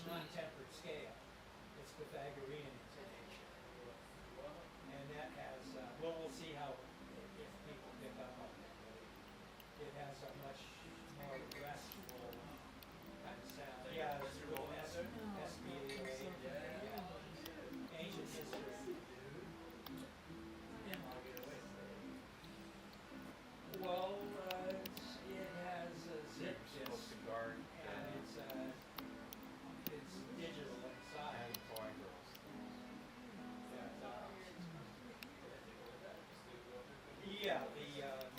non-tempered scale. It's Pythagorean intonation. And that has, well, we'll see how, if people pick up on it. It has a much more restful kind of sound. Yeah, it's a little SBA, ancient history. Well, it has a zip disk, and it's digital inside. Yeah, the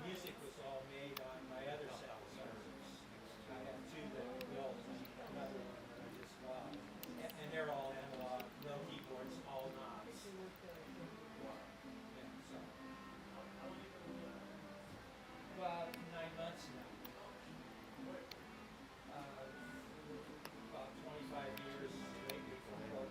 music was all made on my other synthesizers. I have two that I built, and another one that I just bought. And they're all analog, no keyboards, all knobs. Yeah, so. About 9 months now. About 25 years lately for work.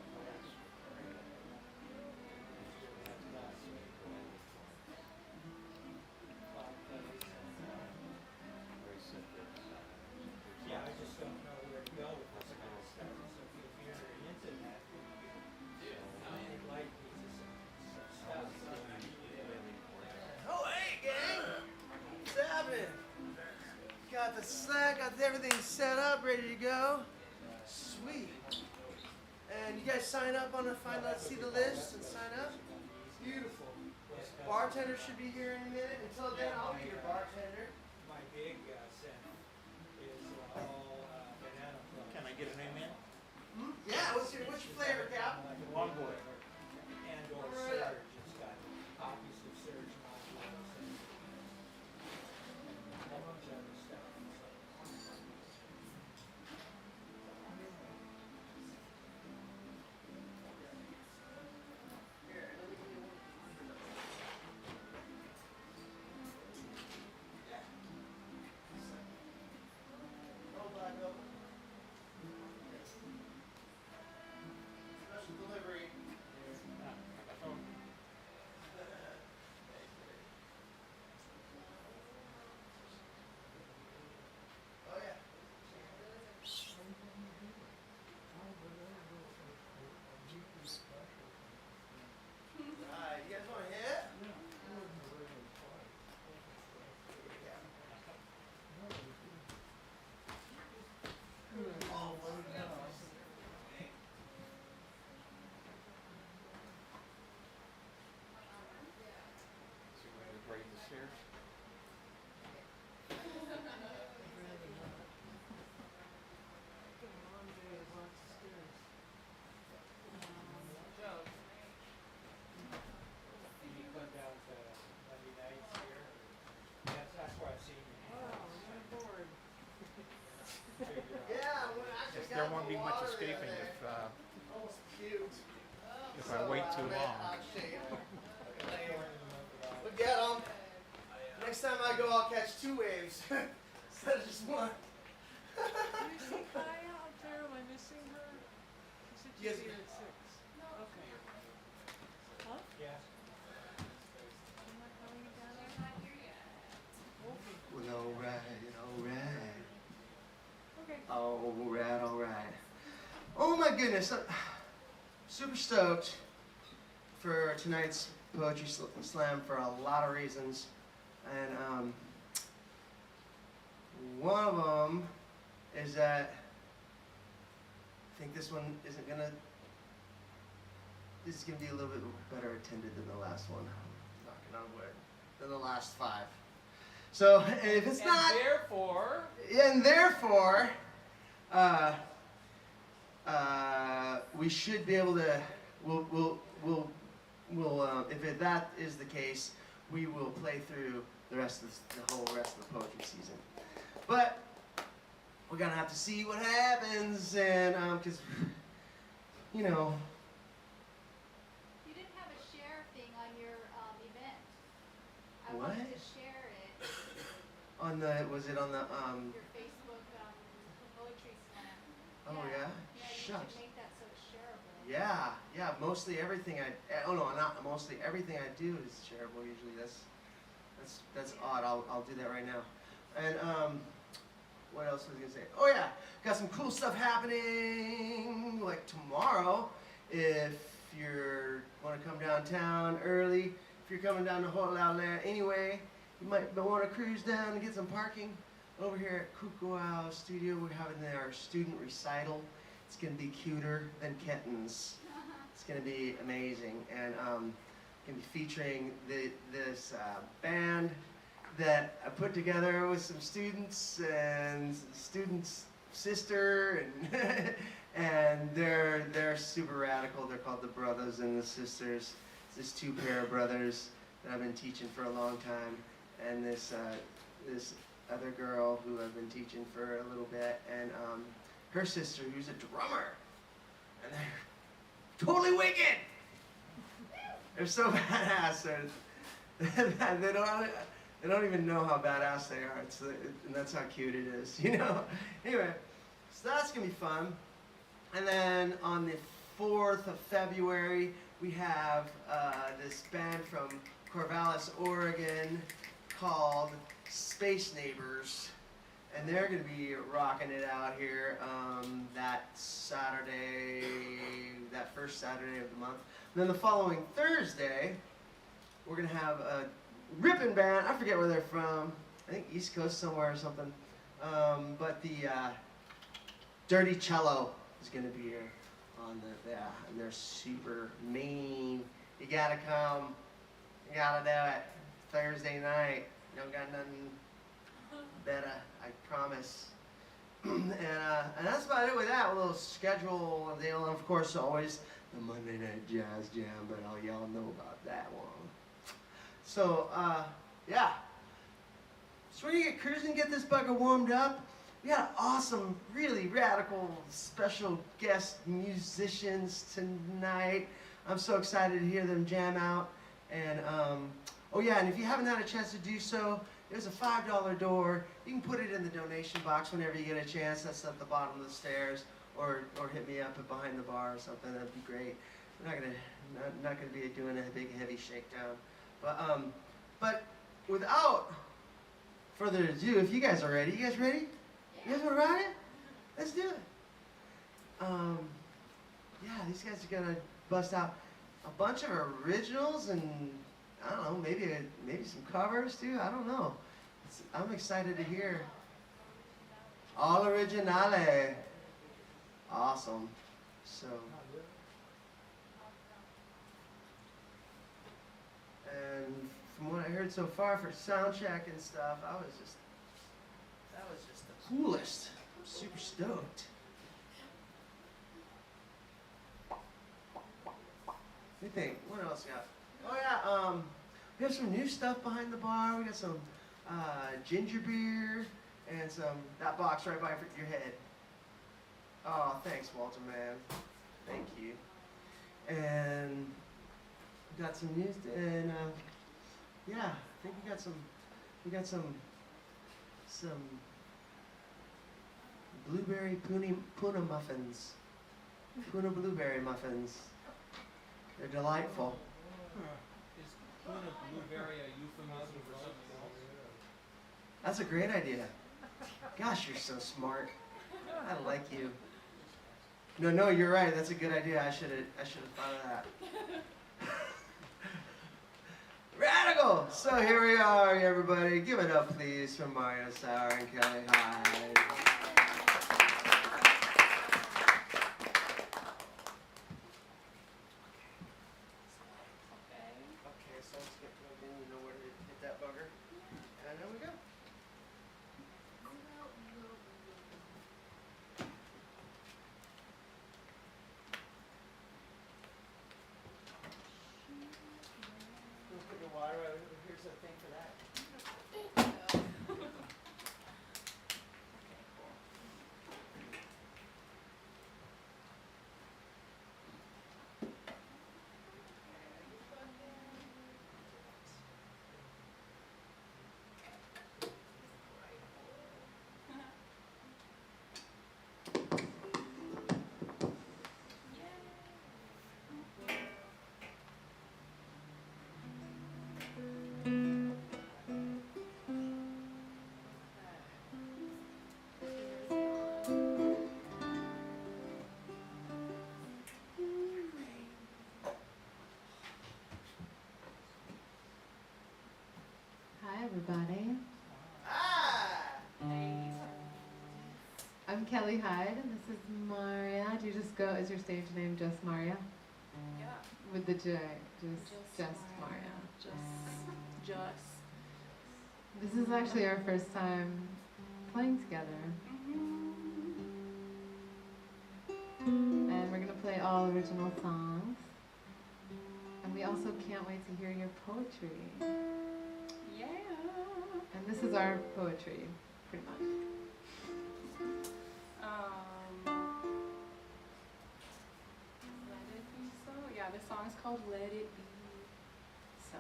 Yeah, I just don't know where to go with this kind of stuff. So if you're into that, you'd like some stuff. Oh, hey, gang! What's happening? Got the Slack, got everything set up, ready to go. Sweet. And you guys sign up on the finalists, see the list and sign up? Beautiful. Bartender should be here in a minute. Until then, I'll be your bartender. My big center is all banana float. Can I get an amen? Yeah, what's your flavor, Cap? Longboard. And or Surge. It's got copies of Surge modules and a whole bunch of other stuff. Special delivery. Oh yeah. Alright, you guys want to hit? Right in the stairs. You come down to Monday nights here. That's where I've seen you. Yeah, when I actually There got won't the be much water the escaping other day. Almost puked. if I wait too long. Look at them. Next time I go, I'll catch 2 waves instead of just 1. Do you see Kaya out there? Am I missing her? She said Yes, she's here ma'am. at 6. Okay. Huh? Yeah. I'm not calling it down there? Well, alright, alright. Okay. Alright, alright. Oh my goodness. I'm super stoked for tonight's Poetry Slam for a lot of reasons. And one of them is that I think this one isn't gonna. This is gonna be a little bit better attended than the last one. Knocking on wood. Than the last 5. So if it's not, and therefore, we should be able to. We'll if that is the case, we will play through the rest of the whole rest of the poetry season. But we're gonna have to see what happens, and because you know. You didn't have a share thing on your event. I What? wanted to share it. On the was it on the Your Facebook poetry slam. Oh yeah? Yeah, you Shucks. should make that so it's shareable. Yeah, mostly everything oh no, not mostly everything I do is shareable usually. That's odd. I'll do that right now. And what else was I gonna say? Oh yeah, got some cool stuff happening like tomorrow. If you want to come downtown early, if you're coming down to Ho'olau'lea anyway, you might want to cruise down and get some parking. Over here at Kukuau Studio, we're having our student recital. It's gonna be cuter than kittens. It's gonna be amazing, and gonna be featuring this band that I put together with some students and students' sister, and and they're super radical. They're called the Brothers and the Sisters. It's this two pair of brothers that I've been teaching for a long time, and this other girl who I've been teaching for a little bit, and her sister who's a drummer, and they're totally wicked. They're so badass. They don't even know how badass they are. And that's how cute it is, you know. Anyway, so that's gonna be fun. And then on the 4th of February, we have this band from Corvallis, Oregon, called Space Neighbors, and they're going to be rocking it out here that Saturday, that first Saturday of the month. And then the following Thursday, we're going to have a ripping band. I forget where they're from. I think East Coast somewhere or something. But the Dirty Cello is going to be here on the, yeah, and they're super mean. You got to come. You got to do it. Thursday night. Don't got nothing better, I promise. And that's about it with that. A little schedule deal, and of course always the Monday Night Jazz Jam, but all y'all know about that one. So yeah. So we're gonna get cruising, get this bugger warmed up. We got awesome, really radical, special guest musicians tonight. I'm so excited to hear them jam out. And oh yeah, and if you haven't had a chance to do so, there's a $5 door. You can put it in the donation box whenever you get a chance. That's at the bottom of the stairs, or hit me up behind the bar or something. That'd be great. We're not gonna be doing a big heavy shakedown, but without further ado, if you guys are ready, you guys ready? You guys want to ride it? Let's do it. Yeah, these guys are gonna bust out a bunch of originals and I don't know, maybe some covers too. I don't know. I'm excited to hear. All originale. Awesome. So. And from what I heard so far for sound check and stuff, that was just the coolest. I'm super stoked. What do you think? What else we got? Oh yeah, we have some new stuff behind the bar. We got some ginger beer and some, that box right by your head. Oh, thanks, Walter, man. Thank you. And we got some news, and yeah, I think we got some blueberry puna muffins. Puna blueberry muffins. They're delightful. Is puna blueberry a euphemism for something else? That's a great idea. Gosh, you're so smart. I like you. No, you're right. That's a good idea. I should have thought of that. Radical! So here we are, everybody. Give it up, please, for Mario Sauer and Kelly Hyde. Okay, so let's get plugged in. You know where to hit that bugger. And there we go. We'll put your water out. Here's the thing for that. Okay, cool. I'm Kelly Hyde, and this is Maria. Do you just go, is your stage name just Maria? Yeah. With the J, just Maria. Just. This is actually our first time playing together. And we're gonna play all original songs. And we also can't wait to hear your poetry. Yeah. And this is our poetry, pretty much. Let it be so. Yeah, this song is called Let It Be So.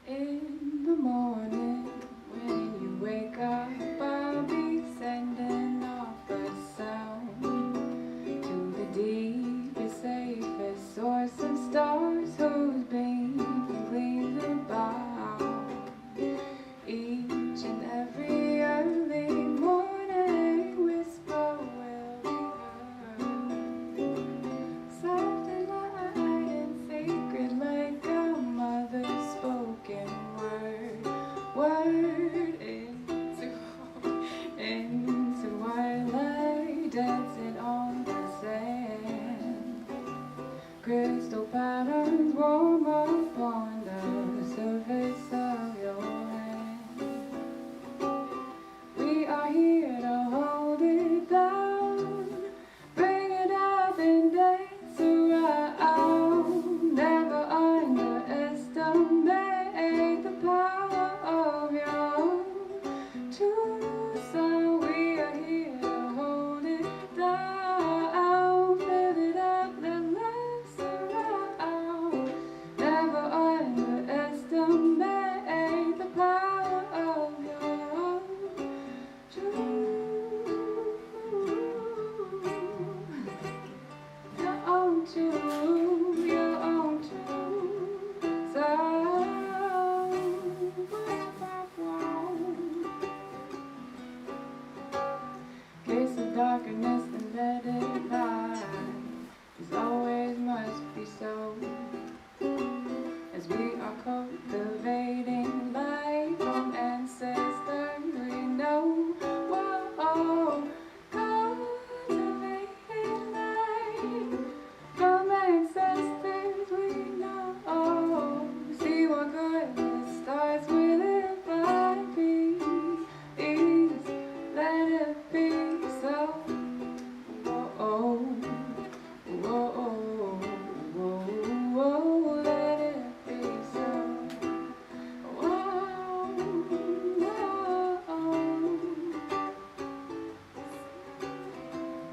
In the morning, when you wake up, I'll be sending off a sound to the deepest, safest source of stars whose beams gleam about. Each and every early morning whisper will be heard, soft and light and sacred like a mother's spoken word into twilight, dancing on the sand. Crystal patterns warm upon the surface of your hand. We are here to hold it down, bring it up and dance around. Never underestimate the power of your true sound. We are here to hold it down, fill it up, then let's surround. Never underestimate the power of your your own true sound. Gaze the darkness and let it light. As always must be so. As we are cultivating life from ancestors we know. Whoa, cultivating life from ancestors we know. See what goodness starts within 5 peace. Let it be so. Whoa, whoa, whoa, whoa, let it be so. Whoa, whoa.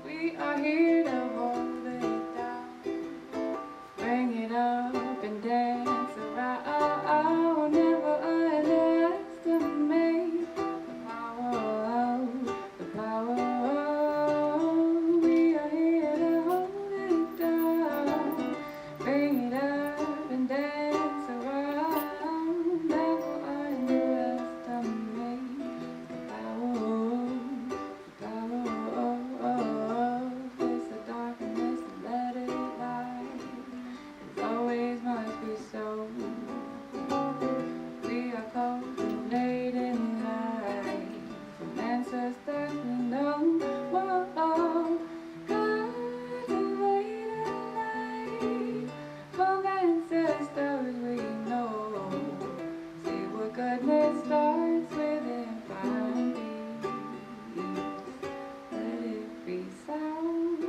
We are here to hold it down, bring it up and dance around. Never underestimate the power. We are here to hold it down, bring it up and dance around. Never underestimate the power. Face the darkness and let it light. It always must be so. We are cultivating life from ancestors we know. Whoa, cultivating life from ancestors we know. See what goodness starts within 5 feet. Let it be sound.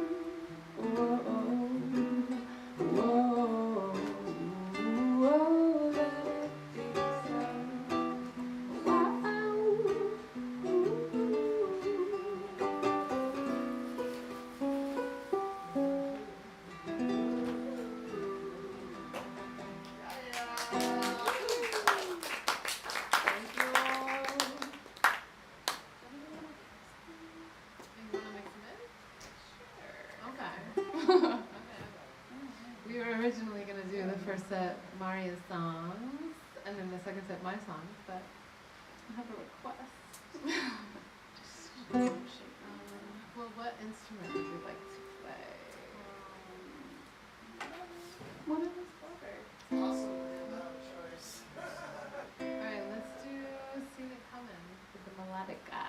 Whoa, whoa, whoa, let it be sound. Wow. Thank you all. You wanna mix them in? Okay. We were originally gonna do the first set Maria's songs, and then the second set my songs, but I have a request. instrument would you like to play? Whatever's better. Awesome, man. I have a choice. Alright, let's do See It Comin' with the melodica.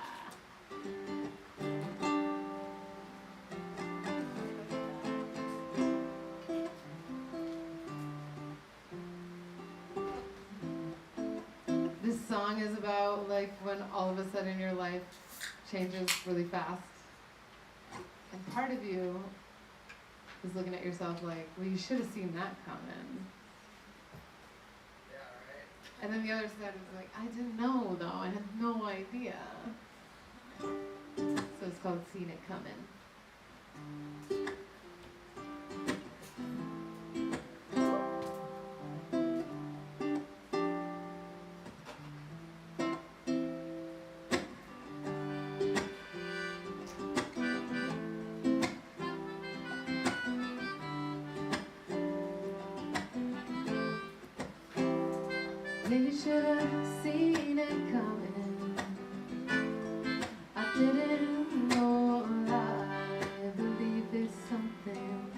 This song is about like when all of a sudden your life changes really fast. And part of you is looking at yourself like, well, you should have seen that coming. Yeah, right. And then the other side is like, I didn't know though, I had no idea. So it's called Seen It Comin'. You should have seen it coming. I didn't know I believe it's something.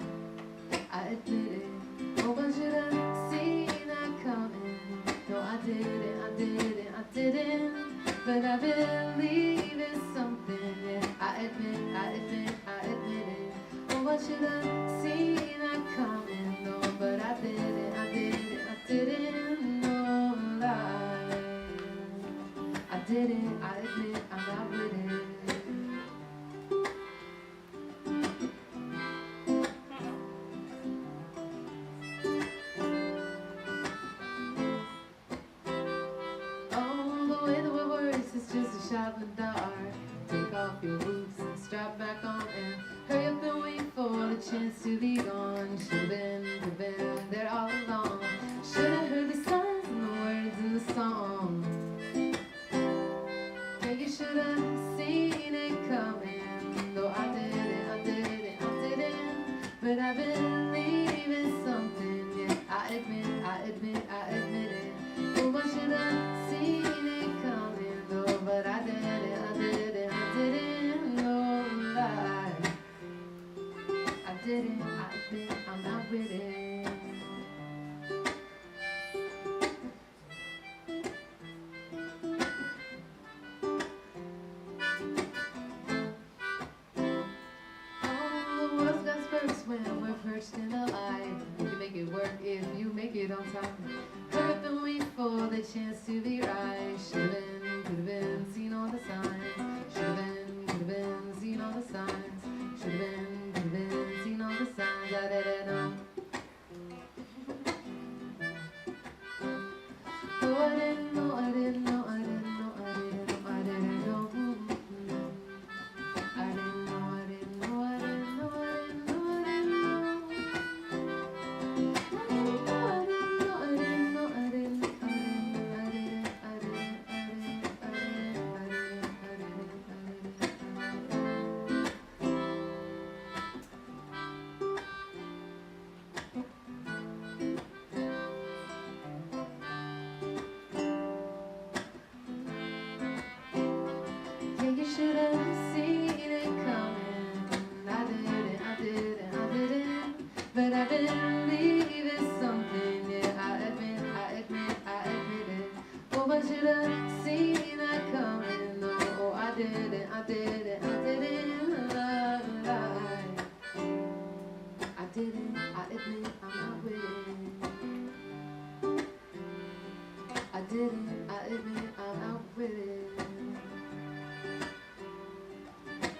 I admit it. Oh, I should have seen that coming. No, I didn't. But I believe it's something. Yeah, I admit it. Oh, I should have seen that coming. No, but I didn't. I admit I'm not with it. Oh, the way that we words is just a shot in the dark. Take off your boots and strap back on and hurry up and wait for the chance to be gone. Should've been there all along. Should've heard the signs and the words in the song. You should have seen it coming. Though I didn't. But I believe in something. Yeah, I admit it. Oh, I should have seen it coming. Though, but I didn't. No lie. I didn't. I admit I'm not with it. When we're perched in the light, you can make it work if you make it on time. Hurry up and wait for the chance to be right. Should've been, could've been, seen all the signs. Should've been, could've been, seen all the signs. Should've been, could've been, seen all the signs. I didn't know. Oh, I didn't know. You should have seen it coming. I didn't. But I believe it's something. Yeah, I admit it. Oh, I should have seen that coming. No, oh, I didn't. Lie. I didn't. I admit I'm not with it. I didn't. I admit I'm out with it.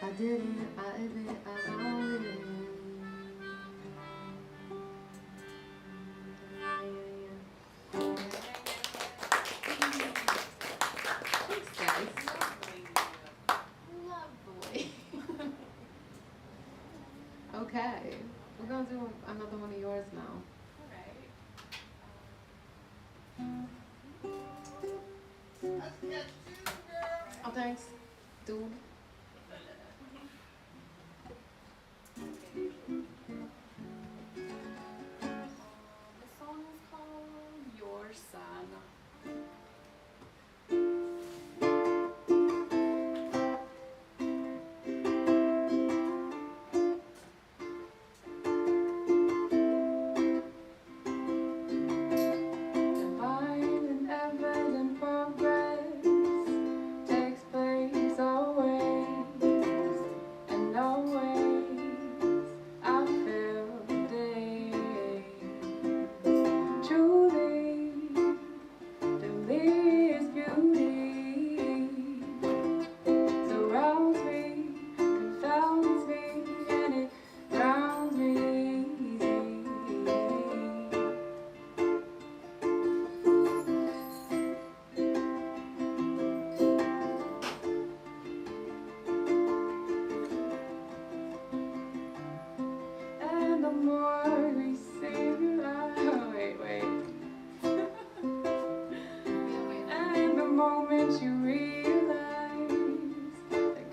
I didn't, I admit I'm out with it. Thanks, guys. Lovely. Okay, we're gonna do another one of yours now. That's catch 2, girl. Oh, thanks, dude. The song is called Your Son.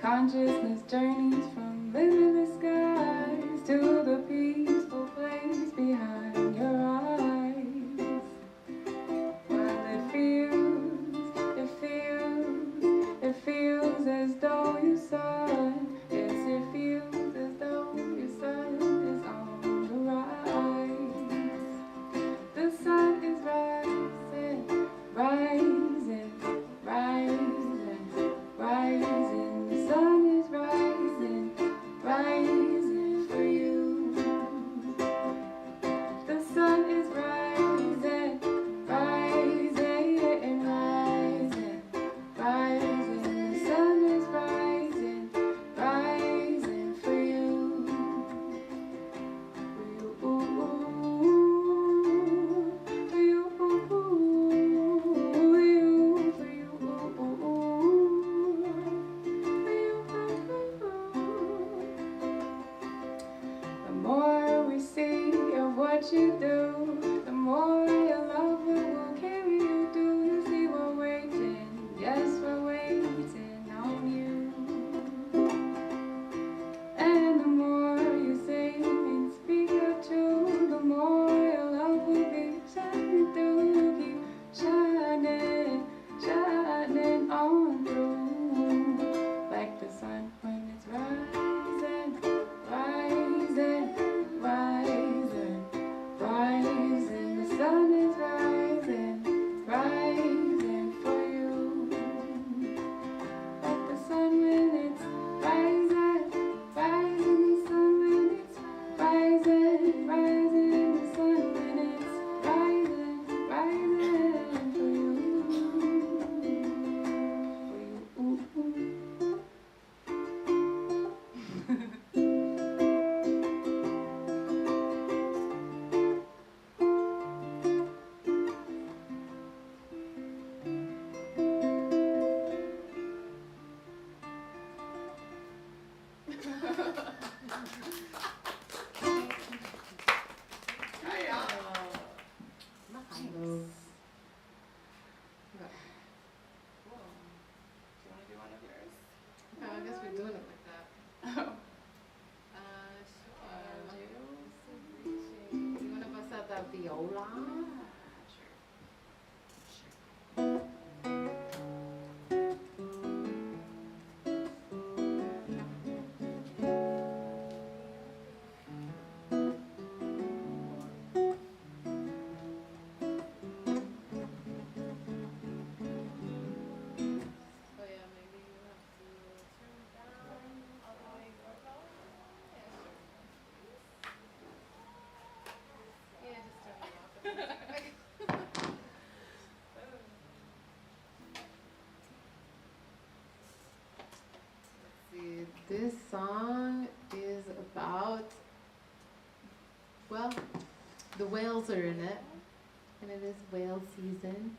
Consciousness journeys from limitless skies to the peaceful place behind your eyes. While it feels as though your sun, yes, it feels as though your sun is on the rise. The sun is rising, rising, rising, rising. The sun is rising, rising for you. The sun is rising, rising, rising, rising. The sun is rising, rising for you. For you, for you, for you, the more we see of what you do, the more your love will carry you. Do you see we're waiting? Yes, we're waiting on you. And the more you sing and speak your truth, the more your love will be shining through. Keep shining, shining on through, like the sun when it's rising, rising, rising, rising. The sun is rising, rising for you. Like the sun when it's rising, rising. The sun when it's rising, rising. The sun when it's rising, rising for you. For you. I guess we're doing it like that. You wanna bust out that viola? Oh yeah, maybe you have to turn down all the way low. Yeah, just turn it off. Let's see. This song is about, well, the whales are in it, and it is whale season.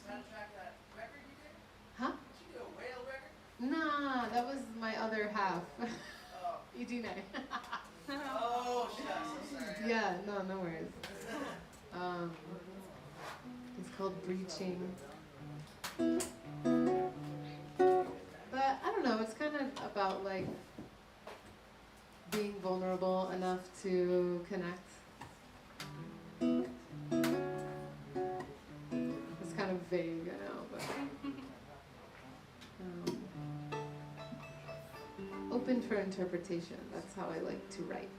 Soundtrack that record you did? Huh? Did you do a whale record? Nah, that was my other half. Oh. Edina. Oh, shucks. I'm sorry. Yeah, no worries. It's called Breaching. But I don't know, it's kind of about like being vulnerable enough to connect. It's kind of vague, I know, but open for interpretation. That's how I like to write.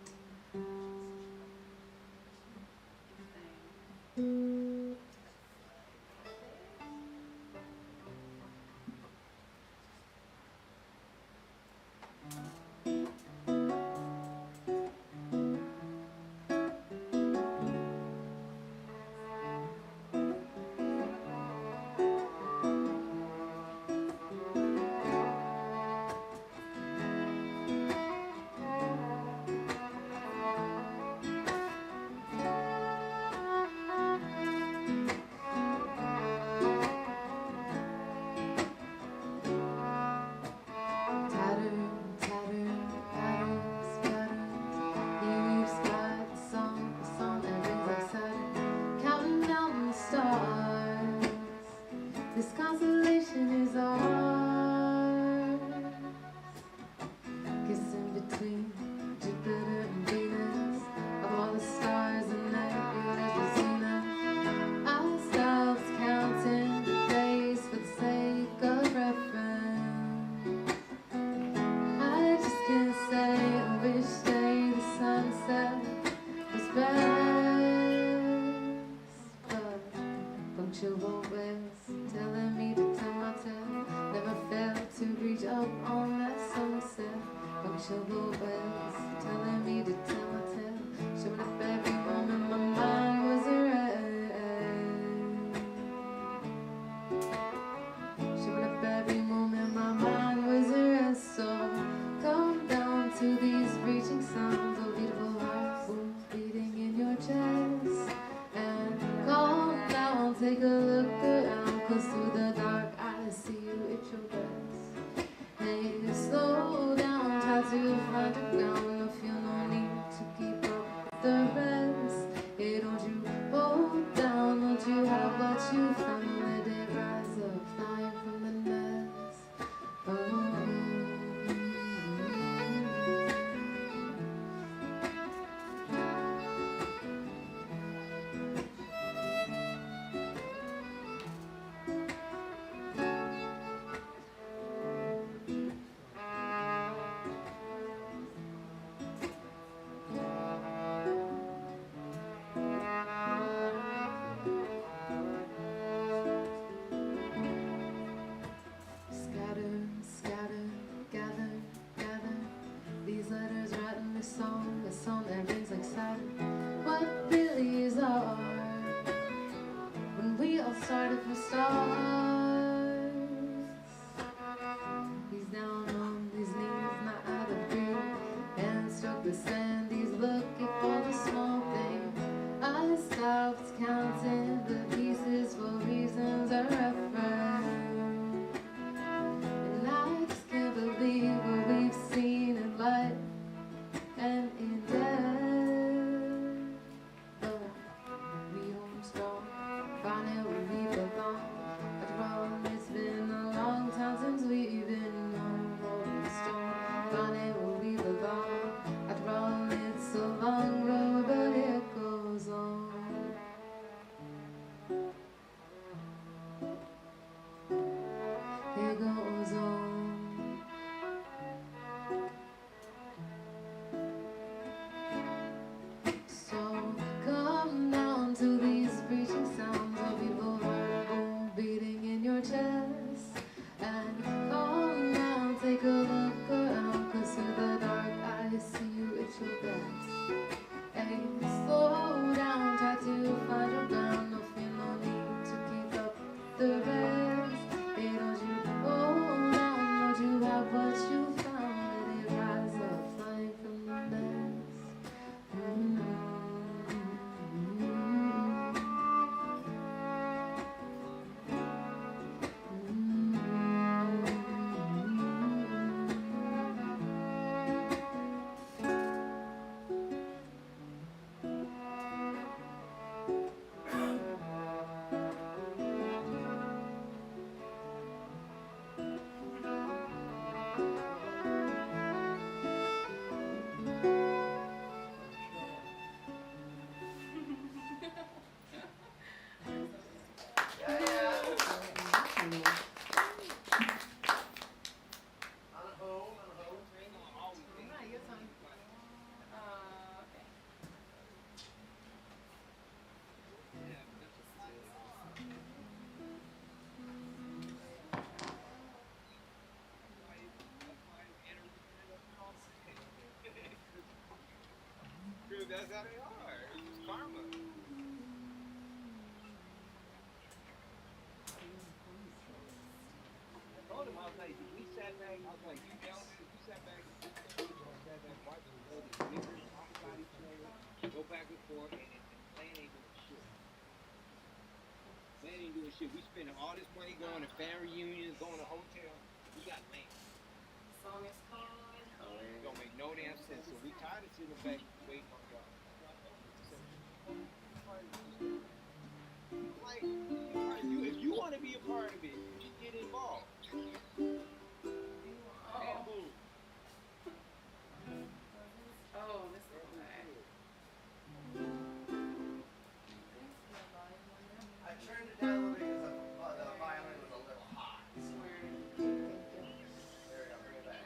insatiable breaths telling me to tell my tale. Showing up every moment my mind was a wreck. Showing up every moment my mind was a rest. So come down to these reaching sounds of beautiful hearts beating in your chest. And calm down, take a look around, 'cause through the dark I see you at your best. Hey, slow down, try to find the ground, no feel no need to keep up with the rest. Hey, don't you hold down, don't you have what you found, let it rise up, flying from the nest. Oh. Scatter, scatter, gather, gather. These letters writing this song that rings like Saturn. What really is art? When we all started from stars. He's down on his knees, not out of breath, and struck the sand. He's looking for the small things. I stopped counting the pieces for reasons of reference. And I just can't believe what we've seen in light and in death. But we hold strong, finding where we belong. After all, it's been a long time since we've been on holding strong, finding where we belong. After all, it's a long road, but it goes on. It goes on. So come down to these reaching sounds of people heart boom beating in your chest. And calm down, take a look around, 'cause through the dark I see you at your best. Hey, slow down, try to find your ground, no fear, no need to keep up the rest. Hey, don't you hold down, don't you have what you found, let it rise up, flying from the nest. Dude, that's how they are. It's karma. I told him, I was like, we sat back, I was like, you yelling, you sat back, watching the other niggas talk about each other, go back and forth, and man ain't doing shit. Man ain't doing shit. We spending all this money going to family reunions, going to hotels. We got land. Song is called It don't make no damn sense. So we tired of sitting back waiting on y'all. Like, if you want to be a part of it, just get involved. And boom. Oh, this is okay. I turned it down a little bit because the violin was a little hot. So there we go, bring it back.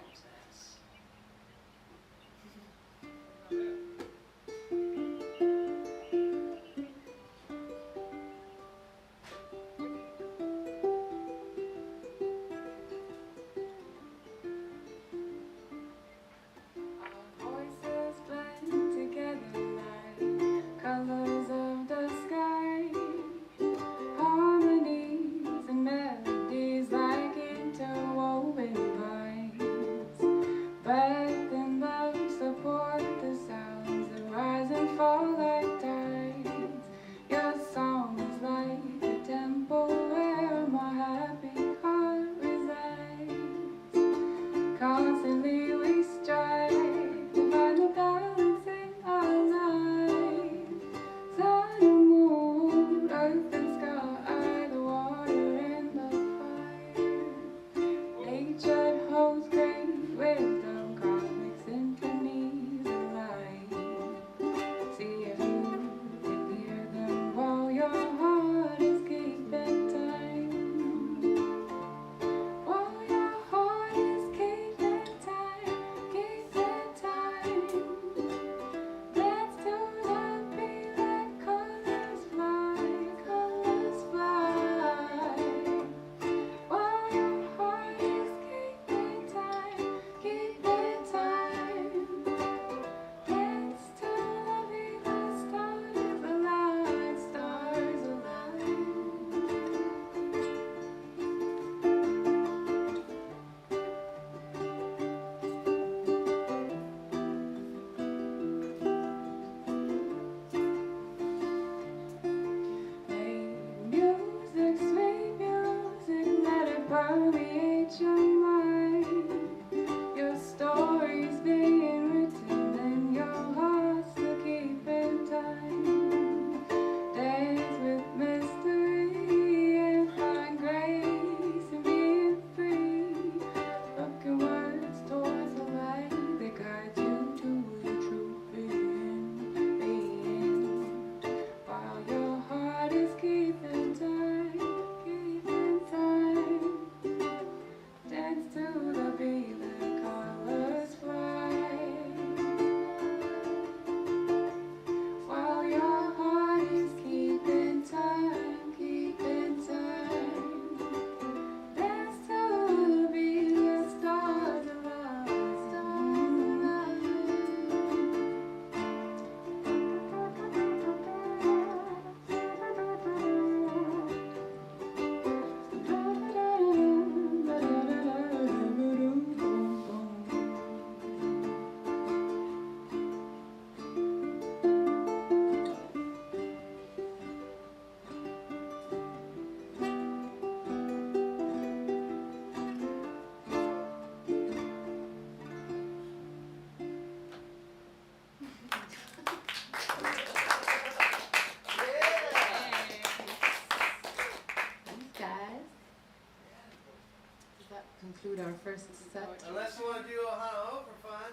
our first set. Unless you want to do Ohio for fun.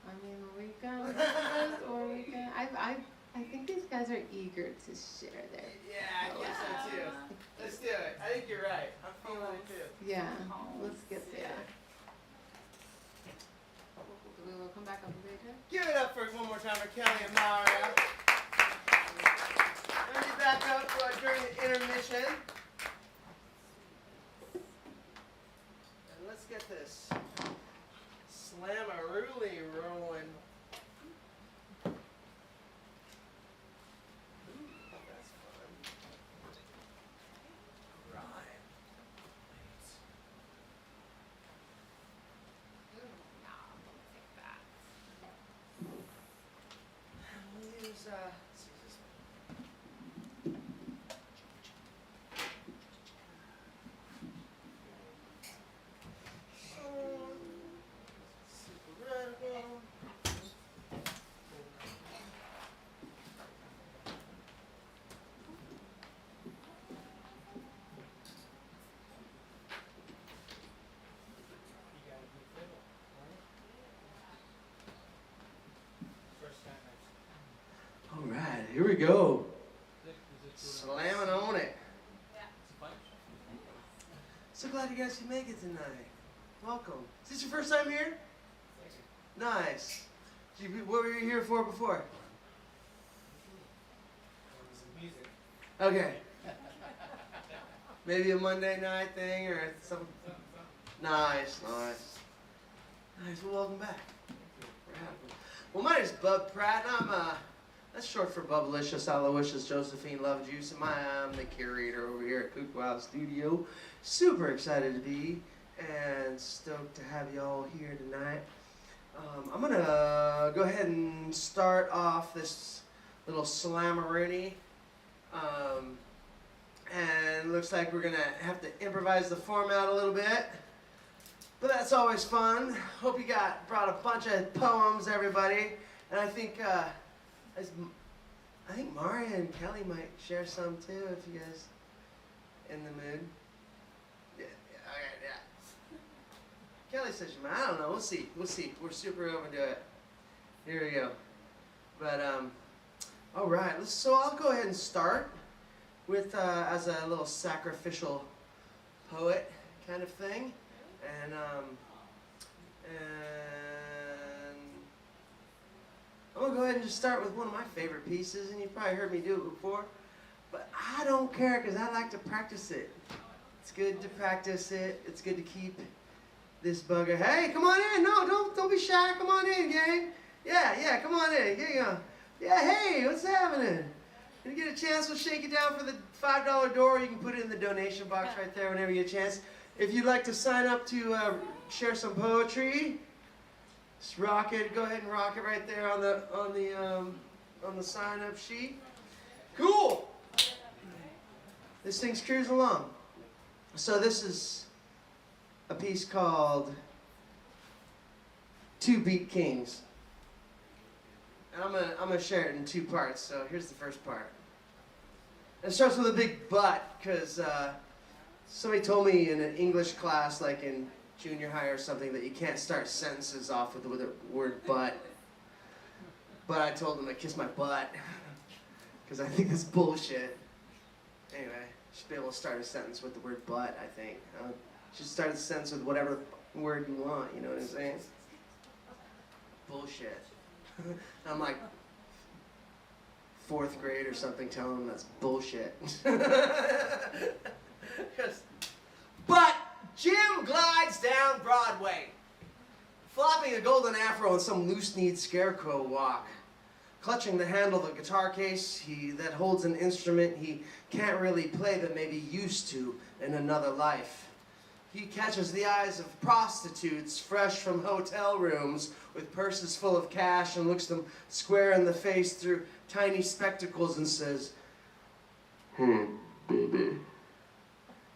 I mean, we can do this, or we can. I think these guys are eager to share their. Yeah, I guess so too. Let's do it. I think you're right. I'm feeling it too. Yeah, let's get there. We will come back up later. Give it up for one more time for Kelly and Mario. Let me back up during the intermission. And let's get this slammarooly rolling. Ooh, that's fun. Right. We'll use, let's use this one. Super radical. You got a good fiddle, right? First time I've All right, here we go. Is it Slamming on it. It's a bunch? So glad you guys can make it tonight. Welcome. Is this your first time here? Nice. What were you here for before? some music. Okay. Maybe a Monday night thing or something. Nice, nice. Nice, well, welcome back. Well, my name's Bub Pratt, and that's short for Bubblicious, Aloysius, Josephine, Love Juice, and I'm the curator over here at Kukuau Studio. Super excited to be and stoked to have you all here tonight. I'm gonna go ahead and start off this little slammaroonie. And looks like we're gonna have to improvise the format a little bit. But that's always fun. Hope you brought a bunch of poems, everybody. And I think Maria and Kelly might share some too, if you guys in the mood. Yeah, okay, yeah. Kelly says, I don't know. We'll see. We're super open to it. Here we go. But all right. So I'll go ahead and start with as a little sacrificial poet kind of thing. And I'm gonna go ahead and just start with one of my favorite pieces, and you've probably heard me do it before, but I don't care because I like to practice it. It's good to practice it. It's good to keep this bugger. Hey, come on in. No, don't be shy. Come on in, gang. Yeah, come on in. Here you go. Yeah, hey, what's happening? When you get a chance, we'll shake it down for the $5 door. You can put it in the donation box right there whenever you get a chance. If you'd like to sign up to share some poetry, just rock it. Go ahead and rock it right there on the sign up sheet. Cool. This thing's cruising along. So this is a piece called Two Beat Kings. And I'm gonna share it in two parts. So here's the first part. It starts with a big but, because somebody told me in an English class, like in junior high or something, that you can't start sentences off with the word but. But I told them to kiss my butt, because I think that's bullshit. Anyway, you should be able to start a sentence with the word but, I think. You should start a sentence with whatever word you want, you know what I'm saying? Bullshit. I'm like 4th grade or something telling them that's bullshit. But Jim glides down Broadway, flopping a golden afro on some loose-kneed scarecrow walk, clutching the handle of the guitar case that holds an instrument he can't really play but maybe used to in another life. He catches the eyes of prostitutes fresh from hotel rooms with purses full of cash and looks them square in the face through tiny spectacles and says, baby.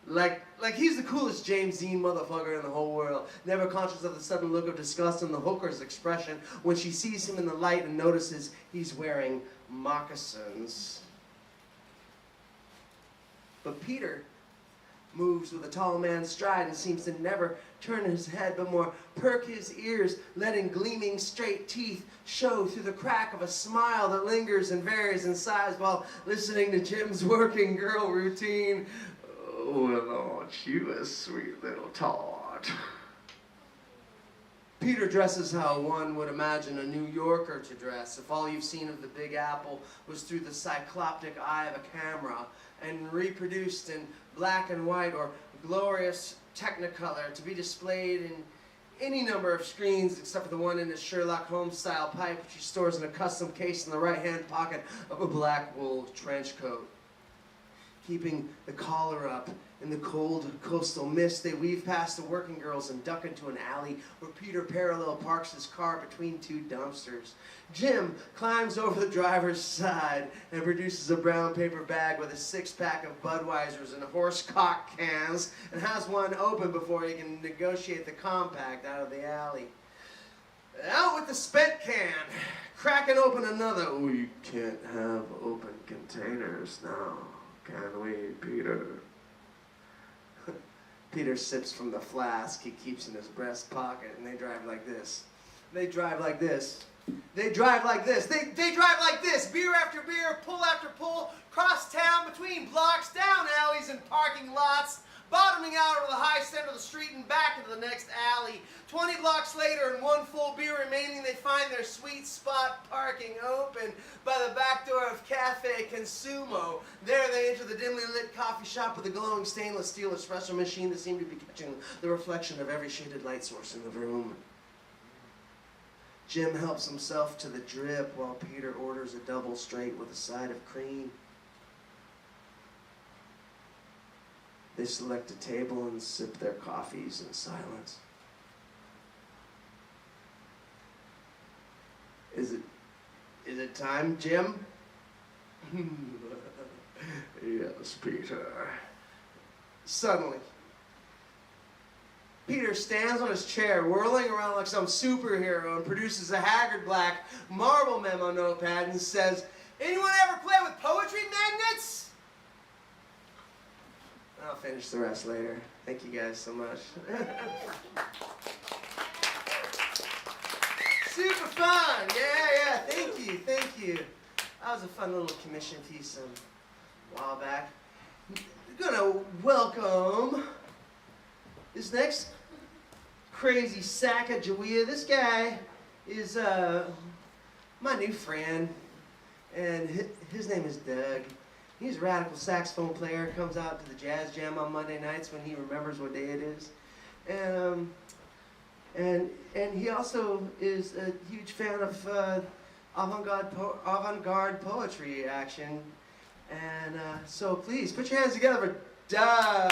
Like he's the coolest James Dean motherfucker in the whole world, never conscious of the sudden look of disgust in the hooker's expression when she sees him in the light and notices he's wearing moccasins. But Peter Moves with a tall man's stride and seems to never turn his head but more perk his ears, letting gleaming straight teeth show through the crack of a smile that lingers and varies in size while listening to Jim's working girl routine. Oh, well, aren't you a sweet little tot? Peter dresses how one would imagine a New Yorker to dress if all you've seen of the Big Apple was through the cycloptic eye of a camera and reproduced in black and white or glorious technicolor to be displayed in any number of screens except for the one in his Sherlock Holmes style pipe, which he stores in a custom case in the right hand pocket of a black wool trench coat. Keeping the collar up in the cold coastal mist, they weave past the working girls and duck into an alley where Peter parallel parks his car between two dumpsters. Jim climbs over the driver's side and produces a brown paper bag with a six-pack of Budweisers and horse cock cans and has one open before he can negotiate the compact out of the alley. Out with the spent can, cracking open another. We can't have open containers now, can we, Peter? Peter sips from the flask he keeps in his breast pocket, and they drive like this. They drive like this. They drive like this. They drive like this. Beer after beer, pull after pull, cross town, between blocks, down alleys and parking lots, bottoming out over the high center of the street and back into the next alley. 20 blocks later and one full beer remaining, they find their sweet spot parking open by the back door of Cafe Consumo. There they enter the dimly lit coffee shop with a glowing stainless steel espresso machine that seemed to be catching the reflection of every shaded light source in the room. Jim helps himself to the drip while Peter orders a double straight with a side of cream. They select a table and sip their coffees in silence. Is it time, Jim? Yes, Peter. Suddenly, Peter stands on his chair, whirling around like some superhero, and produces a haggard black marble memo notepad and says, "Anyone ever play with poetry magnets?" I'll finish the rest later. Thank you guys so much. Super fun! Yeah, thank you. That was a fun little commission piece a while back. I'm gonna welcome this next crazy Sacagawea. This guy is my new friend, and his name is Doug. He's a radical saxophone player, comes out to the jazz jam on Monday nights when he remembers what day it is. And he also is a huge fan of avant-garde poetry action. And so please, put your hands together for Doug.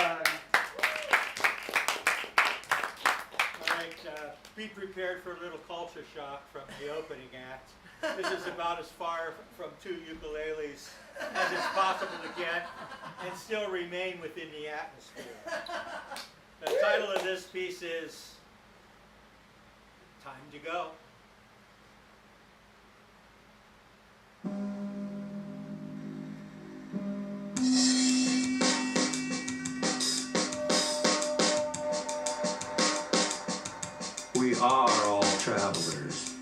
All right, be prepared for a little culture shock from the opening act. This is about as far from two ukuleles as it's possible to get and still remain within the atmosphere. The title of this piece is Time to Go. We are all travelers.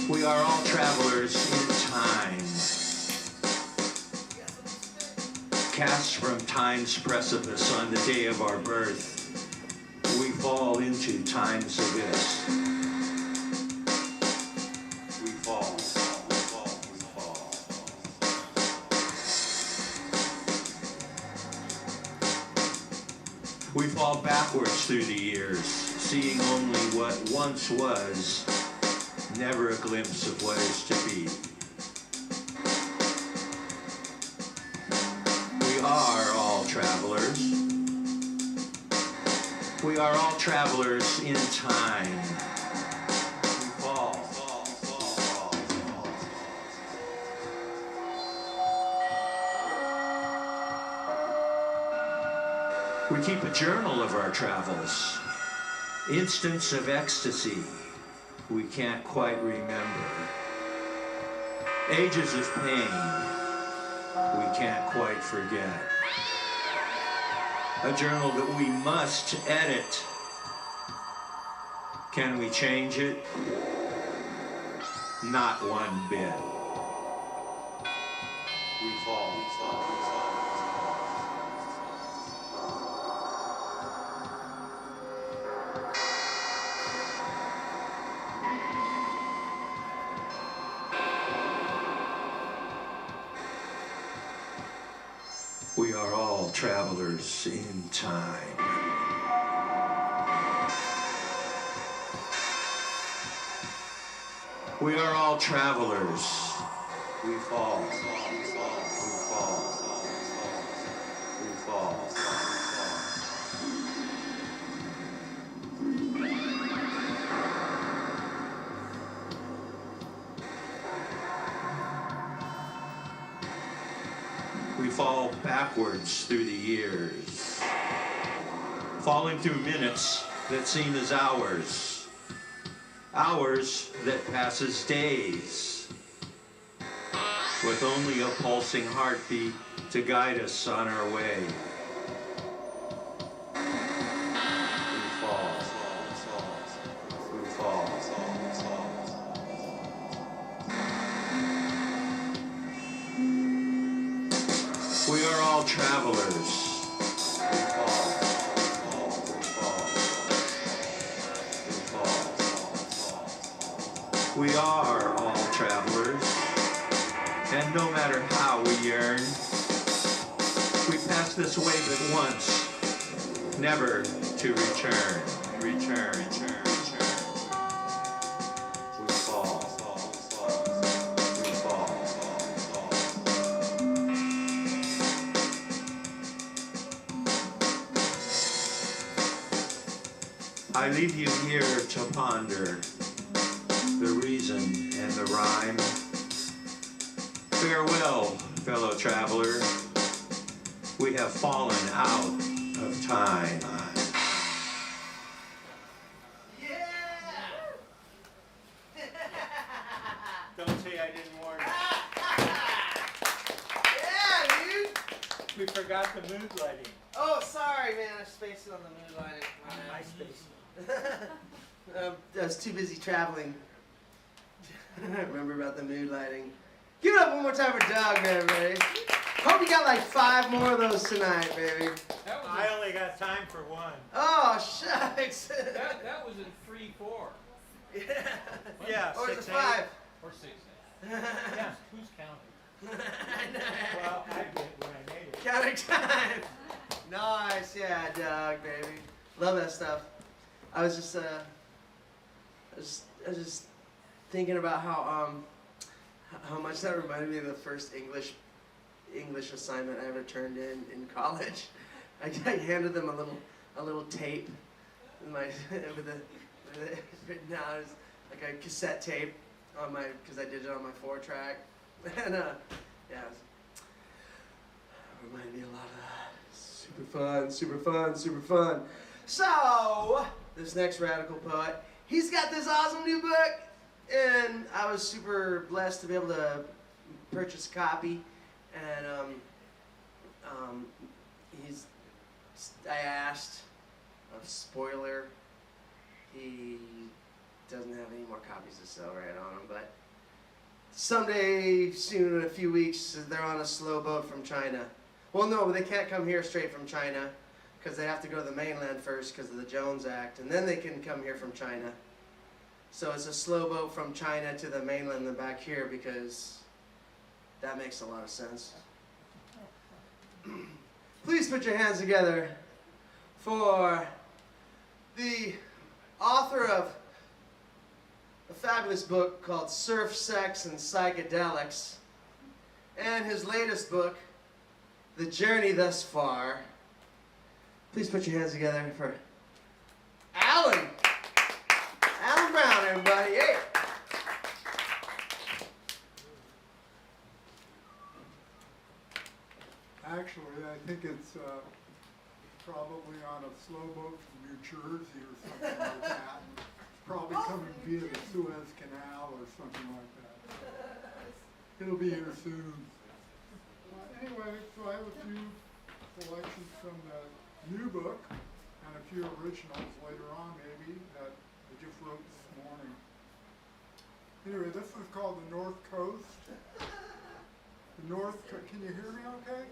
We are all travelers in time, cast from time's precipice on the day of our birth. We fall into time's abyss. We fall. We fall backwards through the years, seeing only what once was, never a glimpse of what is to be. We are all travelers. We are all travelers in time. We fall. We keep a journal of our travels, instants of ecstasy we can't quite remember, ages of pain, we can't quite forget. A journal that we must edit. Can we change it? Not one bit. We fall. We are all travelers in time. We are all travelers. We fall. We fall. We fall. We fall backwards through the years, falling through minutes that seem as hours, hours that pass as days, with only a pulsing heartbeat to guide us on our way. We fall. We fall. We are all travelers. We fall. We fall. We fall. We are all travelers. And no matter how we yearn, we pass this way but once, never to return. Return. We fall. We fall. I leave you here to ponder the reason and the rhyme. Farewell, fellow traveler. We have fallen out of time. Yeah! Don't say I didn't warn Yeah, dude! you. We forgot the mood lighting. Oh, sorry, man. I spaced it on the mood lighting. My space. I was too busy traveling. Remember about the mood lighting. Give it up one more time for Doug, man, everybody. Hope you got like 5 more of those tonight, baby. That was I only got time for one. Oh, shucks. that was in 3/4 Yeah. Yeah, Or is it 6/8. 5? or 6. Yeah. Who's counting? Well, I did when I made it. Counting time. Nice, yeah, Doug, baby. Love that stuff. I was just thinking about how much that reminded me of the first English assignment I ever turned in college. I handed them a little tape with it written out as like a cassette tape on my, because I did it on my 4-track, and yeah, it reminded me a lot of super fun. So this next radical poet, he's got this awesome new book, and I was super blessed to be able to purchase a copy. And I asked, a spoiler, he doesn't have any more copies to sell right on him, but someday soon, in a few weeks, they're on a slow boat from China. Well, no, they can't come here straight from China because they have to go to the mainland first because of the Jones Act, and then they can come here from China. So it's a slow boat from China to the mainland and back here because that makes a lot of sense. Please put your hands together for the author of a fabulous book called Surf, Sex, and Psychedelics, and his latest book, The Journey Thus Far. Please put your hands together for Alan. Alan Brown, everybody. Hey. Actually, I think it's probably on a slow boat from New Jersey or something like that. It's probably coming via the Suez Canal or something like that. It'll be here soon. Anyway, so I have a few selections from the new book and a few originals later on maybe that I just wrote this morning. Anyway, this is called The North Coast. Can you hear me okay?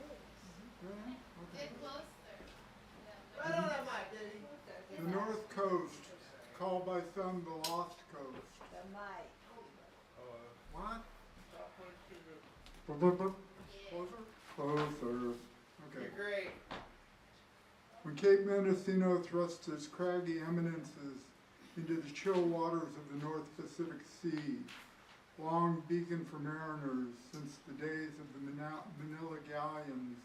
Yeah? Okay. Get closer. Right on that mic, Diddy. The North Coast, called by some the Lost Coast. The mic. What? Closer? Closer. Okay. You're great. When Cape Mendocino thrusts its craggy eminences into the chill waters of the North Pacific Sea, long beacon for mariners since the days of the Manila galleons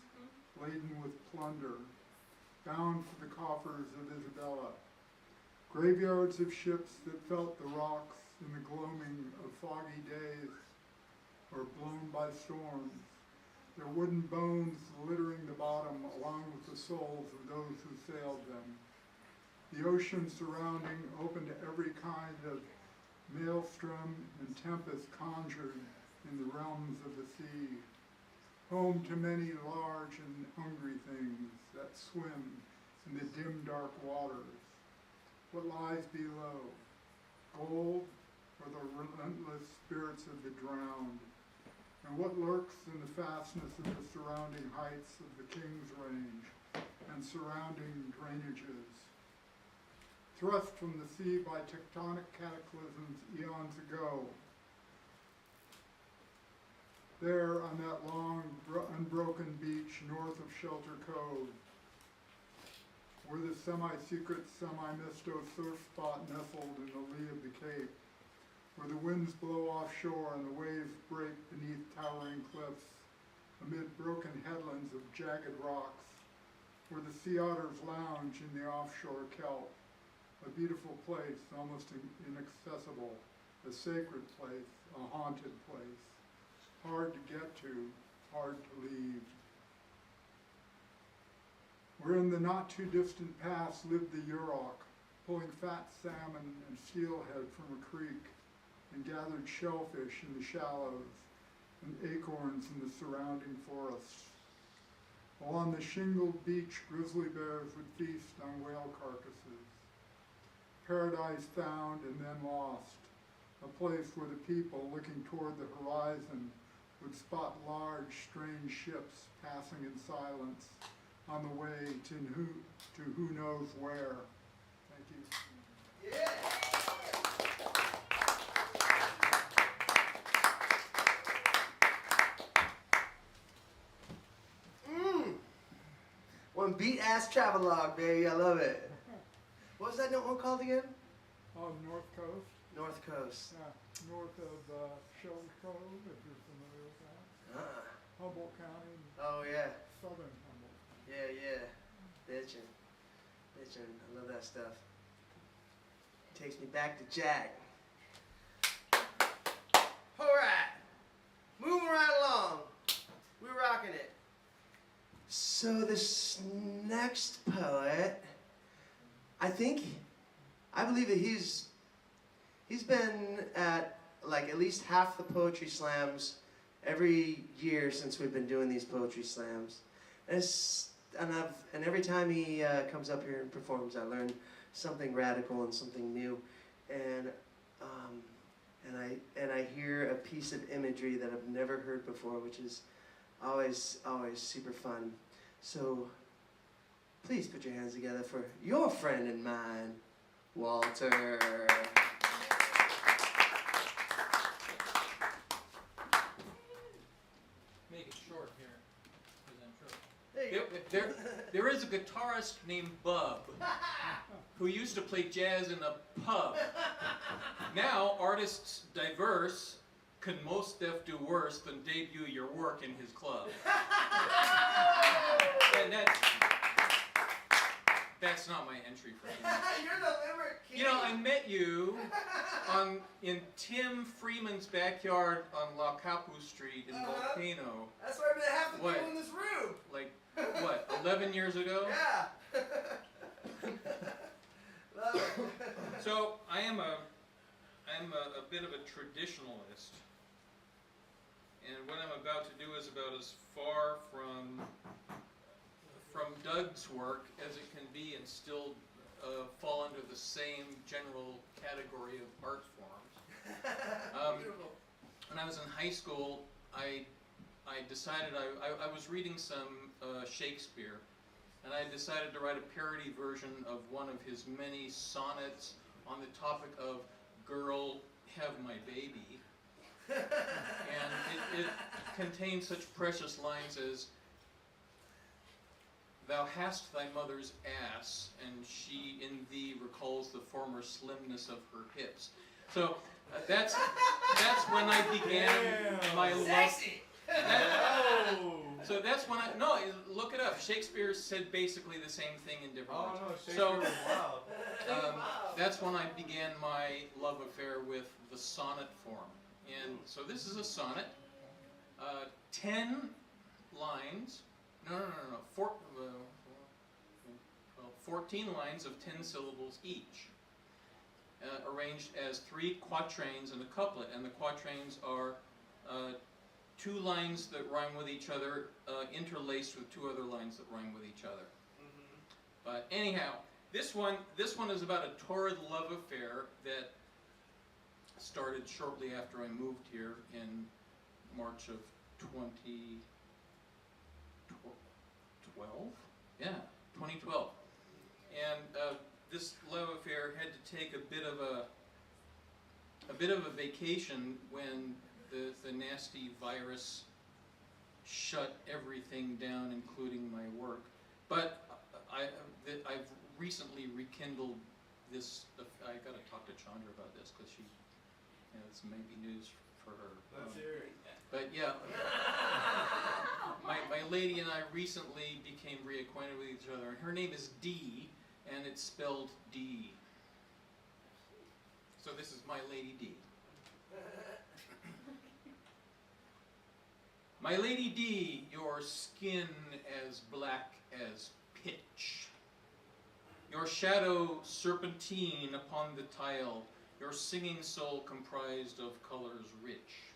laden with plunder, bound for the coffers of Isabella. Graveyards of ships that felt the rocks in the gloaming of foggy days or blown by storms, their wooden bones littering the bottom along with the souls of those who sailed them. The ocean surrounding open to every kind of maelstrom and tempest conjured in the realms of the sea, home to many large and hungry things that swim in the dim dark waters. What lies below? Gold or the relentless spirits of the drowned? And what lurks in the fastness of the surrounding heights of the King's Range and surrounding drainages? Thrust from the sea by tectonic cataclysms eons ago, there on that long, unbroken beach north of Shelter Cove, where the semi-secret, semi-misto surf spot nestled in the lee of the Cape, where the winds blow offshore and the waves break beneath towering cliffs, amid broken headlands of jagged rocks, where the sea otters lounge in the offshore kelp, a beautiful place, almost inaccessible, a sacred place, a haunted place, hard to get to, hard to leave. Where in the not too distant past lived the Yurok, pulling fat salmon and steelhead from a creek, and gathered shellfish in the shallows and acorns in the surrounding forests. While on the shingled beach, grizzly bears would feast on whale carcasses. Paradise found and then lost, a place where the people looking toward the horizon would spot large, strange ships passing in silence on the way to who knows where. Thank you. Yeah. One beat ass travelogue, baby. I love it. What was that note one called again? Oh, North Coast. North Coast. Yeah, north of Shelter Cove, if you're familiar with that. Humboldt County. Oh yeah. Southern Humboldt. Yeah. Bitchin'. I love that stuff. Takes me back to Jack. Alright. Moving right along. We're rocking it. So this next poet, I believe that he's been at like at least half the poetry slams every year since we've been doing these poetry slams, and every time he comes up here and performs, I learn something radical and something new, and I hear a piece of imagery that I've never heard before, which is always super fun. So please put your hands together for your friend and mine, Walter. Make it short here, because I'm sure. There is a guitarist named Bub who used to play jazz in a pub. Now, artists diverse can most def do worse than debut your work in his club. And that's not my entry for him. You're the Limerick King. You know, I met you in Tim Freeman's backyard on La Capu Street in Volcano. That's why we have the people in this room. Like, what, 11 years ago? Yeah. Love it. So, I am a bit of a traditionalist. And what I'm about about to do is about as far from Doug's work as it can be and still fall under the same general category of art forms. Beautiful. When I was in high school, I decided I was reading some Shakespeare, and I decided to write a parody version of one of his many sonnets on the topic of "Girl, have my baby." And it contains such precious lines as, "Thou hast thy mother's ass, and she in thee recalls the former slimness of her hips." So that's when I began my love. Sexy. So that's when no, look it up. Shakespeare said basically the same thing in different words. Oh no, Shakespeare So was wild. that's when I began my love affair with the sonnet form. And so this is a sonnet, 10 lines. No. 14 lines of 10 syllables each, arranged as 3 quatrains and a couplet. And the quatrains are 2 lines that rhyme with each other, interlaced with 2 other lines that rhyme with each other. But anyhow, this one is about a torrid love affair that started shortly after I moved here in March of 2012. Yeah, 2012. And this love affair had to take a bit of a vacation when the nasty virus shut everything down, including my work. But I've recently rekindled this. I got to talk to Chandra about this because she, this may be news for her. Let's hear it. But yeah, my lady and I recently became reacquainted with each other, and her name is Dee, and it's spelled D. So this is my lady D. My lady D, your skin as black as pitch, your shadow serpentine upon the tile, your singing soul comprised of colors rich.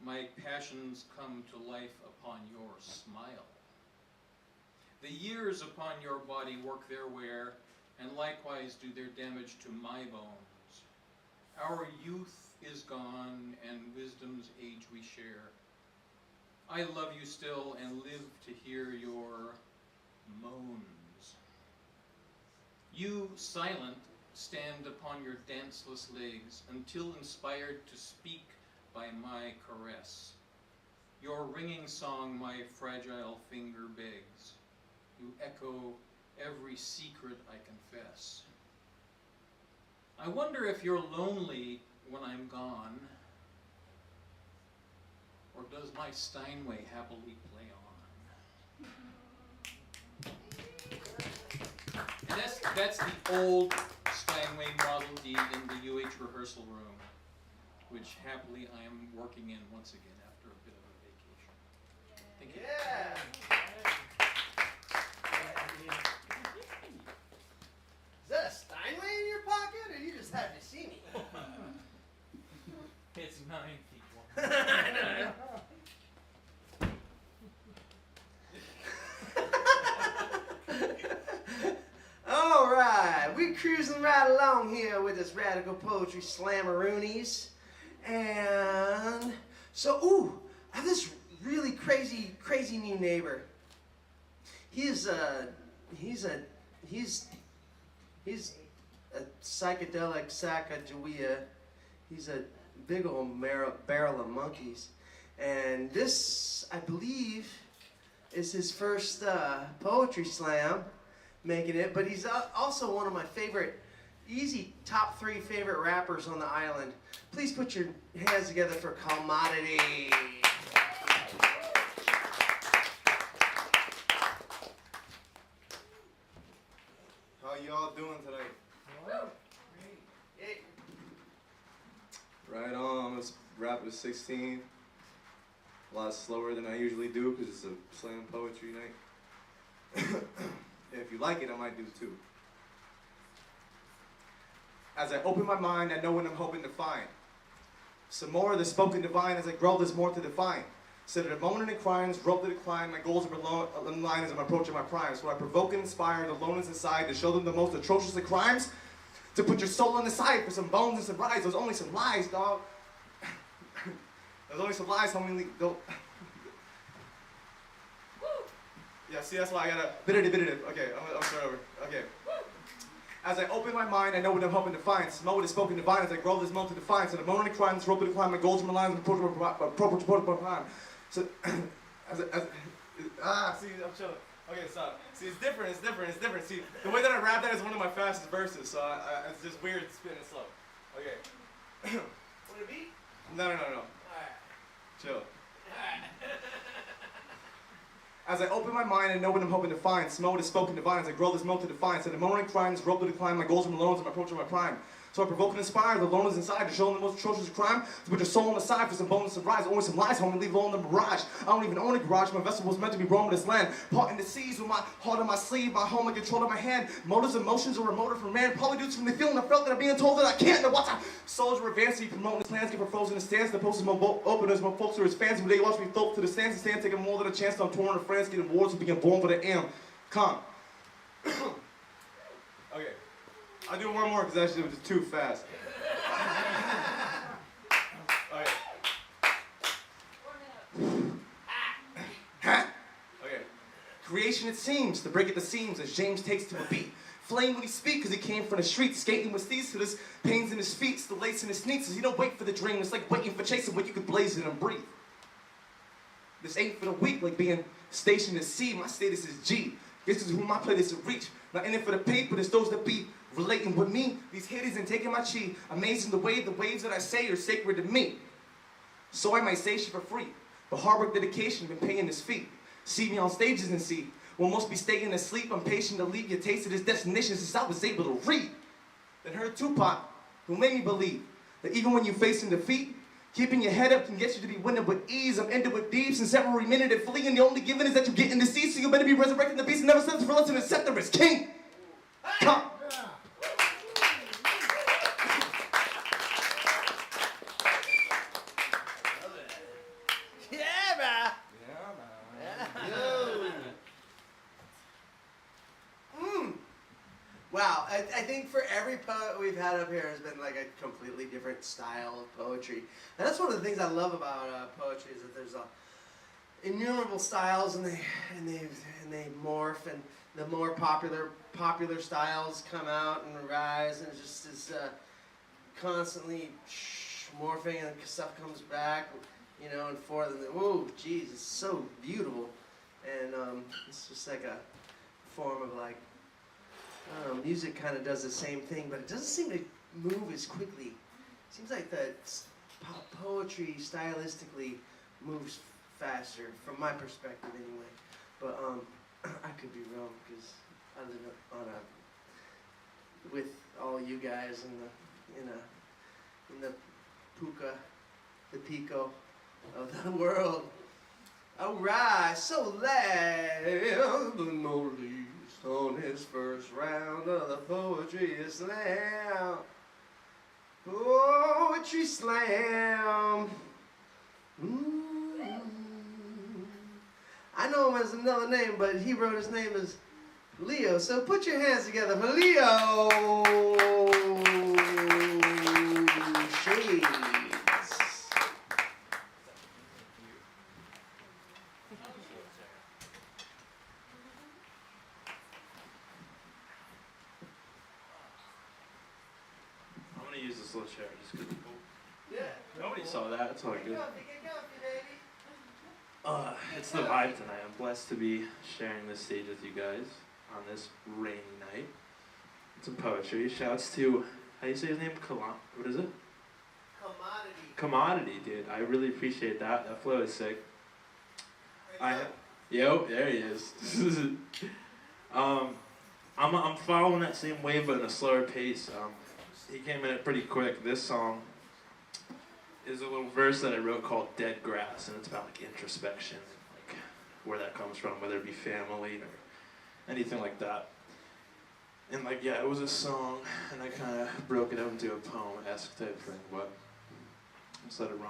My passions come to life upon your smile. The years upon your body work their wear, and likewise do their damage to my bones. Our youth is gone, and wisdom's age we share. I love you still, and live to hear your moans. You, silent, stand upon your danceless legs, until inspired to speak by my caress. Your ringing song my fragile finger begs. You echo every secret I confess. I wonder if you're lonely when I'm gone, or does my Steinway happily play on? And that's the old Steinway Model D in the UH rehearsal room, which happily I am working in once again after a bit of a vacation. Thank you. Yeah. Is that a Steinway in your pocket, or you just happy to see me? It's 9 feet long. I know. All right, we're cruising right along here with this Radical Poetry Slammeroonies. And so, I have this really crazy new neighbor. He's a psychedelic Sacagawea. He's a big old barrel of monkeys. And this, I believe, is his first poetry slam, making it. But he's also one of my favorite, top 3 favorite rappers on the island. Please put your hands together for Commodity. How y'all doing today? Hey. Right on. This rap is 16. A lot slower than I usually do because it's a slam poetry night. If you like it, I might do too. As I open my mind, I know what I'm hoping to find. Some more of the spoken divine as I grow, there's more to define. Said it moaning and crying, rope the decline, my goals are in line as I'm approaching my prime. So I provoke and inspire the loners inside to show them the most atrocious of crimes. To put your soul on the side for some bones and some rides. There's only some lies, dog. There's only some lies, homie. Go. Yeah, see, that's why I gotta. Okay, I'm start over. Okay. As I open my mind, I know what I'm hoping to find. Smell what is spoken divine as I grow this moment to define. So the moment of crime, this rope to decline, my goals are my lines, approach my So, see, I'm chilling. Okay, stop. See, it's different. See, the way that I rap that is one of my fastest verses, so it's just weird spinning slow. Okay. Want a beat? No. Alright. Chill. As I open my mind, I know what I'm hoping to find. Smell what is spoken divine as I grow this moment to define. So the moment of crime, this rope to decline, my goals are my loans, I'm approaching my prime. So I provoke and inspire the loners inside to show them the most atrocious crime. To put your soul on the side for some bonus of rise. Only some lies, homie, leave alone the mirage. I don't even own a garage. My vessel was meant to be roaming this land. Parting the seas with my heart on my sleeve. My home in control of my hand. Motives, emotions, or a motive from man. Probably due to from the feeling I felt that I'm being told that I can't. Now watch out. Soldier advancing, promoting this landscape for frozen in stance. The post is more openers, more folks are his fans. When they watch me float to the stands and stand, taking more than a chance. I'm touring to France, getting awards for being born for the am. Calm. Okay. I'll do one more because that shit was just too fast. Okay. Creation it seems to break at the seams as James takes to a beat. Flame when he speaks because he came from the streets, skating with thieves to this pains in his feet, the lace in his sneaks. As he don't wait for the dream, it's like waiting for chasing when you can blaze it and breathe. This ain't for the weak, like being stationed at sea. My status is G. This is who my plate is to reach. Not in it for the paper, it's those that be relating with me. These hitters and taking my chi. Amazing the way the waves that I say are sacred to me. So I might say shit for free. But hard work, dedication, been paying his fee. See me on stages and see. One must be staying asleep. I'm patient to leave your taste of this destination since I was able to read. Then heard Tupac, who made me believe that even when you're facing defeat, keeping your head up can get you to be winning with ease. I'm ended with deep since every minute and fleeing. The only given is that you get in the sea, so you better be resurrecting the beast and never settle for less than a scepter is king. Come. Yeah, man. Wow, I think for every poet we've had up here has been like a completely different style of poetry. And that's one of the things I love about poetry is that there's innumerable styles and they morph, and the more popular styles come out and rise, and it just is constantly morphing, and stuff comes back, you know, and forth. And whoa, geez, it's so beautiful, and it's just like a form of like. I don't know, music kind of does the same thing, but it doesn't seem to move as quickly. It seems like the poetry stylistically moves faster, from my perspective anyway. But I could be wrong because I live with all you guys in the puka, the pico of the world. Alright, so let the Molly on his first round of the Poetry Slam. Poetry Slam. I know him as another name, but he wrote his name as Leo. So put your hands together for Leo Shades. Use this little chair just because. Yeah. Nobody saw that. It's all good. Get comfy, baby. It's the vibe tonight. I'm blessed to be sharing this stage with you guys on this rainy night. Some poetry. Shouts to, how do you say his name? What is it? Commodity, dude. I really appreciate that. That flow is sick. Yo, there he is. I'm following that same wave but in a slower pace. He came in it pretty quick. This song is a little verse that I wrote called Dead Grass, and it's about like introspection, like where that comes from, whether it be family or anything like that. And like, yeah, it was a song, and I kind of broke it up into a poem-esque type thing, but let's let it run.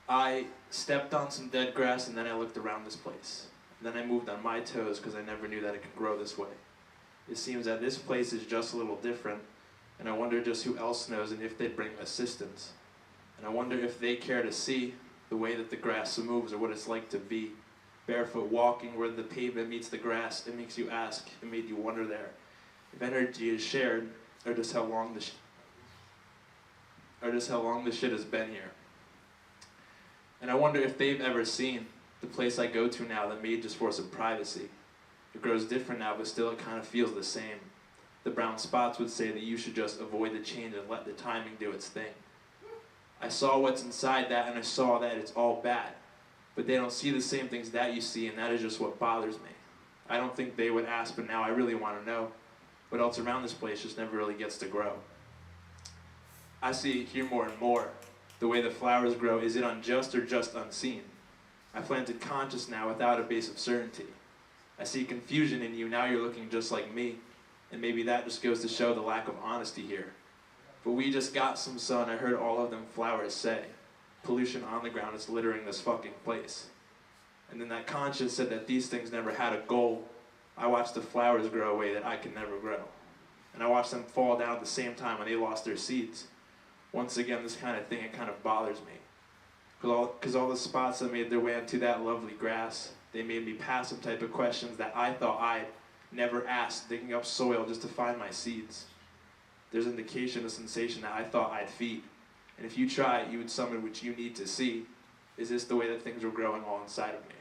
I stepped on some dead grass and then I looked around this place. Then I moved on my toes because I never knew that it could grow this way. It seems that this place is just a little different, and I wonder just who else knows and if they'd bring assistance. And I wonder if they care to see the way that the grass moves or what it's like to be barefoot walking where the pavement meets the grass. It makes you ask, it made you wonder there, if energy is shared or just how long the shit has been here. And I wonder if they've ever seen the place I go to now that made just for some privacy. It grows different now, but still it kind of feels the same. The brown spots would say that you should just avoid the change and let the timing do its thing. I saw what's inside that, and I saw that it's all bad. But they don't see the same things that you see, and that is just what bothers me. I don't think they would ask, but now I really want to know what else around this place just never really gets to grow. I see it here more and more. The way the flowers grow, is it unjust or just unseen? I planted conscious now without a base of certainty. I see confusion in you, now you're looking just like me. And maybe that just goes to show the lack of honesty here. But we just got some sun, I heard all of them flowers say. Pollution on the ground is littering this fucking place. And then that conscience said that these things never had a goal. I watched the flowers grow away that I could never grow. And I watched them fall down at the same time when they lost their seeds. Once again, this kind of thing, it kind of bothers me. Because all the spots that made their way onto that lovely grass, they made me pass some type of questions that I thought I'd never asked, digging up soil just to find my seeds. There's indication, a sensation that I thought I'd feed. And if you try it, you would summon what you need to see. Is this the way that things were growing all inside of me?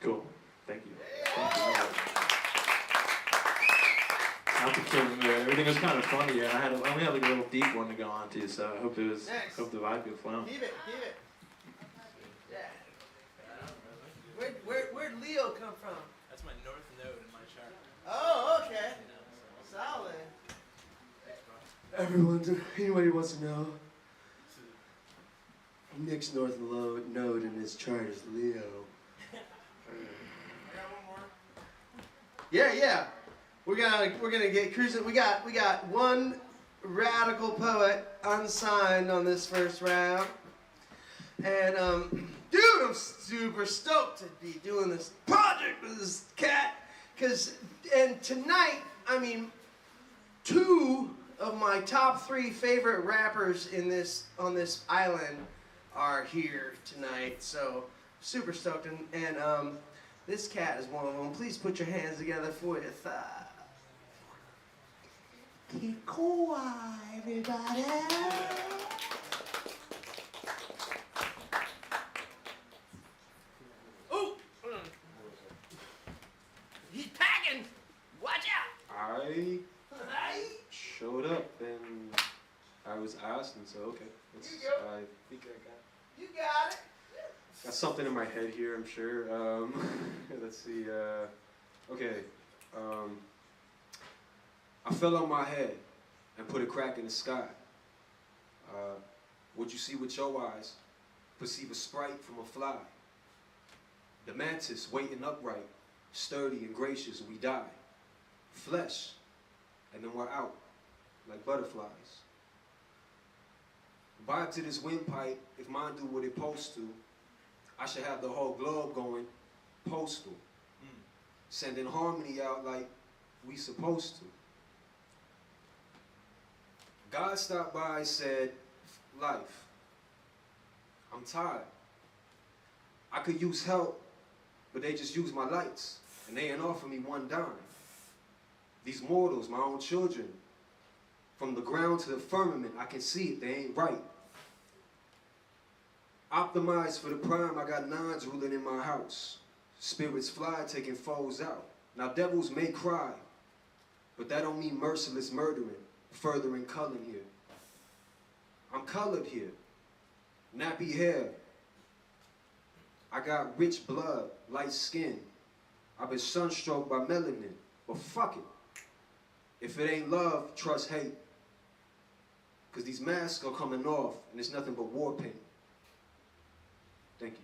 Cool. Thank you. Thank you. Not to kill the mood. Everything was kind of funny, and I only had like a little deep one to go on to, so I hope it was. Next. Hope the vibe could flow. Keep it. Yeah. Where'd Leo come from? That's my north node in my chart. Oh, okay. Solid. Anybody wants to know? Nick's north node in his chart is Leo. I got one more. Yeah. We're gonna get cruising. We got one radical poet unsigned on this first round, and dude, I'm super stoked to be doing this project with this cat, and tonight, I mean, two of my top 3 favorite rappers on this island are here tonight, so super stoked, and this cat is one of them. Please put your hands together for your Kukuau, everybody. Oh, he's packing. Watch out. I showed up and I was asked, and so okay. I think I got. You got it. Got something in my head here, I'm sure. Let's see. Okay. I fell on my head and put a crack in the sky. What you see with your eyes, perceive a sprite from a fly. The mantis waiting upright, sturdy and gracious, we die. Flesh, and then we're out, like butterflies. Vibe to this windpipe, if mine do what it supposed to, I should have the whole globe going postal. Sending harmony out like we supposed to. God stopped by and said, life, I'm tired. I could use help, but they just use my lights, and they ain't offer me one dime. These mortals, my own children, from the ground to the firmament, I can see it, they ain't right. Optimized for the prime, I got 9s ruling in my house. Spirits fly, taking foes out. Now devils may cry, but that don't mean merciless murdering, furthering color here. I'm colored here, nappy hair. I got rich blood, light skin. I've been sunstroked by melanin, but fuck it. If it ain't love, trust hate. Cause these masks are coming off, and it's nothing but war paint. Thank you.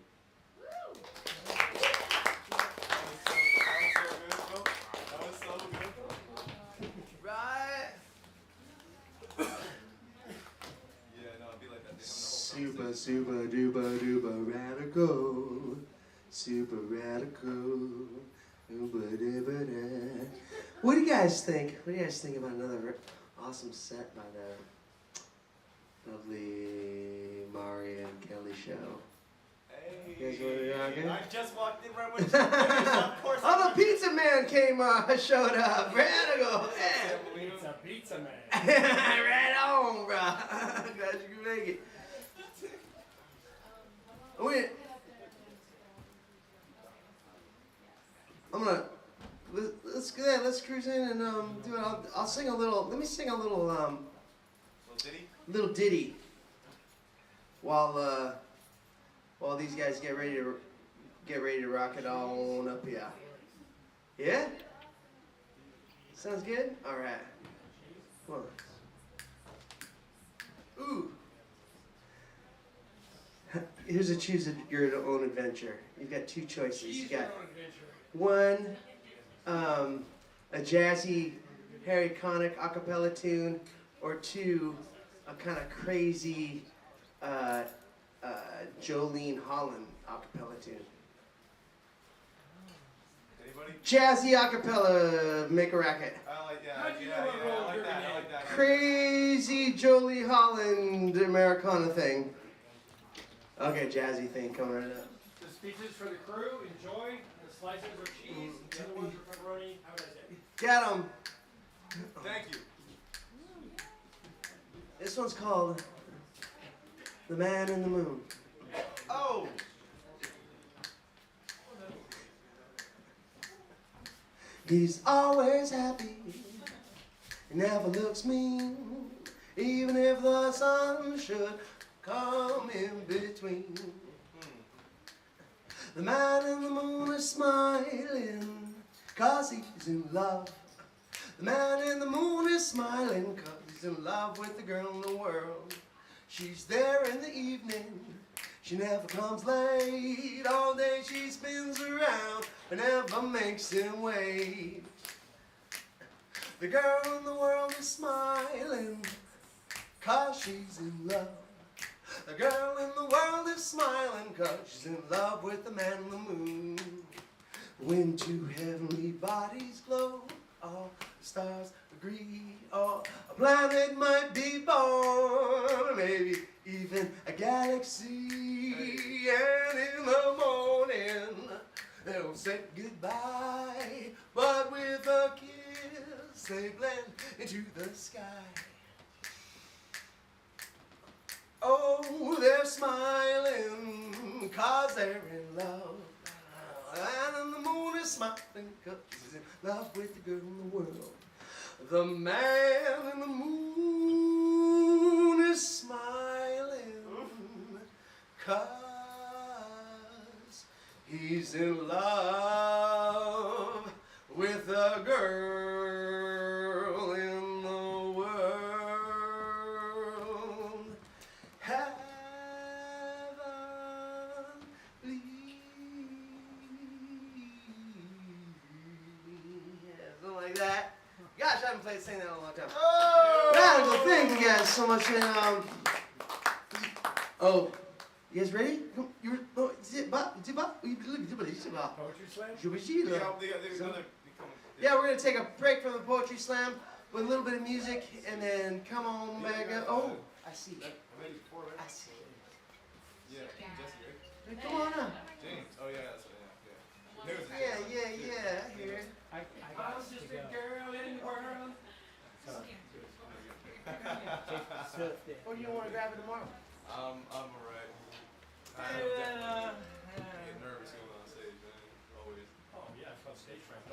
Super super duper duper radical. Super radical. Ooba-dooba-da. What do you guys think? What do you guys think about another awesome set by the lovely Mari and Kelly show? You guys want to rock it? I just walked in right when she finished, of course. Oh, the pizza man showed up. Radical. Pizza man. Right on, bro. Glad you could make it. Wait. Let's cruise in and do it. I'll sing a little. Let me sing a little ditty while these guys get ready to rock it on up here. Yeah? Sounds good? All right. Come on. Ooh. Here's a choose your own adventure. You've got two choices. You got one, a jazzy Harry Connick a cappella tune, or two, a kind of crazy Jolene Holland a cappella tune. Anybody? Jazzy a cappella, make a racket. I like that. Crazy Jolie Holland Americana thing. Okay, jazzy thing coming right up. The speeches for the crew, enjoy. The slices are cheese. The other ones are pepperoni. How would I say? Get 'em. Thank you. This one's called The Man in the Moon. Oh! He's always happy. He never looks mean. Even if the sun should come in between. The man in the moon is smiling 'cause he's in love. The man in the moon is smiling 'cause he's in love with the girl in the world. She's there in the evening. She never comes late. All day she spins around and never makes him wait. The girl in the world is smiling 'cause she's in love. The girl in the world is smiling 'cause she's in love with the man in the moon. When two heavenly bodies glow, all the stars agree, or a planet might be born, maybe even a galaxy. And in the morning, they'll say goodbye, but with a kiss, they blend into the sky. Oh, they're smiling 'cause they're in love. And the moon is smiling 'cause she's in love with the girl in the world. The man in the moon is smiling 'cause he's in love with the girl in the world. Heavenly. Yeah, something like that. Gosh, I haven't sang that in a long time. Oh! Radical, thank you guys so much. And, oh, you guys ready? Poetry slam? Yeah, we're going to take a break from the poetry slam with a little bit of music and then come on back up. Oh, I see. I see. Yeah, Jesse, right? Hey, come on up. James. Oh, yeah, that's right. Yeah, I hear it. I got I'm just a girl in the world. Or you want to grab it tomorrow? I'm alright. I Yeah. get nervous going on stage, man. Always. Oh yeah, it's called stage fright.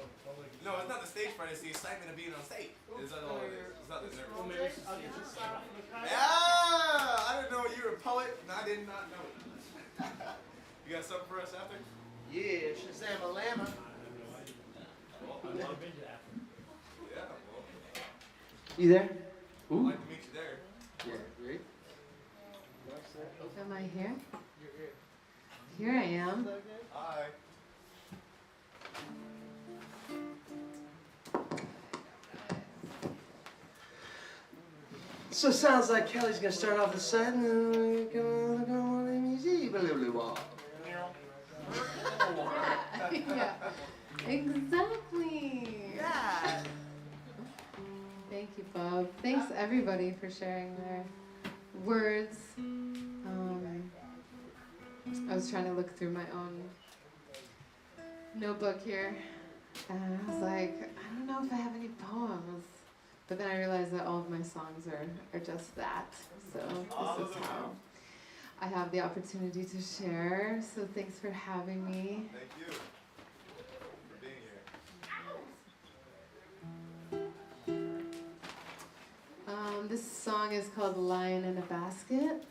No, it's not the stage fright, it's the excitement of being on stage. It's not all it is. It's not the nervous. Well, maybe I'll get you a sign from the contract. Yeah! I didn't know you were a poet, and I did not know it. You got something for us after? Yeah, Shazam a Llama. Well, I've never been to that. yeah, well, You there? I'd like to meet you there. Yeah, great. Am I here? Here I am. Hi. So it sounds like Kelly's gonna start off the set and then we're gonna go Yeah, exactly. Yeah. Thank you, Bob. Thanks everybody for sharing their words. I was trying to look through my own notebook here, and I was like, I don't know if I have any poems. But then I realized that all of my songs are just that. So this is how I have the opportunity to share. So thanks for having me. Thank you for being here. This song is called Lion in a Basket.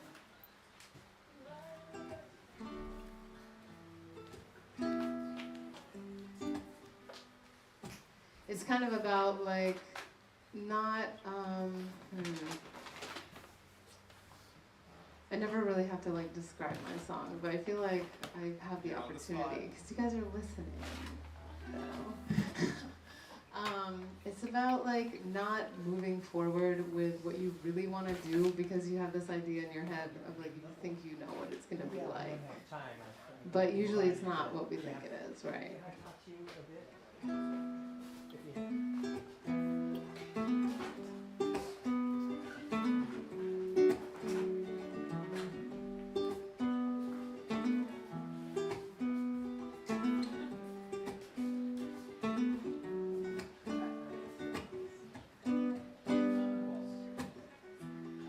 It's kind of about like not, I never really have to like describe my song, but I feel like I have the opportunity because you guys are listening. So. It's about like not moving forward with what you really want to do because you have this idea in your head of like you think you know what it's gonna be like, but usually it's not what we think it is, right?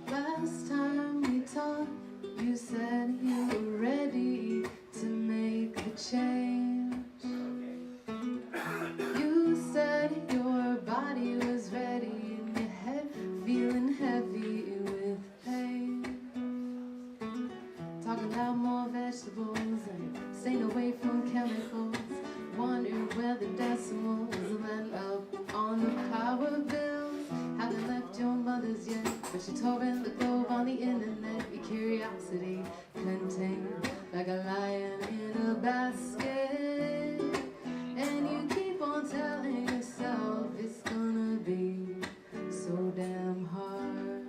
Last time we talked, you said you were ready to make the change. You said your body was ready and your head feeling heavy with pain. Talking about more vegetables and staying away from chemicals. Wondering where the decimals land up on the power bills. Haven't left your mother's yet, but she tore in the globe on the internet. Your curiosity contained like a lion in a basket. And you keep on telling yourself it's gonna be so damn hard.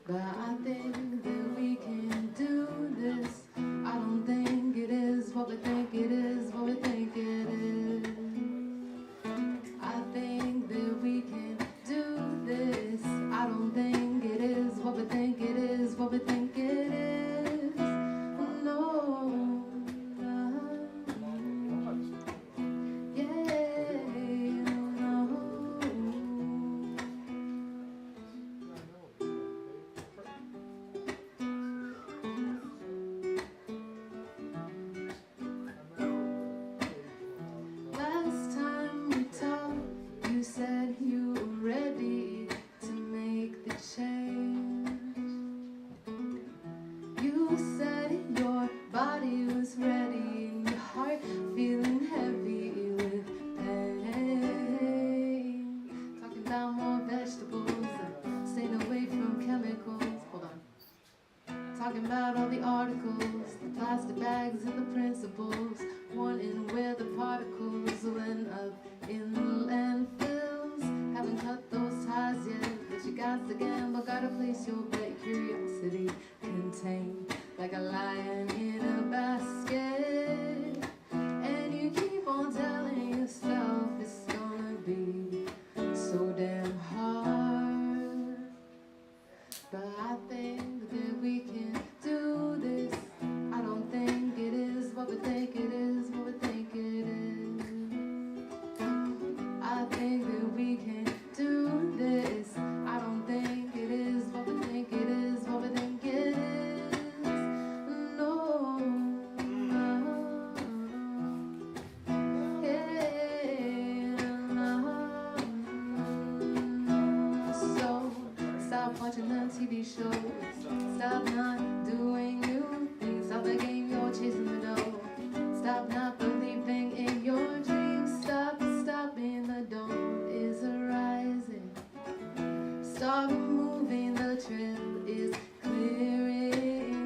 But I think that we can do this. I don't think it is what we think it is, what we think it is. I think that we can do this. I don't think it is what we think it is, what we think it is. No, yeah, no. Last time we talked, you said you were ready to make the change. You said your body was ready and your heart feeling heavy with pain. Talking about more vegetables and staying away from chemicals. Hold on. Talking about all the articles, the plastic bags and the principles. Wondering where the particles will end up in the landfills. Haven't cut those ties yet, but you got the gamble. Gotta place your bet, curiosity contained like a lion in a basket. And you keep on telling yourself it's gonna be so damn hard. But I think that we can do this. I don't think it is what we think it is, what we think it is. I think that we can do this. I don't think it is what we think it is, what we think it is. No, no. Yeah, no. So stop watching the TV shows. Stop not doing new things. Stop the game you're chasing the dough. Stop not believing in your dreams. Stop stopping the dawn is arising. Start moving, the trail is clearing.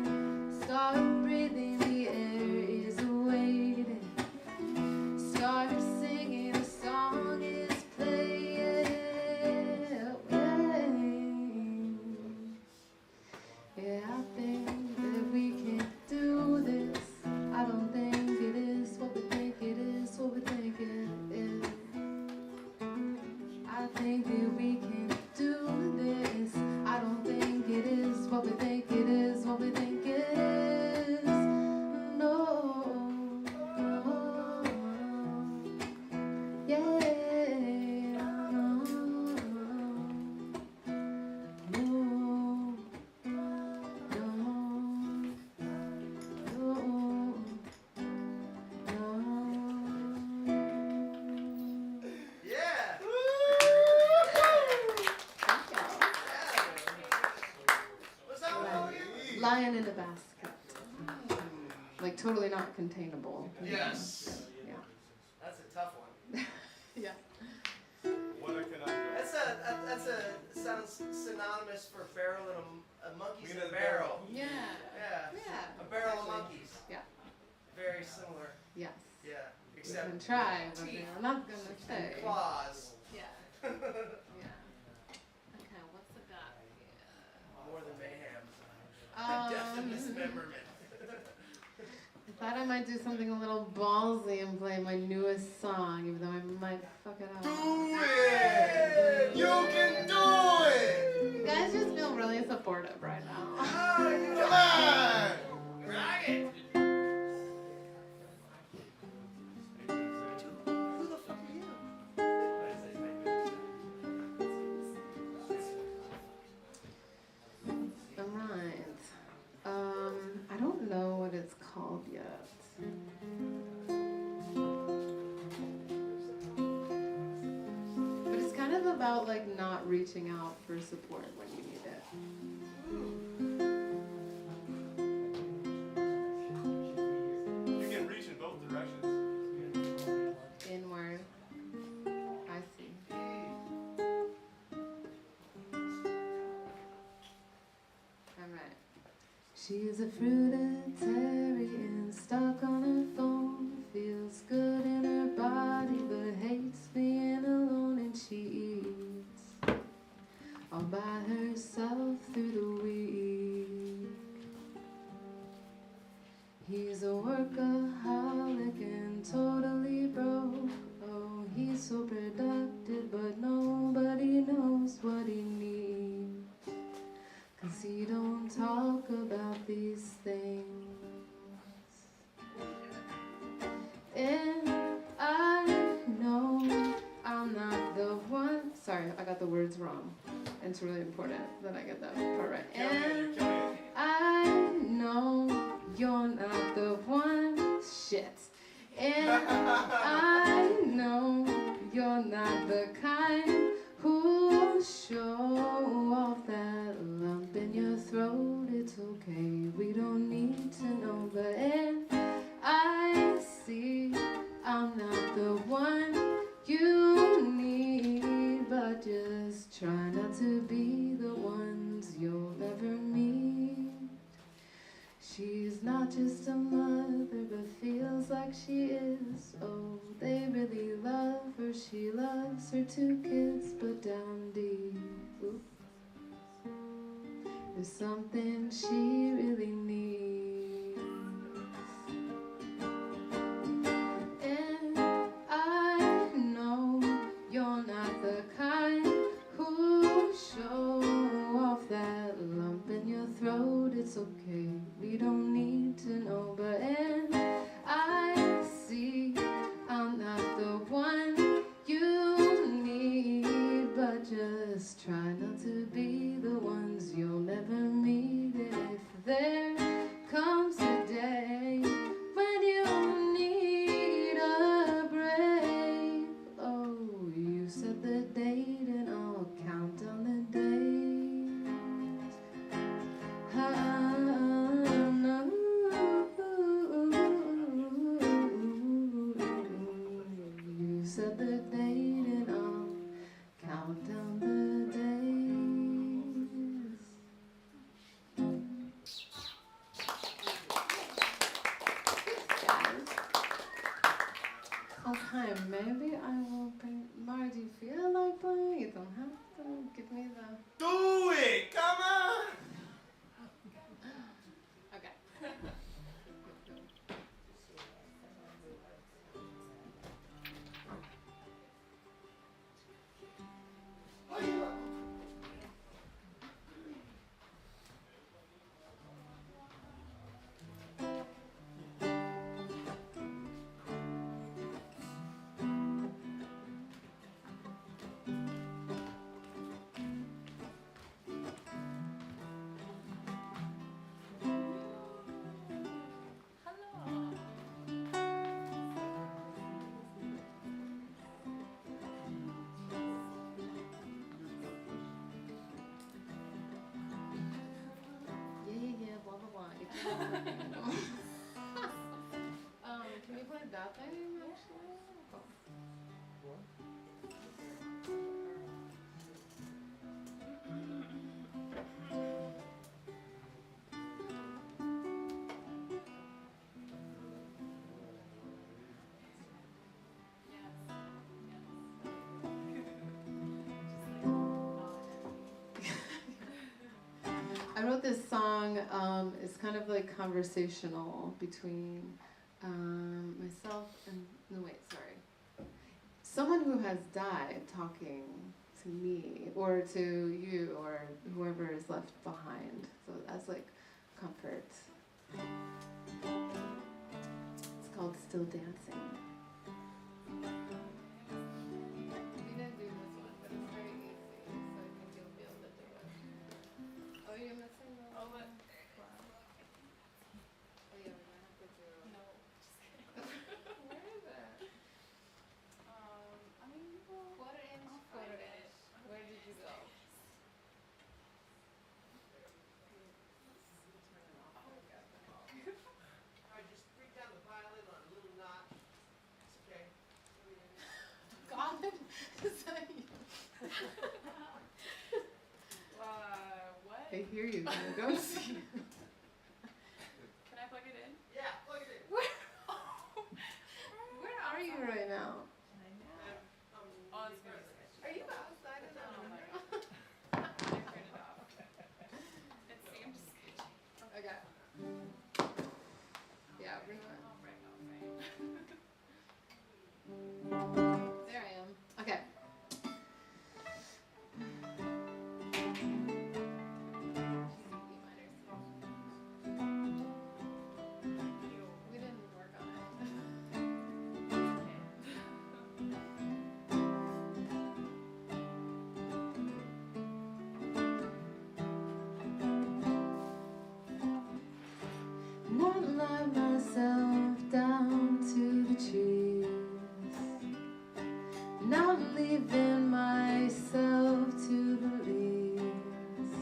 Start breathing, the air is waiting. Start singing, a song is playing. Yeah, I think that we can do we can do this. I don't think it is what we think it is, what we think it is. No, no, yeah, no, no, Yeah. What's that one called again? Lion in a basket. Like totally not containable. Yes. Yeah. That's a tough one. Yeah. What a conundrum. That's a sounds synonymous for barrel and a monkey's in a Peanut barrel. Yeah. Yeah. Yeah. A barrel of monkeys. Yeah. Very similar. Yes. Yeah. You Except can try, but teeth I'm not gonna say. and claws. Yeah. Yeah. Okay, what's the got here? More than mayhem. Death and dismemberment. I thought I might do something a little ballsy and play my newest song, even though I might fuck it up. Do it! You can do it! You guys just feel really supportive right now. Come on! Rock it! Who the fuck are you? Alright. I don't know what it's called yet. But it's kind of about like not reaching out for support when you need it. You can reach in both directions. Inward. I see. Alright. She's a fruitarian, stuck on her phone. Feels good in her body, but hates being alone. And she eats all by herself through the week. He's a workaholic and totally broke. Oh, he's so productive, but nobody knows what he needs. 'Cause he don't talk about these things. And I know I'm not the one. Sorry, I got the words wrong. And it's really important that I get that part right. And I know you're not the one. Shit. And I know you're not the kind who'll show off that lump in your throat. It's okay, we don't need to know. But and I see I'm not the one you need. But just try not to be the ones you'll ever meet. She's not just a mother, but feels like she is. Oh, they really love her. She loves her 2 kids, but down deep, ooh, there's something she really needs. And I know you're not the kind who show off that lump in your throat. It's okay, we don't need to know. But and I see I'm not the one you need. But just try not to be the ones you'll never meet. And if there comes a day when you need a break, oh, you set the date and I'll count down the days. You set the date and I'll count down the days. Okay, maybe I will bring. Mara, do you feel like playing? You don't have to give me the. Do it! Come on! Okay. Oh, yeah. song is kind of like conversational between myself and, no wait, sorry. Someone who has died talking to me or to you or whoever is left behind. So that's like comfort. It's called Still Dancing. We didn't do this one, but it's very easy, so I think you'll be able to do it. Oh, you're missing the Oh, but Oh yeah, we're gonna have to do. no, just kidding. Where is it? I mean, well, Photo image, I'll photo find it. image. Where did you go? Alright, just bring down the violin on a little notch. It's okay. God, is that you? What? I hear you. Can I go see you? Can I plug it in? Yeah, plug it in. Where are you right now? Oh, it's gonna be sketchy. Are you outside in the Oh my window? I turned it off. It seemed sketchy. Okay. Yeah, we're not. There I am. Okay. We didn't work on it. Not lie myself down to the trees. Not leaving myself to the leaves.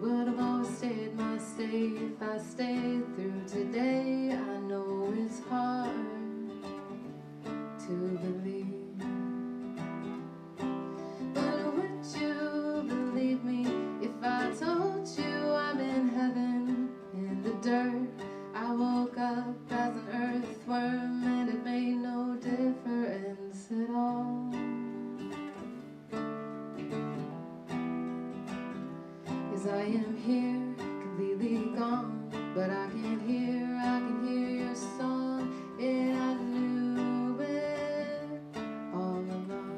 But I've always stayed my safe. I stayed through today. I know it's hard to believe. But would you believe me if I told you I'm in heaven in the dirt? I woke up as an earthworm and it made no difference at all. 'Cause I am here, completely gone, but I can hear your song, and I knew it all along.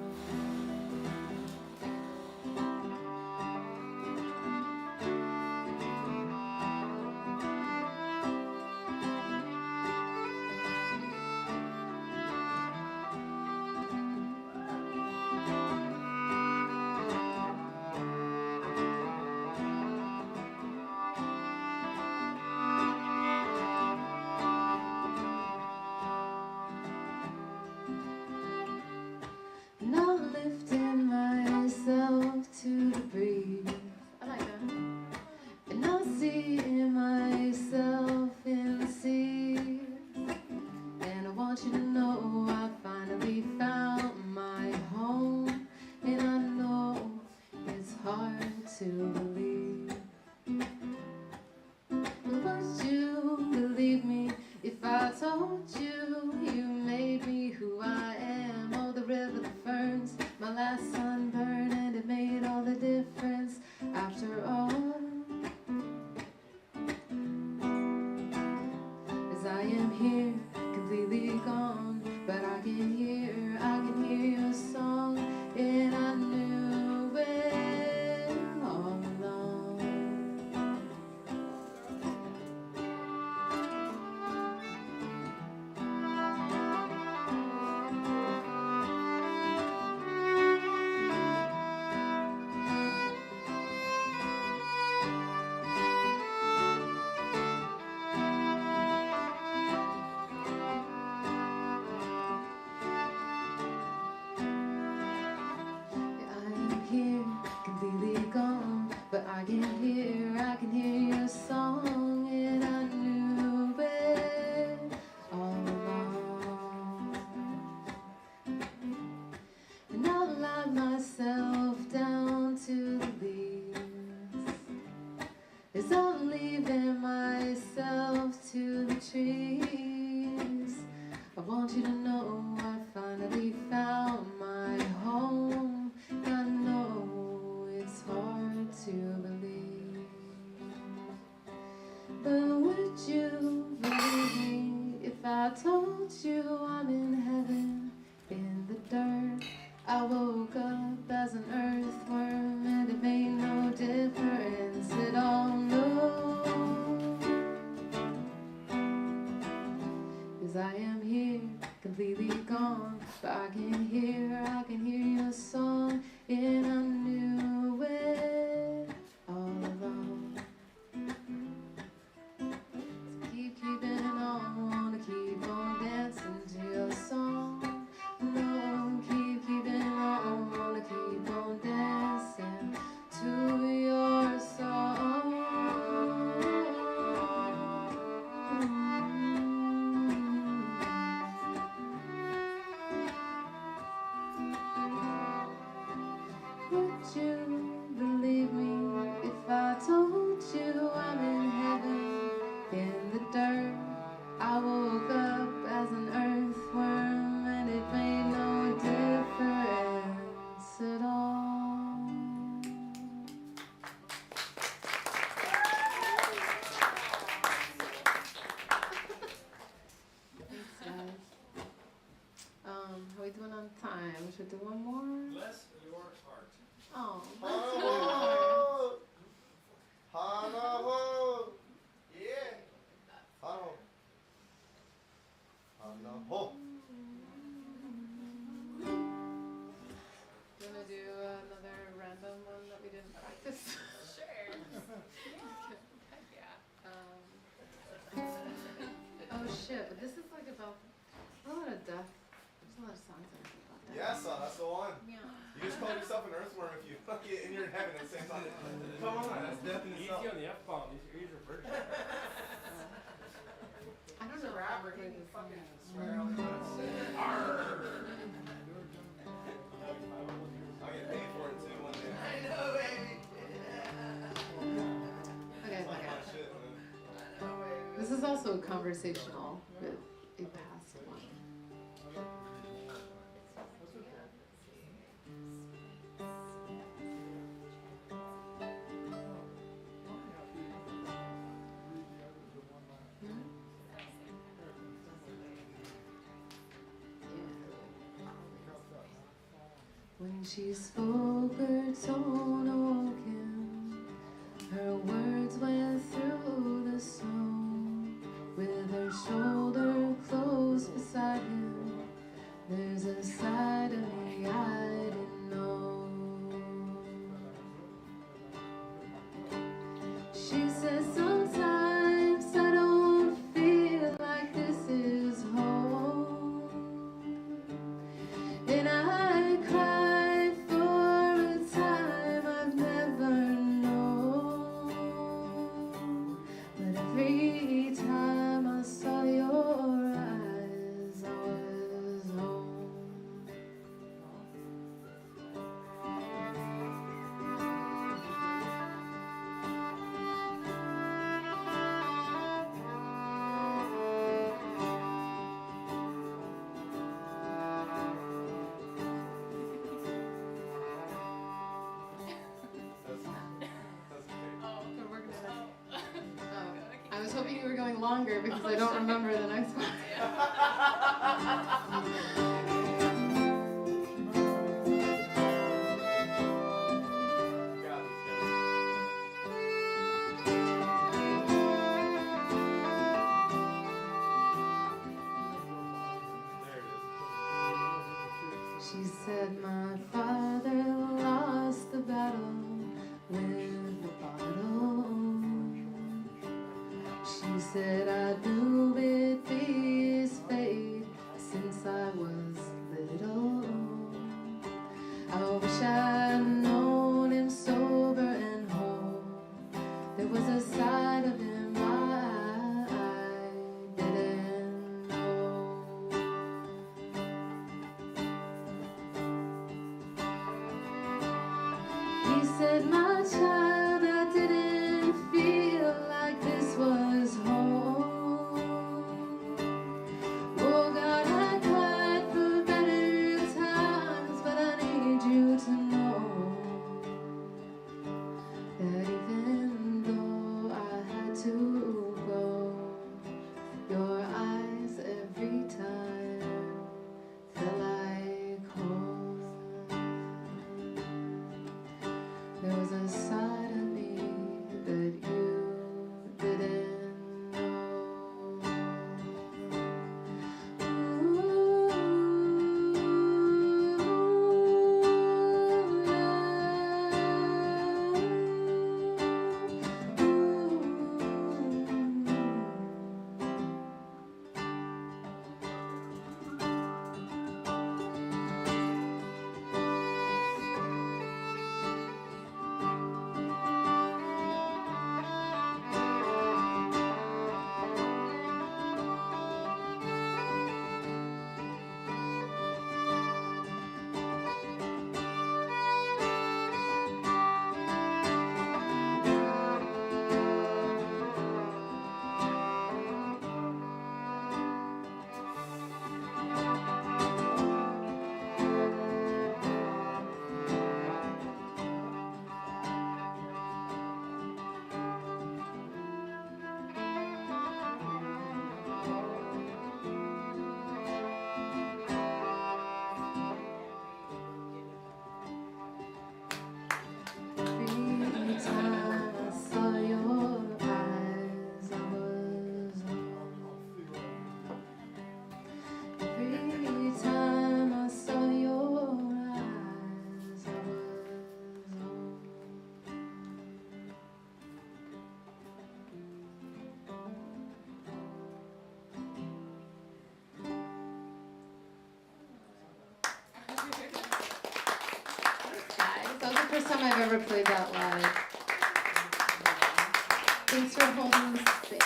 But I can hear your song and I knew it all along. So keeping on, wanna keep on dancing to your song. No, keeping on, wanna keep on dancing to your song. Would you believe me if I told you I'm in heaven in the dirt? I woke up as an earthworm and it made no difference at all. Thanks, guys. How we doing on time? Should we do one more? Bless your heart. Oh, Hanaho! Hanaho! Yeah! Hanaho. Hanaho. Do you want to do another random one that we didn't practice? Sure. Heck yeah. Oh shit, but this is like about a lot of death. There's a lot of songs about death. Yeah, son, that's the one. Yeah. You just call yourself an earthworm if you fuck it and you're in heaven at the same time. Come on, that's death in itself. Easy on the F-bomb. These ears are virgin. I don't know how we're going to fucking I'll get paid for it too one day. I know, baby. Okay, It's like okay. my shit, man. I know, baby. This is also conversational with a past one. When she spoke, her tone awoke him. Her words went through the snow. With her shoulder close beside him, there's a side of me I didn't know. She said, sometimes I don't feel like this is home. And I cry for a time I've never known. But every time I saw your eyes, I was home. We're working it out. Oh, I was hoping you were going longer because I don't remember the next one. She said my father lost the battle with the bottle. She said I knew it'd be his fate since I was little. I wish I'd known him sober and whole. There was a side of him I didn't know. He said, my child, I didn't feel like this was home. Oh God, I cried for better times, but I need you to know that even though I had to go, your eyes every time felt like home. There was a side of me that you didn't know. Ooh. ever played that live. Thanks for holding the space.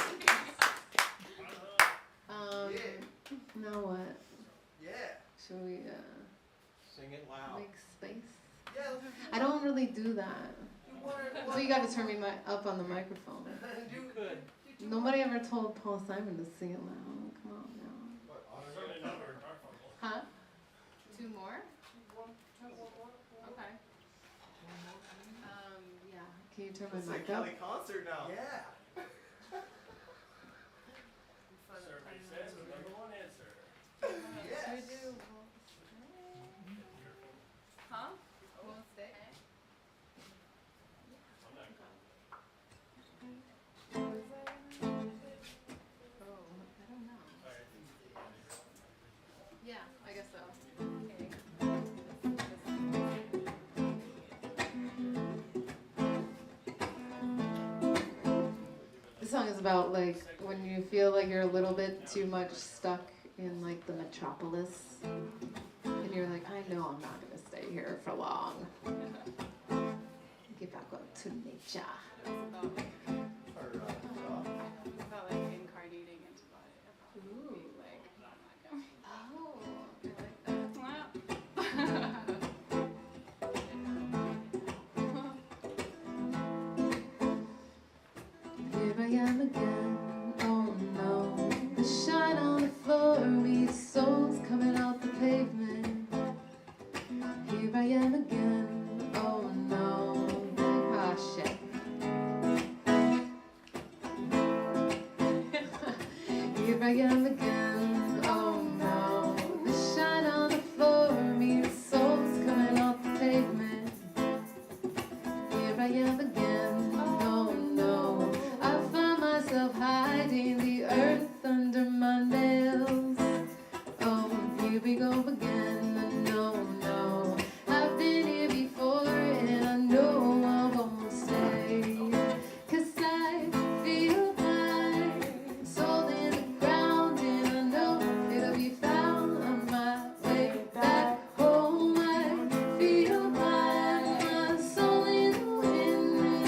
Now what? Yeah. Should we Sing it loud. make space? Yeah. I don't really do that. So you gotta turn me up on the microphone. You could. Nobody ever told Paul Simon to sing it loud. Come on now. Huh? 2 more? Okay. Yeah. Can you turn my It's mic like up? Kelly concert now. Yeah. Survey says the #1 answer. Yes. Huh? Won't stay? Yeah, I guess so. This song is about like when you feel like you're a little bit too much stuck in like the metropolis, and you're like, I know I'm not gonna stay here for long. Get back out to nature. It's about like incarnating into body. Ooh. Being like, I'm not going. Oh, here I am again, oh no. The shine on the floor meets souls coming out the pavement. Here I am again, oh no. Ah, shit. Here I am again, oh no. The shine on the floor meets souls coming out the pavement. Here I am again, oh no. I find myself hiding the earth under my nails. Oh, here we go again, no, no. I've been here before and I know I won't stay. 'Cause I feel my soul in the ground and I know it'll be found on my way back home. I feel my soul in the wind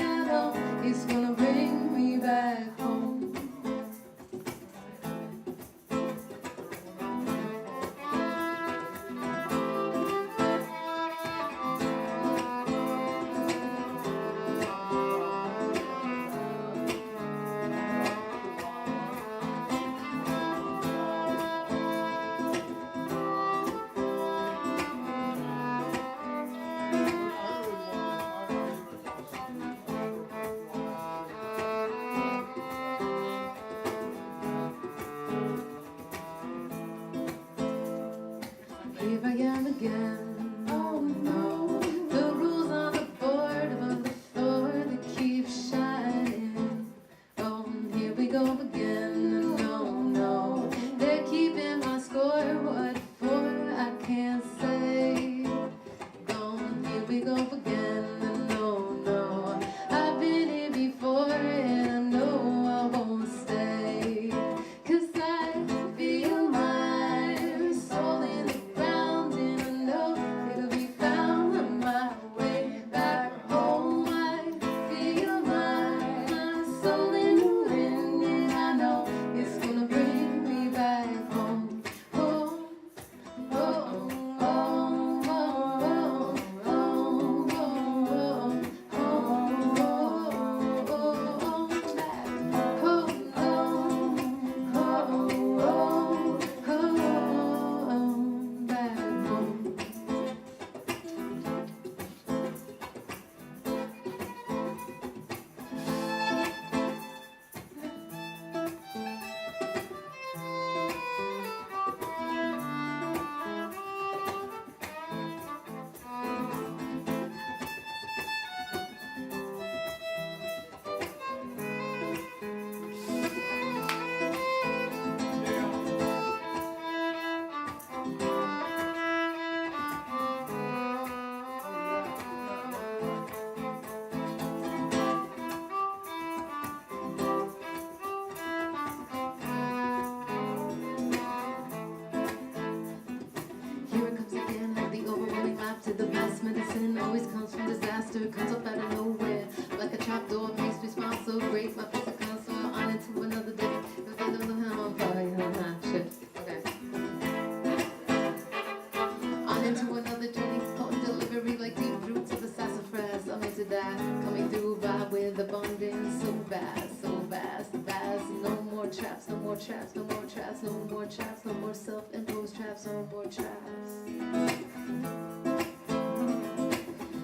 that. Coming through vibe with abundance, so vast, so vast, vast. No more traps, no more traps, no more traps, no more traps, no more self-imposed traps, no more traps.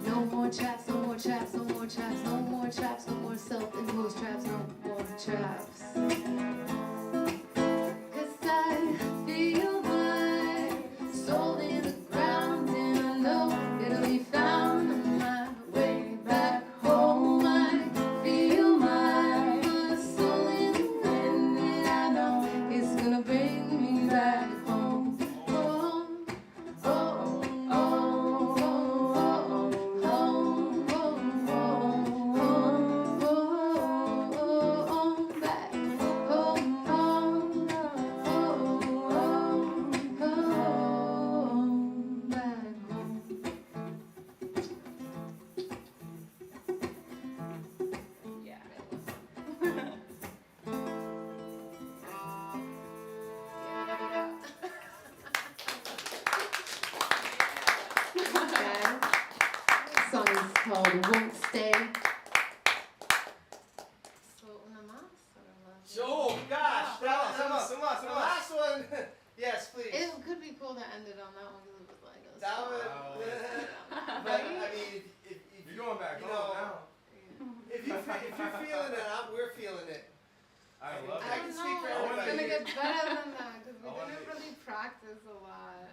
No more traps, no more traps, no more traps, no more traps, no more self-imposed traps, no more traps. 'Cause I feel my soul in the ground, and I know it'll be found on my way back home. I feel my soul in the wind, and I know it's gonna bring me back home. Home, oh, oh, oh, oh, home, oh, oh, oh, oh, back home, home, back home. This song is called Won't Stay. So, una más? Oh gosh, the last one. Yes, please. It could be cool to end it on that one because it was like a That song. would, but I mean, if You're going back you home know, now. if you're feeling it, we're feeling it. I can- love I I can don't speak for know, it's everybody. gonna get better than that because we I wanna didn't really practice a lot.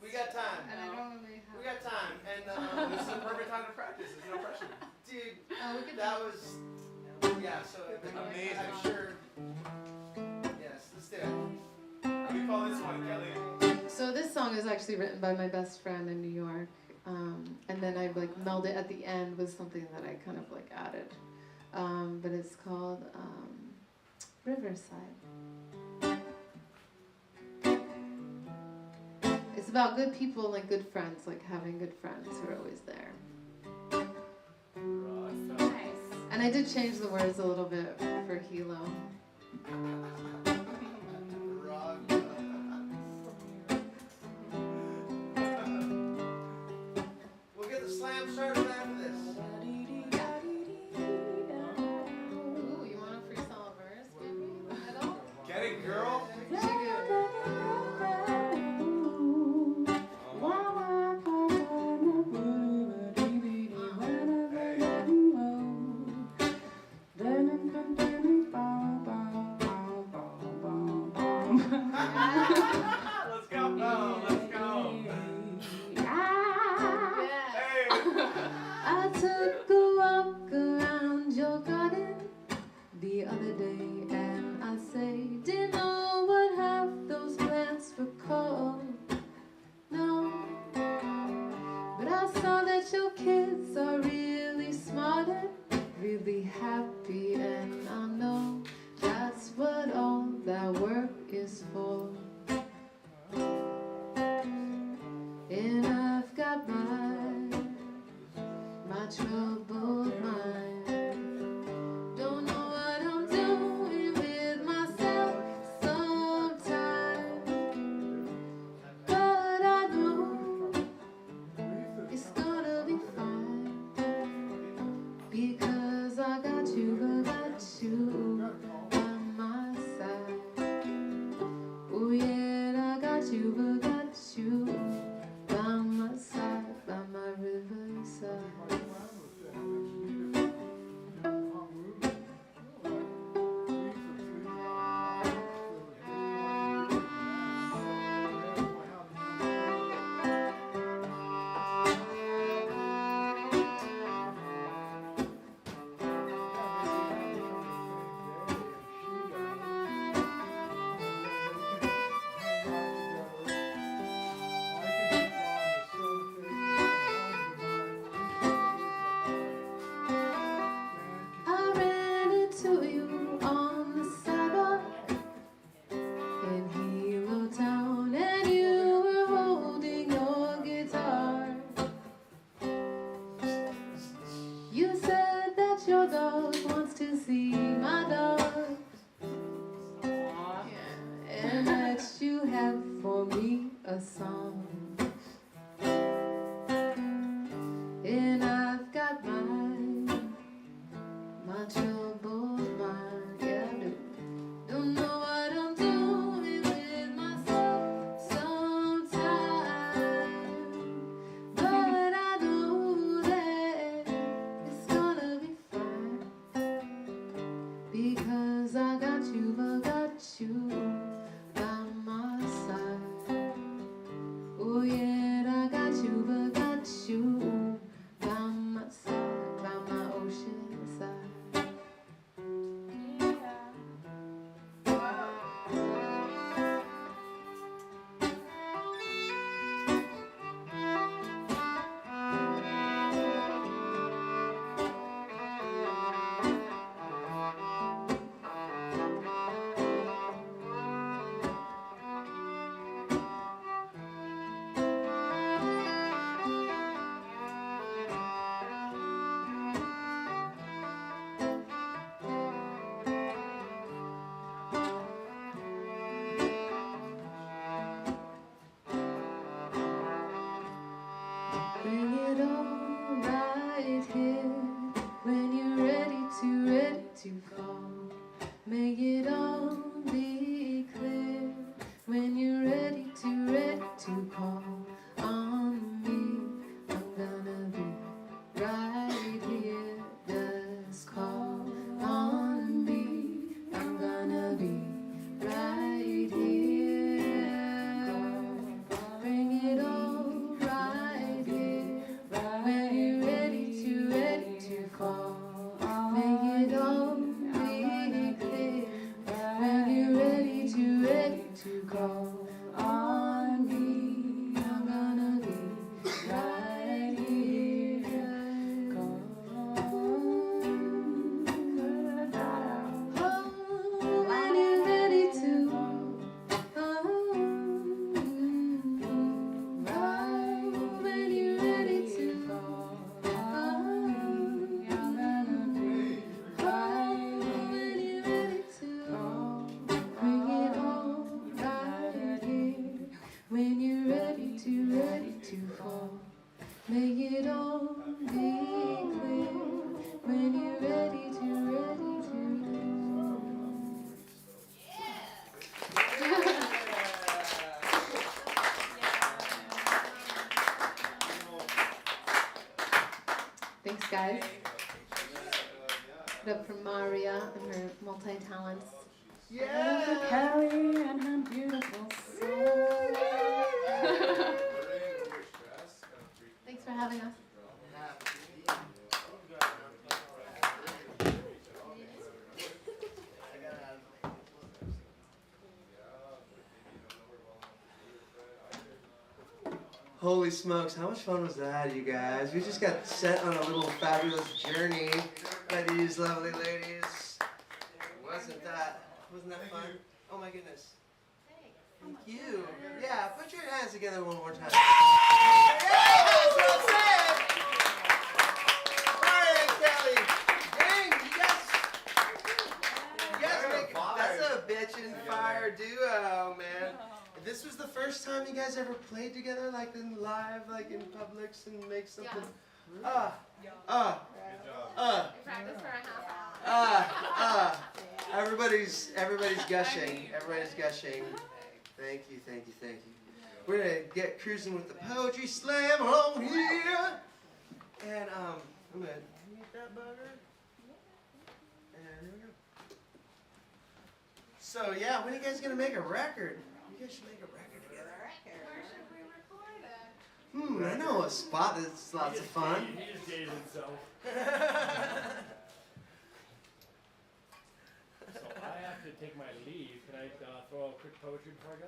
We got time. And I don't really have. We got time, and This is the perfect time to practice. There's no pressure. dude, Oh, we could that do- was yeah. So Amazing. I'm sure. Yes, let's do it. We call this one Kelly. So this song is actually written by my best friend in New York, and then I like meld it at the end with something that I kind of like added, but it's called Riverside. It's about good people, like good friends, like having good friends who are always there. Nice. And I did change the words a little bit for Hilo. We'll get the slam started after this. Ooh, you want to freestyle a verse, baby? At all? Get it, girl. Let's go. Let's go. Hey. I took a walk around your garden the other day, and I say, didn't know what half those plants were called. No, but I saw that your kids are really smart and really happy, and I know that's what all that work is for. And I've got my troubled mind. Don't know what I'm doing with myself sometimes, but I know it's gonna be fine because I got you by my side. Oh yeah, I got you by my side, by my riverside. I ran into you on the sidewalk in Hilo Town, and you were holding your guitar. You said that your dog wants to see my dog, and that you have for me a song. And I've got my guys. Give it up for Maria and her multi-talents. And for Kelly and her beautiful soul. Thanks for having us. Holy smokes, how much fun was that, you guys? We just got sent on a little fabulous journey by these lovely ladies. Wasn't that fun? Oh my goodness. Thank you. Yeah, put your hands together one more time. Yeah, that's what I'm saying. Maria and Kelly. Dang, you guys make, that's a bitchin' fire duo, man. This was the first time you guys ever played together, like in live, like in Publix, and make something. We practiced for a half hour. Everybody's gushing. Everybody's gushing. Thank you, thank you, thank you. We're gonna get cruising with the poetry slam on here, and I'm gonna mute that bugger. And here we go. So yeah, when are you guys gonna make a record? You guys should make a record together. Where should we record it? I know a spot that's lots of fun. He just dated himself. So I have to take my leave. Can I throw a quick poetry before I go?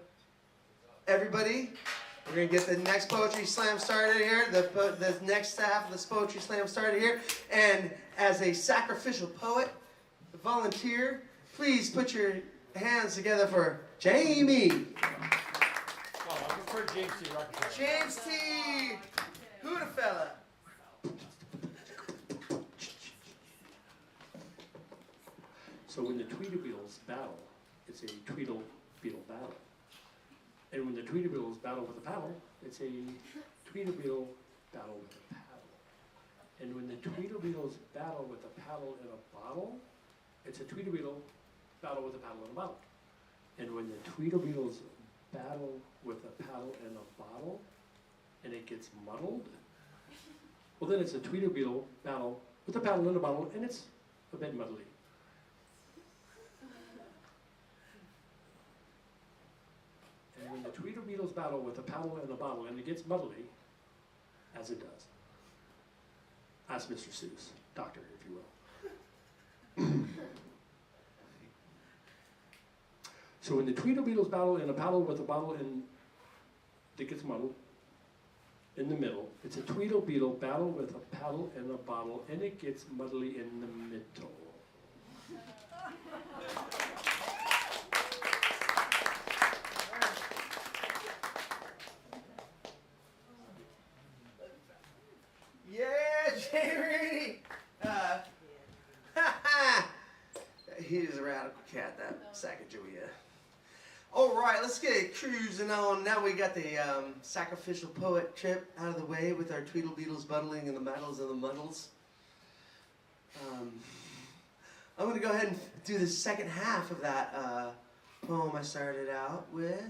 Everybody, we're gonna get the next poetry slam started here. The next half of this poetry slam started here. And as a sacrificial poet, a volunteer, please put your hands together for Jamie. Oh, I prefer James T. Rocket. James T. Who the fella? So when the Tweedlebeetles battle, it's a Tweedle-Beetle battle. And when the Tweedlebeetles battle with a paddle, it's a Tweedlebeetle battle with a paddle. And when the Tweedlebeetles battle with a paddle in a bottle, it's a Tweedlebeetle battle with a paddle in a bottle. And when the Tweedlebeetles battle with a paddle in a bottle, and it gets muddled, well then it's a Tweedlebeetle battle with a paddle in a bottle, and it's a bit muddly. And when the Tweedlebeetles battle with a paddle in a bottle, and it gets muddly, as it does, ask Mr. Seuss, doctor, if you will. So when the Tweedlebeetles battle in a paddle with a bottle and that gets muddled in the middle, it's a Tweedlebeetle battle with a paddle and a bottle, and it gets muddly in the middle. Yeah, Jamie! He's a radical cat, that Sacagawea. All right, let's get cruising on. Now we got the sacrificial poet trip out of the way with our Tweedlebeetles buttling and the muddles and the muddles. I'm going to go ahead and do the second half of that poem I started out with.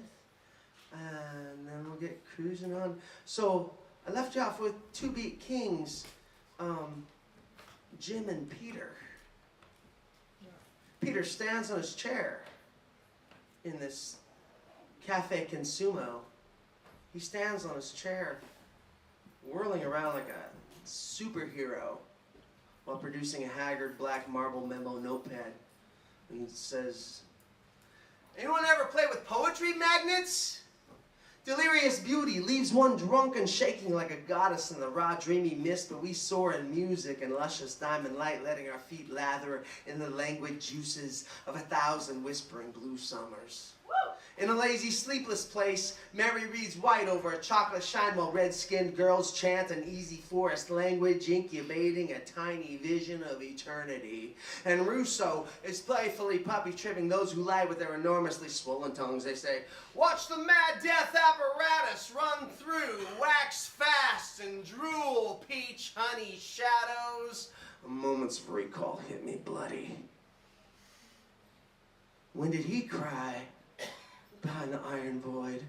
And then we'll get cruising on. So I left you off with Two Beat Kings, Jim and Peter. Peter stands on his chair in this Cafe Consumo. He stands on his chair, whirling around like a superhero while producing a haggard black marble memo notepad. And he says, "Anyone ever play with poetry magnets? Delirious beauty leaves one drunk and shaking like a goddess in the raw, dreamy mist, but we soar in music and luscious diamond light, letting our feet lather in the languid juices of 1,000 whispering blue summers. In a lazy, sleepless place, Mary reads white over a chocolate shine while red-skinned girls chant an easy forest language, incubating a tiny vision of eternity. And Rousseau is playfully puppy-tripping those who lie with their enormously swollen tongues. They say, watch the mad death apparatus run through, wax fast and drool, peach honey shadows. A moment's of recall hit me bloody. When did he cry? Behind the iron void.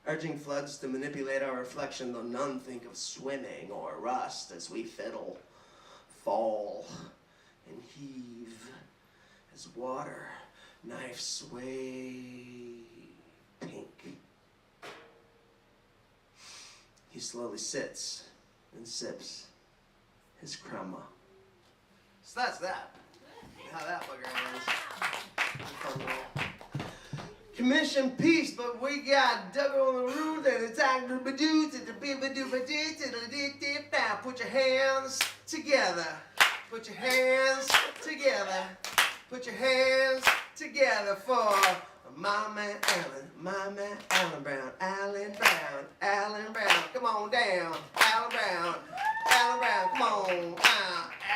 urging floods to manipulate our reflection, though none think of swimming or rust as we fiddle, fall, and heave as water knife sway pink. He slowly sits and sips his crema. So that's that. How that bugger ends. Commission peace, but we got Double on the roof and it's time to do to the bibba-dooba-dee to the dee-dee. Now put your hands together. Put your hands together. Put your hands together for my man Alan Brown, Alan Brown, Alan Brown. Come on down, Alan Brown, Alan Brown. Come on,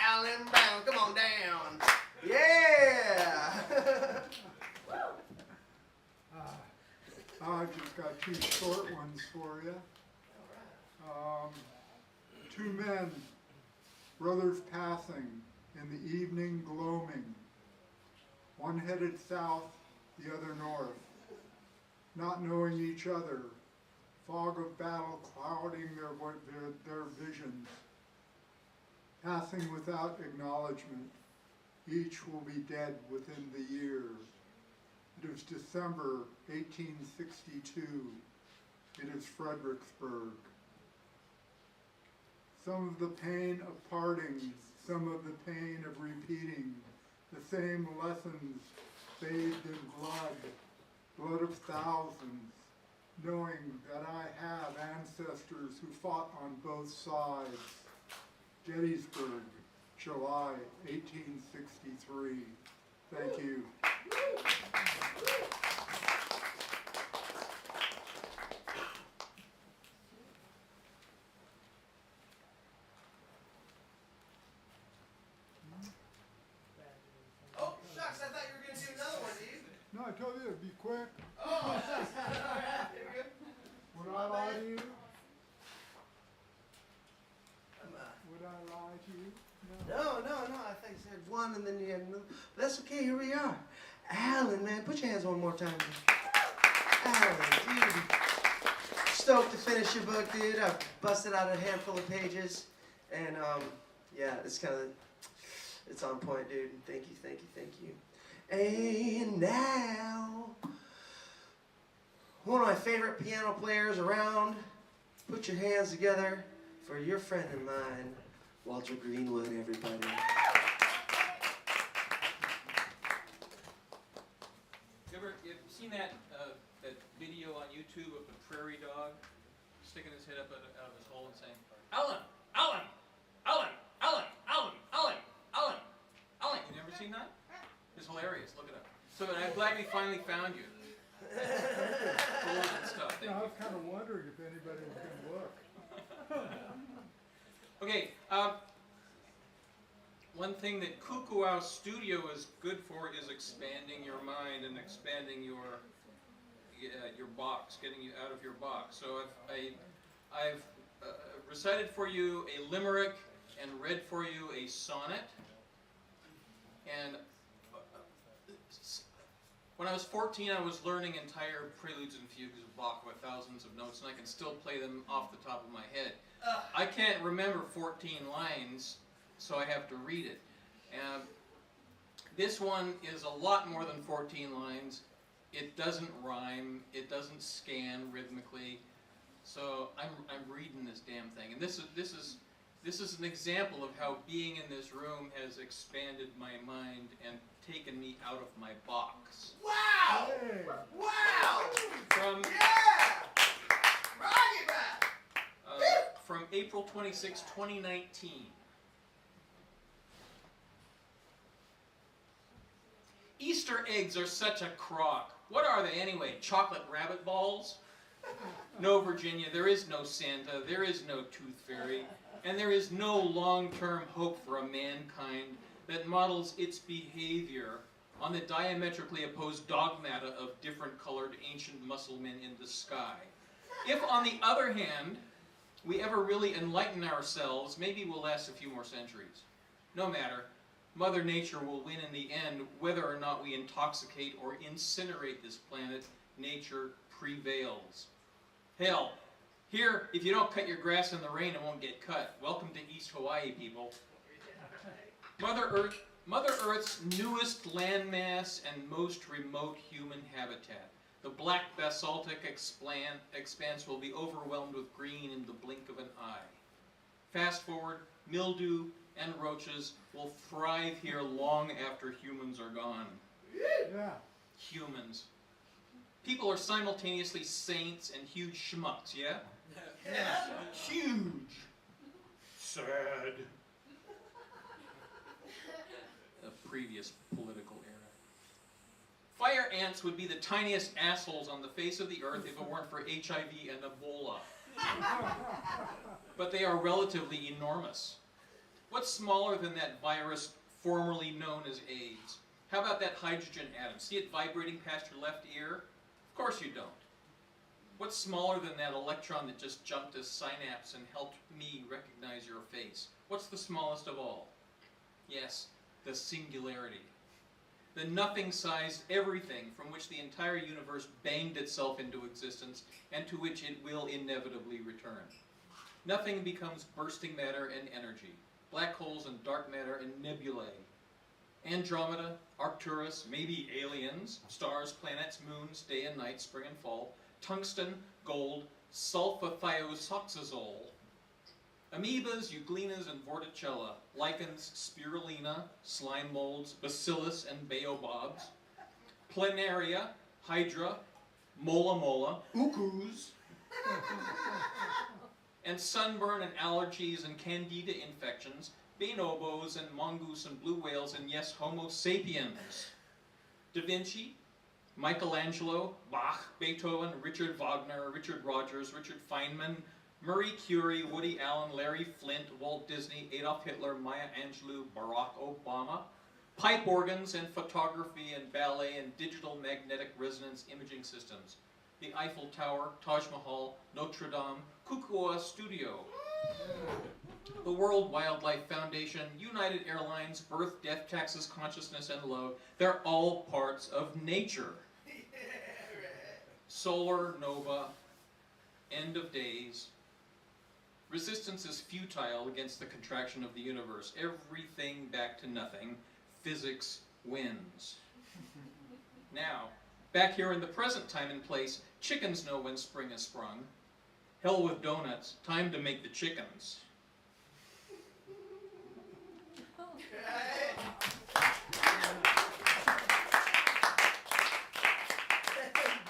Alan Brown. Come on down. Yeah. I just got two short ones for you. Two men, brothers passing in the evening gloaming. One headed south, the other north. Not knowing each other, fog of battle clouding their visions. Passing without acknowledgement, each will be dead within the year. It is December 1862. It is Fredericksburg. Some of the pain of parting, some of the pain of repeating, the same lessons bathed in blood of thousands, knowing that I have ancestors who fought on both sides. Gettysburg, July 1863. Thank you. Oh, shucks, I thought you were going to do another one, Eve. No, I told you it'd be quick. Oh, shucks. All right, here we go. Would I lie to you? I'm, Would I lie to you? No, I think you said one and then you had another. But that's okay, here we are. Alan, man, put your hands one more time. Alan, dude. Stoked to finish your book, dude. I busted out a handful of pages. And, yeah, it's on point, dude. Thank you. And now, one of my favorite piano players around. Put your hands together for your friend and mine, Walter Greenwood, everybody. You ever seen that video on YouTube of the prairie dog sticking his head up out of his hole and saying, Alan, Alan, Alan, Alan, Alan, Alan, Alan, Alan? You never seen that? It's hilarious. Look it up. So I'm glad we finally found you. Cool and stuff. Yeah, I was kind of wondering if anybody was going to look. Okay, one thing that Kukuau Studio is good for is expanding your mind and expanding your box, getting you out of your box. So I've recited for you a limerick and read for you a sonnet. And when I was 14, I was learning entire preludes and fugues of Bach with thousands of notes, and I can still play them off the top of my head. I can't remember 14 lines, so I have to read it. And this one is a lot more than 14 lines. It doesn't rhyme. It doesn't scan rhythmically. So I'm reading this damn thing, and this is an example of how being in this room has expanded my mind and taken me out of my box. Wow! Hey. Wow! From Rock it back! from April 26, 2019. Easter eggs are such a crock. What are they anyway? Chocolate rabbit balls? No, Virginia, there is no Santa, there is no tooth fairy, and there is no long-term hope for a mankind that models its behavior on the diametrically opposed dogmata of different colored ancient muscle men in the sky. If, on the other hand, we ever really enlighten ourselves, maybe we'll last a few more centuries. No matter. Mother Nature will win in the end, whether or not we intoxicate or incinerate this planet. Nature prevails. Hell, here, if you don't cut your grass in the rain, it won't get cut. Welcome to East Hawaii, people. Mother Earth's newest landmass and most remote human habitat. The black basaltic expanse will be overwhelmed with green in the blink of an eye. Fast forward, mildew and roaches will thrive here long after humans are gone. Yeah. Humans. People are simultaneously saints and huge schmucks, yeah? Yeah. Huge. Sad. A previous political era. Fire ants would be the tiniest assholes on the face of the earth if it weren't for HIV and Ebola. But they are relatively enormous. What's smaller than that virus formerly known as AIDS? How about that hydrogen atom? See it vibrating past your left ear? Of course you don't. What's smaller than that electron that just jumped a synapse and helped me recognize your face? What's the smallest of all? Yes, the singularity. The nothing-sized everything from which the entire universe banged itself into existence and to which it will inevitably return. Nothing becomes bursting matter and energy, black holes and dark matter and nebulae. Andromeda, Arcturus, maybe aliens, stars, planets, moons, day and night, spring and fall, tungsten, gold, sulfathiosauxazole, amoebas, euglenias, and vorticella, lichens, spirulina, slime molds, bacillus, and baobabs, planaria, hydra, mola, ukus, and sunburn and allergies and candida infections, bonobos and mongoose and blue whales, and yes, Homo sapiens. Da Vinci, Michelangelo, Bach, Beethoven, Richard Wagner, Richard Rogers, Richard Feynman, Marie Curie, Woody Allen, Larry Flint, Walt Disney, Adolf Hitler, Maya Angelou, Barack Obama, pipe organs and photography and ballet and digital magnetic resonance imaging systems, the Eiffel Tower, Taj Mahal, Notre Dame, Kukuau Studio, the World Wildlife Foundation, United Airlines, birth, death, taxes, consciousness, and love. They're all parts of nature. Solar nova, end of days. Resistance is futile against the contraction of the universe. Everything back to nothing. Physics wins. Now, back here in the present time and place, chickens know when spring is sprung. Hell with donuts, time to make the chickens.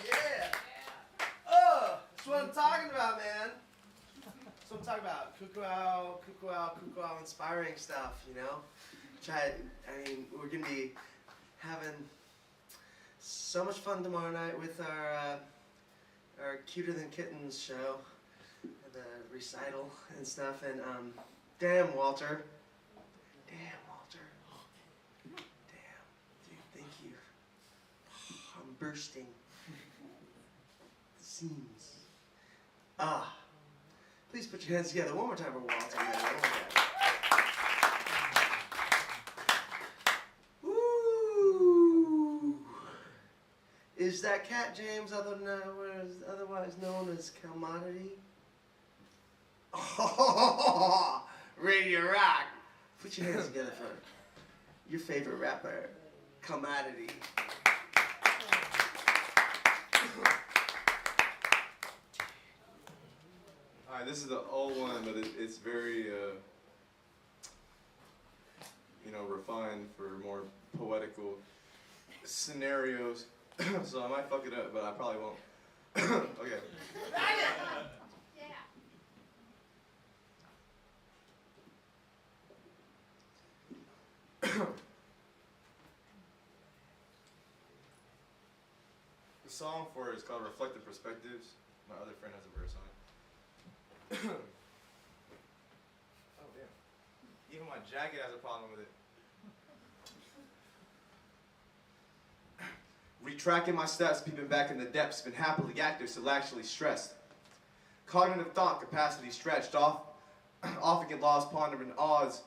Yeah. Oh, that's what I'm talking about, man. That's what I'm talking about. Kukuau, inspiring stuff, you know? We're going to be having so much fun tomorrow night with our Cuter Than Kittens show, the recital and stuff, and damn, Walter. Dude, thank you. I'm bursting. The seams. Please put your hands together one more time for Walter, man. Woo! Is that Cat James otherwise known as Commodity? Oh, Radio Rock. Put your hands together for your favorite rapper, Commodity. Alright, this is the old one, but it's very, refined for more poetical scenarios. So I might fuck it up, but I probably won't. Okay. The song for it is called Reflective Perspectives. My other friend has a verse on it. Oh, damn. Even my jacket has a problem with it. Retracking my steps, peeping back in the depths, been happily active, still actually stressed. Cognitive thought capacity stretched off, often get lost pondering odds.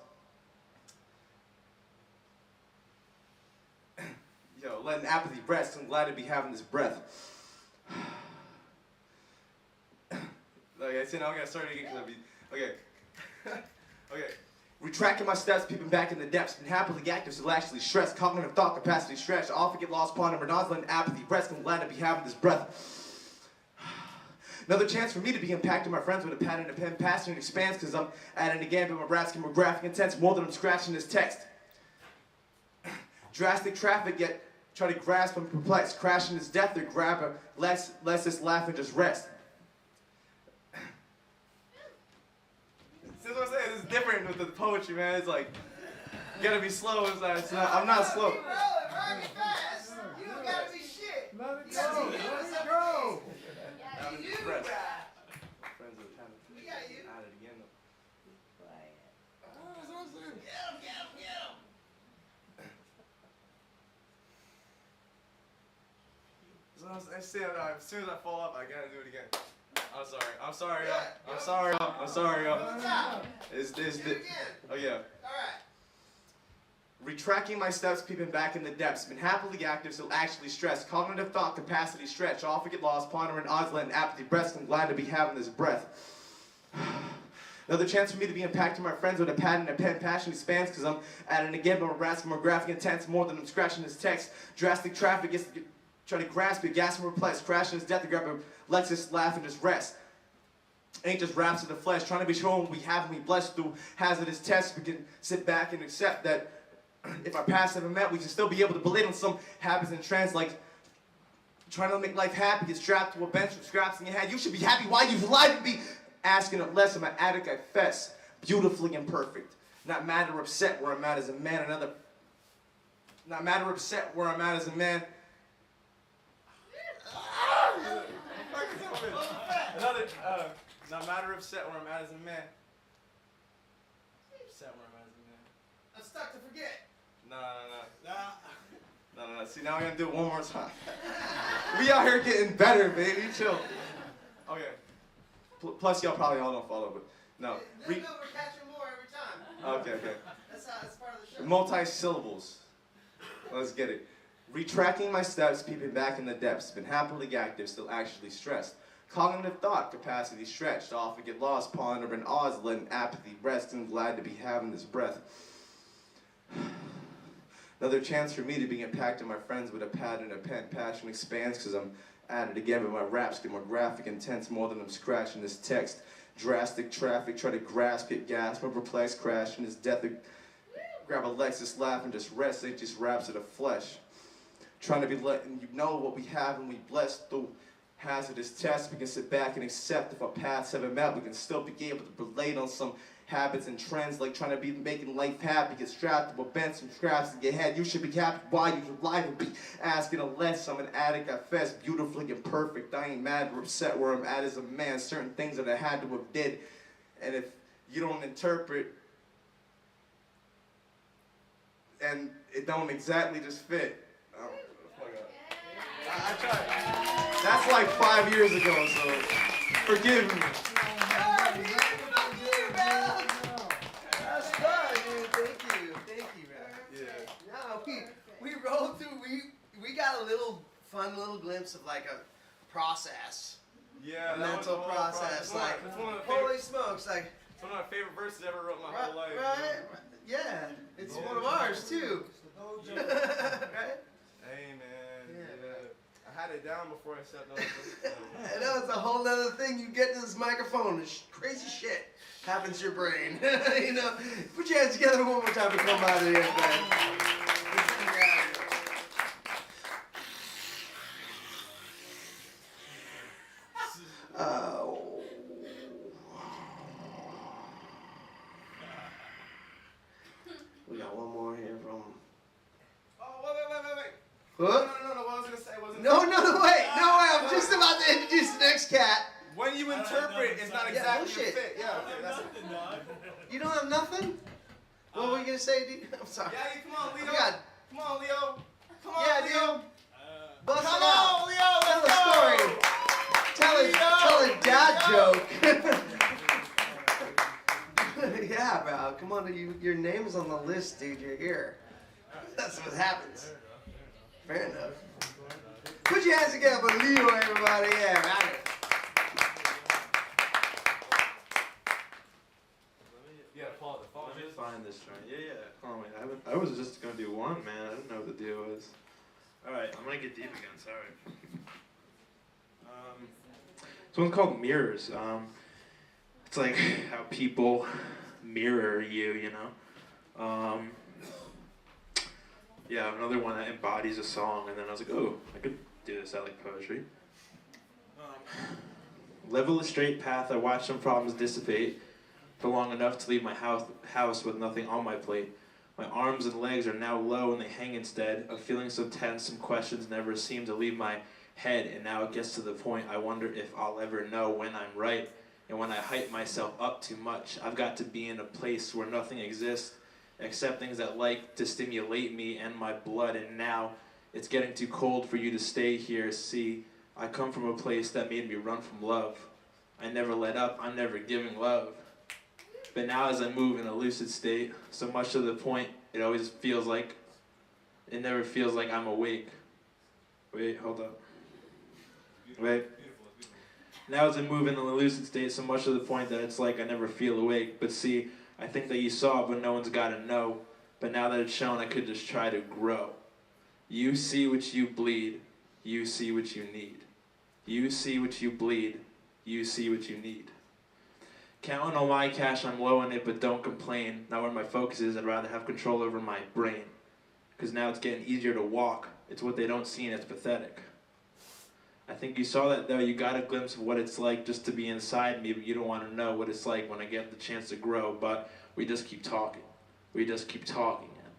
Yo, letting apathy rest, I'm glad to be having this breath. Okay, so now I'm gonna start it again because okay. Okay. Retracting my steps, peeping back in the depths, been happily active, still actually stressed, cognitive thought capacity stretched, I often get lost, pondering, nozzling, apathy, rest, I'm glad to be having this breath. Another chance for me to be impacting my friends with a pad and a pen, passion expands, cause I'm adding a gambit, my raps get more graphic intense, more than I'm scratching this text. Drastic traffic, yet try to grasp and perplex, crashing this death or grab a let's just laugh and just rest. See what I'm saying? It's different with the poetry, man. It's like, you gotta be slow. I'm not slow. You don't gotta be shit. Let it go. Let it go. Friends are kind of We got you. at it again. Get him. So I say as soon as I fall up, I gotta do it again. I'm sorry, y'all. Oh yeah. Alright. Retracting my steps, peeping back in the depths, been happily active, still actually stressed, cognitive thought capacity stretched, I often get lost, pondering odds, letting apathy breast, I'm glad to be having this breath. Another chance for me to be impacting my friends with a pad and a pen, passion expands, cause I'm adding again, but my raps more graphic intense, more than I'm scratching this text. Drastic traffic gets trying to grasp it, gas and perplex, crashing his death to grab a Lexus, laugh and just rest. Ain't just raps of the flesh, trying to be shown we have and we blessed through hazardous tests. We can sit back and accept that if our paths haven't met, we can still be able to believe on some habits and trends, like trying to make life happy, get strapped to a bench with scraps in your head. You should be happy why you've lied to be asking of less. In my attic I fess, beautifully imperfect. Not mad or upset where I'm at as a man. Not mad or upset where I'm at as a man. Not matter upset where I'm at as a man. Upset where I'm at as a man. I'm stuck to forget. No. See, now we're gonna do it one more time. We out here getting better, baby. Chill. Okay. Plus, y'all probably all don't follow, but no. No, we're catching more every time. Okay. That's part of the show. Multi-syllables. Let's get it. Retracting my steps, peeping back in the depths, been happily active, still actually stressed. Cognitive thought capacity stretched, I often get lost, pondering odds, letting apathy rest, and glad to be having this breath. Another chance for me to be impacting my friends with a pad and a pen, passion expands, cause I'm at it again, but my raps get more graphic, intense, more than I'm scratching this text. Drastic traffic, try to grasp it, gasp, and perplex, crashing this death, grab a Lexus, laugh, and just rest, ain't just raps of the flesh. Trying to be letting you know what we have and we blessed through hazardous tests. We can sit back and accept if our paths haven't met, we can still be able to relate on some habits and trends, like trying to be making life happy, get strapped to a bench, some scraps in your head. You should be happy why you should lie and be asking a less. I'm an addict, I fess, beautifully imperfect. I ain't mad or upset where I'm at as a man. Certain things that I had to have did, and if you don't interpret and it don't exactly just fit. I tried. That's like 5 years ago, so forgive me. That's fun, dude. Thank you, man. Yeah. No, we rolled through. We got a fun little glimpse of like a process. Yeah, a mental process. Like, holy smokes, like. It's one of my favorite verses I ever wrote in my whole life. Right? Yeah, it's one of ours too. Right? Hey man. Yeah. I had it down before I sat down. I know, it's a whole other thing. You get to this microphone, and crazy shit happens to your brain. You know, put your hands together one more time to come out of here, man. We got one more here from. Oh, wait. What? No, what I was gonna say wasn't. No, wait. I'm just about to introduce the next cat. When you interpret, it's not exactly bullshit. a fit. Yeah, okay, that's it. You don't have nothing? What were you gonna say, dude? I'm sorry. Yeah, come on, Leo. Come on, Leo. Come on, yeah, Leo. dude. Bust Come it out. on, Leo. Tell a story. Tell a dad joke. Yeah, bro. Come on, your name's on the list, dude. You're here. That's what happens. Fair enough. Put your hands together for Leo, everybody. Yeah, man. find this joint. Yeah. Oh wait, I was just gonna do one, man. I didn't know what the deal was. All right, I'm gonna get deep again. Sorry. This one's called Mirrors. It's like how people mirror you, you know. Yeah, another one that embodies a song, and then I was like, oh, I could do this. I like poetry. Level a straight path. I watch some problems dissipate for long enough to leave my house with nothing on my plate. My arms and legs are now low and they hang instead of feeling so tense. Some questions never seem to leave my head, and now it gets to the point I wonder if I'll ever know when I'm right. And when I hype myself up too much, I've got to be in a place where nothing exists except things that like to stimulate me and my blood. And now it's getting too cold for you to stay here. See, I come from a place that made me run from love. I never let up, I'm never giving love. But now as I move in a lucid state, so much to the point, it never feels like I'm awake. Wait, hold up. Wait. Now as I move in a lucid state, so much to the point that it's like I never feel awake. But see, I think that you saw it, but no one's gotta know. But now that it's shown, I could just try to grow. You see what you bleed, you see what you need. You see what you bleed, you see what you need. Counting on my cash, I'm low on it, but don't complain. Now where my focus is, I'd rather have control over my brain. Because now it's getting easier to walk. It's what they don't see and it's pathetic. I think you saw that though, you got a glimpse of what it's like just to be inside me, but you don't want to know what it's like when I get the chance to grow. But we just keep talking. We just keep talking. And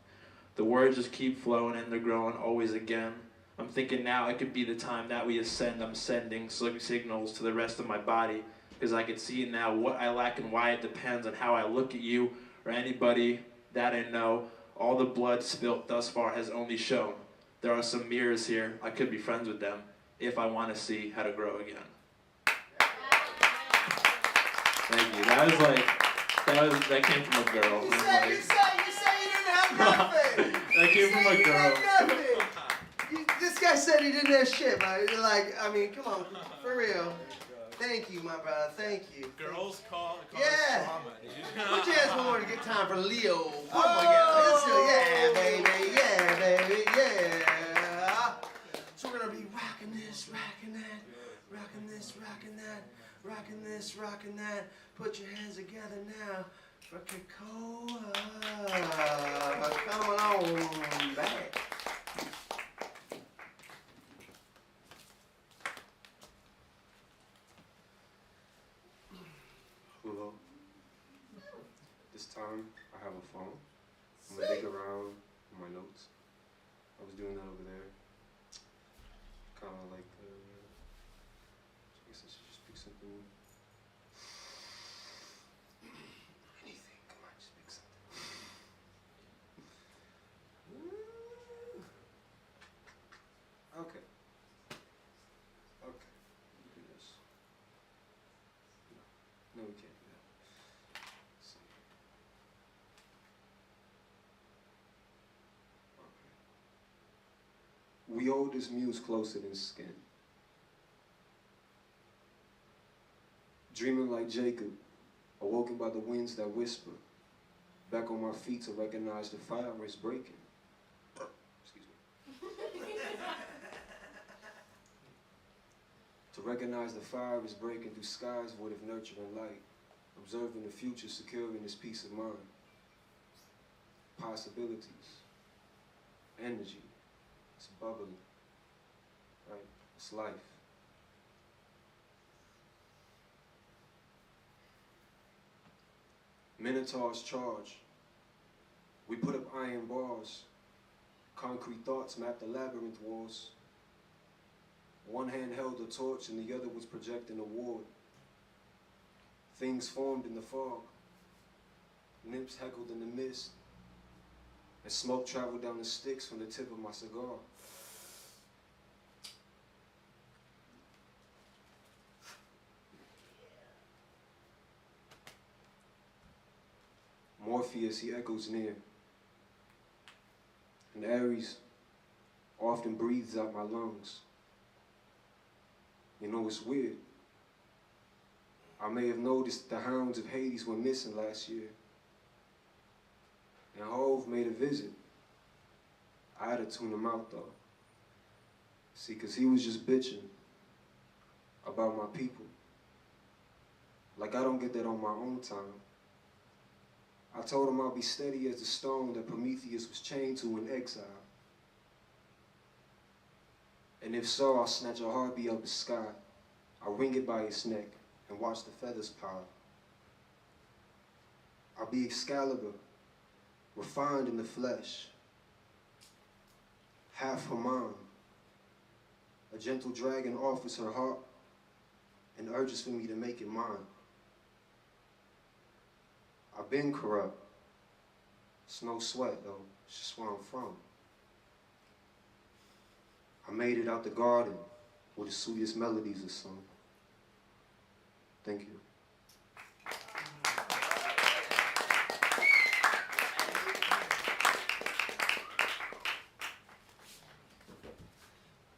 the words just keep flowing and they're growing always again. I'm thinking now it could be the time that we ascend. I'm sending signals to the rest of my body. Because I can see now what I lack and why. It depends on how I look at you or anybody that I know. All the blood spilt thus far has only shown. There are some mirrors here. I could be friends with them if I want to see how to grow again. Thank you. That came from a girl. You say you didn't have nothing. That came from a girl. This guy said he didn't have shit, man. Like, I mean, come on, for real. Thank you, my brother. Thank you. Girls call it trauma, dude. Put your hands one more to get time for Leo. Yeah, baby. Yeah, baby. Yeah. So we're gonna be rocking this, rocking that, rocking this, rocking that, rocking this, rocking that. Put your hands together now for Kukuau. Come on back. Hello. This time I have a phone. I'm gonna dig around in my notes. I was doing that over there. Kind of like, I guess I should just pick something. Anything, come on, just pick something. Okay. Okay, do this. No, we can't do that. Let's see. Okay. We hold this muse closer than skin. Dreaming like Jacob, awoken by the winds that whisper. Back on my feet to recognize the fire is breaking. Excuse me. To recognize the fire is breaking through skies void of nurture and light. Observing the future, securing this peace of mind. Possibilities. Energy. It's bubbling. Right? It's life. Minotaurs charge. We put up iron bars. Concrete thoughts map the labyrinth walls. One hand held a torch and the other was projecting a ward. Things formed in the fog. Nymphs heckled in the mist. And smoke traveled down the sticks from the tip of my cigar. Morpheus, he echoes near. And Ares often breathes out my lungs. You know, it's weird. I may have noticed the hounds of Hades were missing last year. both made a visit. I had to tune him out though. See, 'cause he was just bitching about my people. Like I don't get that on my own time. I told him I'll be steady as the stone that Prometheus was chained to in exile. And if so, I'll snatch a heartbeat out the sky. I'll wring it by its neck and watch the feathers pile. I'll be Excalibur, refined in the flesh. Half her mind. A gentle dragon offers her heart and urges for me to make it mine. I've been corrupt. It's no sweat though, it's just where I'm from. I made it out the garden where the sweetest melodies are sung. Thank you.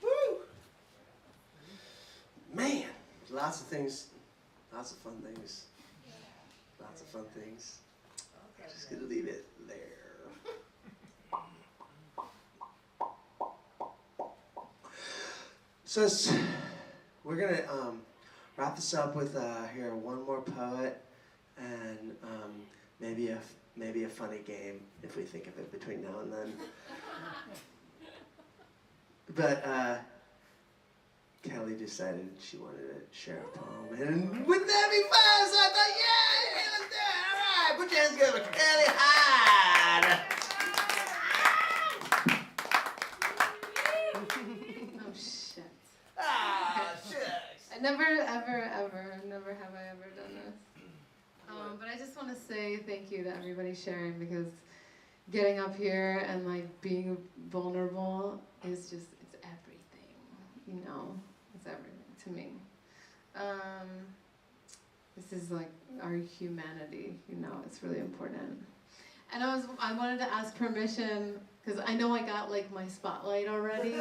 Woo! Man, lots of things, lots of fun things. Lots of fun things. I'm just gonna leave it there. So we're gonna wrap this up with here one more poet and maybe a funny game if we think of it between now and then. But Kelly decided she wanted to share a poem, and wouldn't that be fun? So I thought, yeah, let's do it. All right, put your hands together, Kelly Hyde. Oh shit. Ah, shucks. I never have I ever done this. But I just want to say thank you to everybody sharing, because getting up here and like being vulnerable is just, it's everything, you know, it's everything to me. This is like our humanity, you know, it's really important. And I wanted to ask permission, because I know I got like my spotlight already,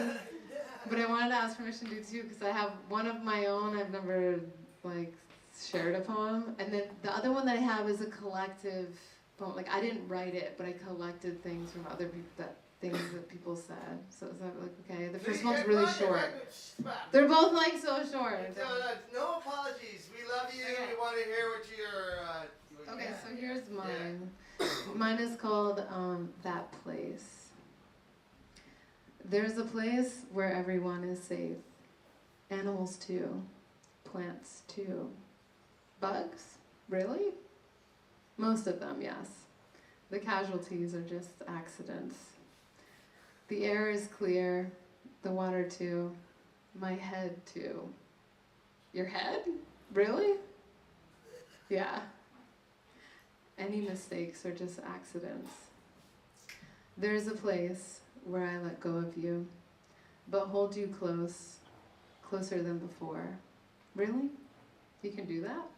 but I wanted to ask permission to do too, because I have one of my own I've never like shared a poem, and then the other one that I have is a collective poem. Like I didn't write it, but I collected things from other people, things that people said. So is that like okay? The first one's really short. They're both like so short. No apologies. We love you. Okay. We want to hear what you're. Okay, so here's mine. Mine is called That Place. There's a place where everyone is safe. Animals too. Plants too. Bugs? Really? Most of them, yes. The casualties are just accidents. The air is clear. The water too. My head too. Your head? Really? Yeah. Any mistakes are just accidents. There's a place where I let go of you, but hold you close, closer than before. Really? You can do that?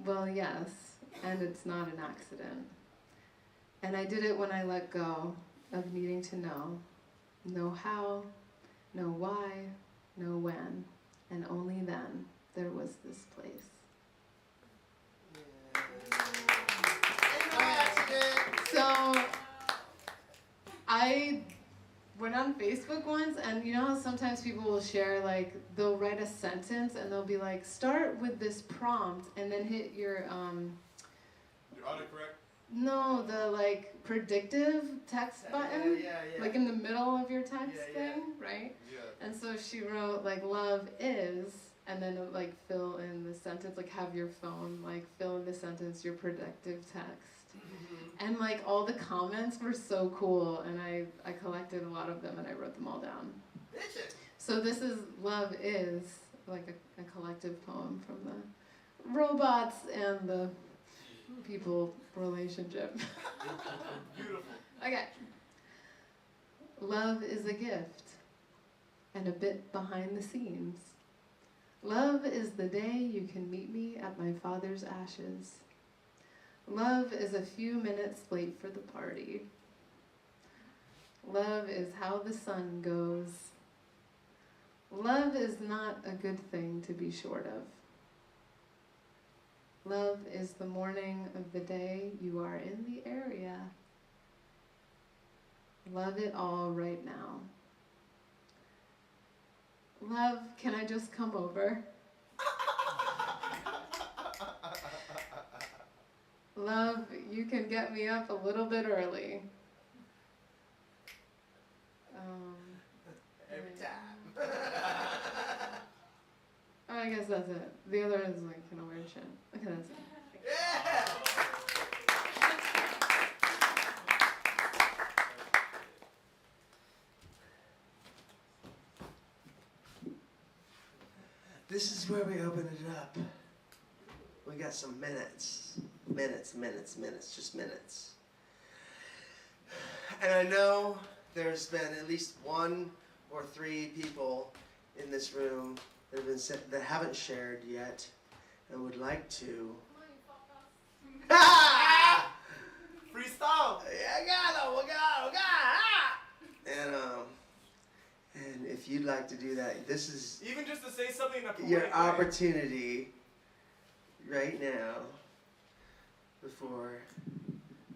Well, yes, and it's not an accident. And I did it when I let go of needing to know how, know why, know when, and only then there was this place. So I went on Facebook once, and you know how sometimes people will share, like, they'll write a sentence and they'll be like, start with this prompt and then hit your autocorrect? no, the like predictive text button, yeah. like in the middle of your text thing, right? Yeah. And so she wrote like love is, and then like fill in the sentence, like have your phone like fill in the sentence your predictive text. And like all the comments were so cool, and I collected a lot of them and I wrote them all down. So this is Love Is, like a collective poem from the robots and the people relationship. Beautiful. Okay. Love is a gift and a bit behind the scenes. Love is the day you can meet me at my father's ashes. Love is a few minutes late for the party. Love is how the sun goes. Love is not a good thing to be short of. Love is the morning of the day you are in the area. Love it all right now. Love, can I just come over? Love, you can get me up a little bit early. Every time. I guess that's it. The other is like, weird shit. Okay, that's it. Yeah! This is where we open it up. We got some minutes. Minutes, just minutes. And I know there's been at least 1 or 3 people in this room that haven't shared yet and would like to. Freestyle! And if you'd like to do that, this is Even just to say something in a your poetic way. opportunity right now before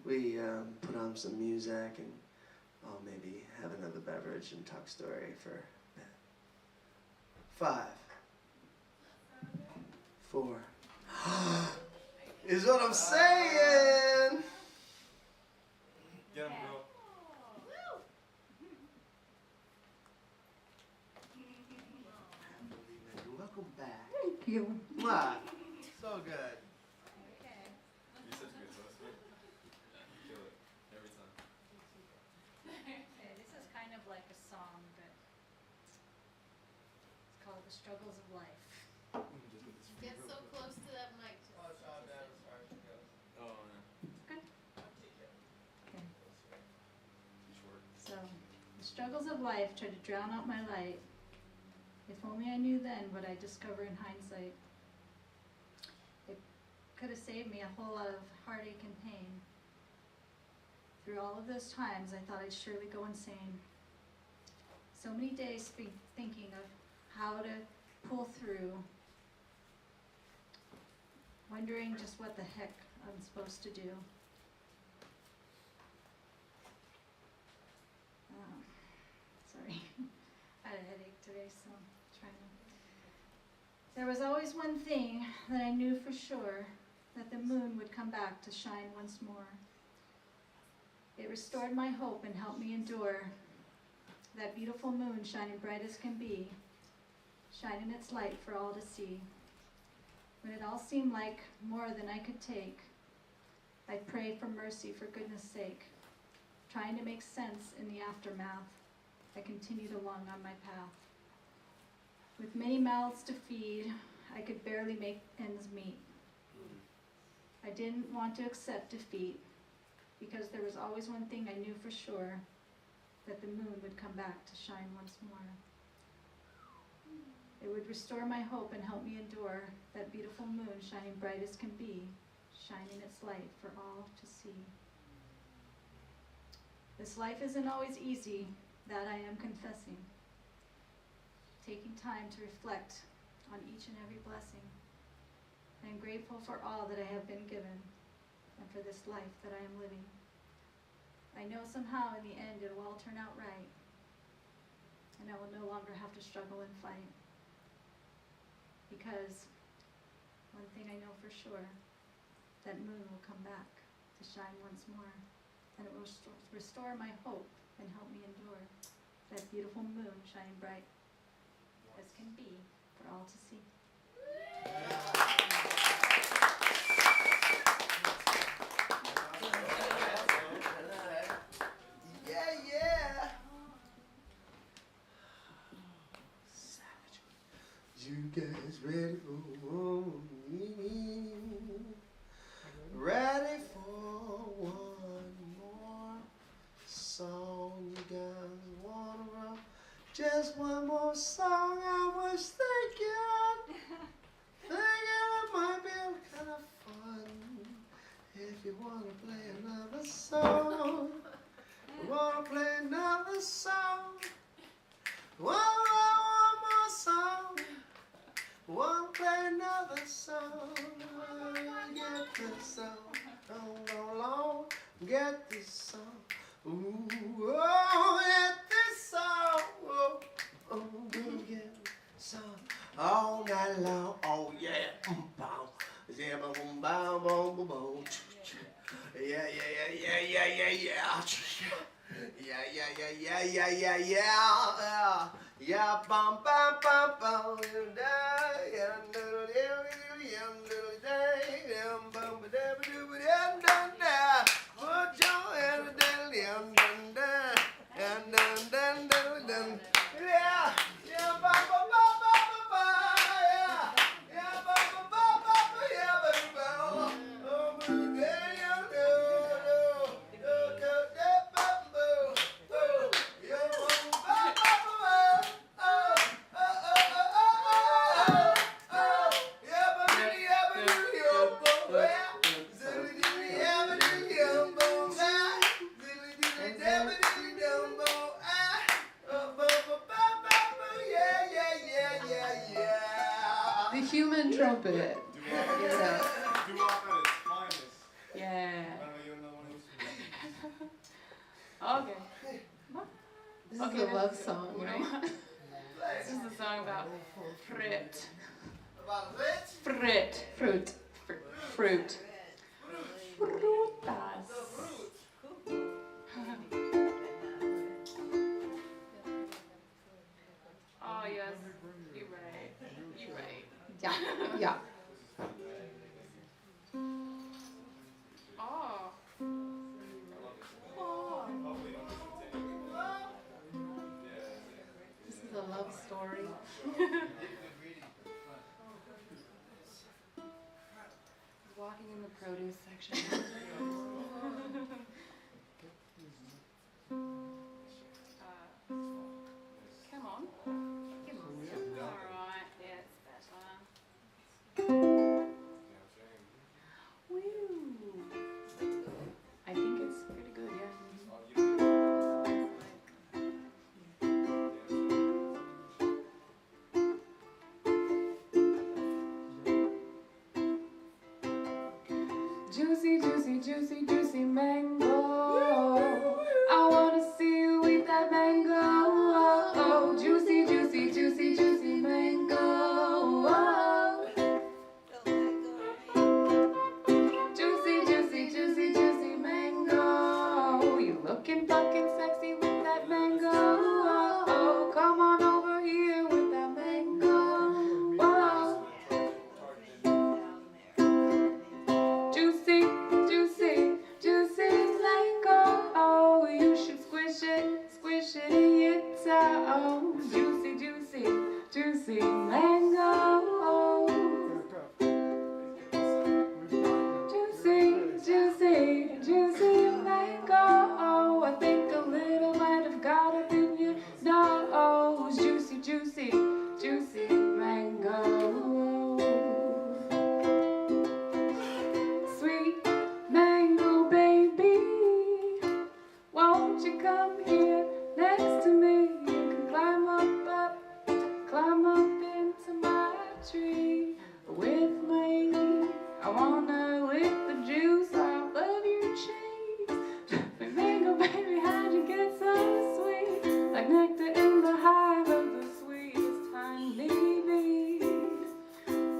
we put on some music and I'll maybe have another beverage and talk story for a bit. 5, 4 is what I'm saying. Get him, girl. Welcome back. Thank you. Mwah. So good. You're such a good host, man. You kill it every time. Okay, this is kind of like a song, but it's called The Struggles of Life. Get so close to that mic. Oh, no. Good. Okay. Short. So, the struggles of life try to drown out my light. If only I knew then what I discover in hindsight. It could have saved me a whole lot of heartache and pain. Through all of those times, I thought I'd surely go insane. So many days thinking of how to pull through, wondering just what the heck I'm supposed to do. Sorry, I had a headache today, so I'm trying to. There was always one thing that I knew for sure, that the moon would come back to shine once more. It restored my hope and helped me endure. That beautiful moon shining bright as can be, shining its light for all to see. When it all seemed like more than I could take, I prayed for mercy for goodness sake. Trying to make sense in the aftermath, I continued along on my path. With many mouths to feed, I could barely make ends meet. I didn't want to accept defeat, because there was always one thing I knew for sure, that the moon would come back to shine once more. It would restore my hope and help me endure, that beautiful moon shining bright as can be, shining its light for all to see. This life isn't always easy, that I am confessing. Taking time to reflect on each and every blessing. I am grateful for all that I have been given, and for this life that I am living. I know somehow in the end it will all turn out right, and I will no longer have to struggle and fight. Because one thing I know for sure, that moon will come back to shine once more, and it will restore my hope and help me endure. That beautiful moon shining bright as can be for all to see. Yeah. Savage. You guys ready for me? Ready for one more song? You guys wanna rock? Just one more song. I was thinking it might be kind of fun if you wanna play another song. Wanna play another song? One more song. Wanna play another song? Get this song. Don't go long. Get this song. Ooh, oh. boom, boom, boom. Yeah, yeah, yeah, yeah, yeah, yeah, yeah. Yeah, yeah, yeah, yeah, yeah, yeah, yeah. Yeah, bum, bum, bum, bum. Yeah, doodle, doodle, yeah, doodle, yeah, bum, ba, da, ba, doo, ba, da, dun, da. Put your hand down, down, dun, da. And dun, dun, dun, dun. Yeah, yeah, bum, bum, bum, bum, bum, bum. Yeah, yeah, bum, bum, bum, bum, bum, yeah, baby, bum. Oh, baby, yeah, do, do, do, do, do, bum, boo. Oh, yeah, bum, bum, bum, bum, oh, oh, oh, oh, oh, oh, oh, yeah, baby, yeah, baby, yeah, bum, yeah. Zilly, dilly, yeah, baby, yeah, bum, ah. Zilly, dilly, dabba, dilly, dum, bum, ah. Oh, bum, bum, bum, bum, bum, yeah, yeah, yeah, yeah, yeah. The human trumpet. Yeah. Doo-wop at its finest. Yeah. You don't know what else Okay. This Okay, is a this love is- song, you know right? what? This is a song about fruit. About it? Fruit. Fruit. Fruit. Frutas. Oh yes, you're right. You're right. Yeah. Yeah. Oh. Oh. This is a love story. Walking in the produce section. Come on. Come on. Alright, yeah, it's better. Woo. I think it's pretty good, yeah. Juicy, juicy, juicy, juicy mango. I wanna see you eat that mango. Oh, juicy, juicy, juicy, juicy mango. Oh. Juicy, juicy, juicy, juicy mango. You looking fucking sexy with that mango. Oh, come on over here with that mango. Whoa. Juicy, juicy, juicy mango. Oh, you should squish it in your toe. Juicy, juicy, juicy mango. Juicy, juicy, juicy mango. Oh, I think a little might have got up in your nose. Juicy, juicy, juicy mango. Sweet mango baby, won't you come here next to me? You can climb up into my tree with me. I wanna lick the juice off of your cheeks. Mango baby, how'd you get so sweet? Like nectar in the hive of the sweetest honeybees.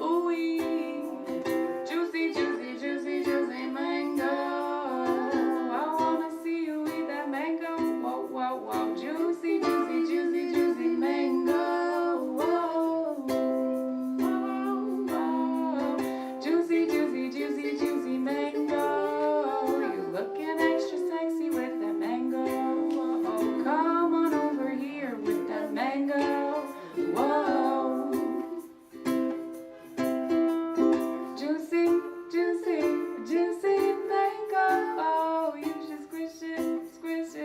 Ooh-wee. Juicy, juicy, juicy, juicy mango. I wanna see you eat that mango. Whoa, whoa, whoa. Juicy, juicy, juicy, juicy mango. Whoa, whoa, whoa. Juicy, juicy, juicy, juicy mango. You looking extra sexy with that mango. Whoa, come on over here with that mango. Whoa. Juicy, juicy, juicy mango. Oh, you should squish it,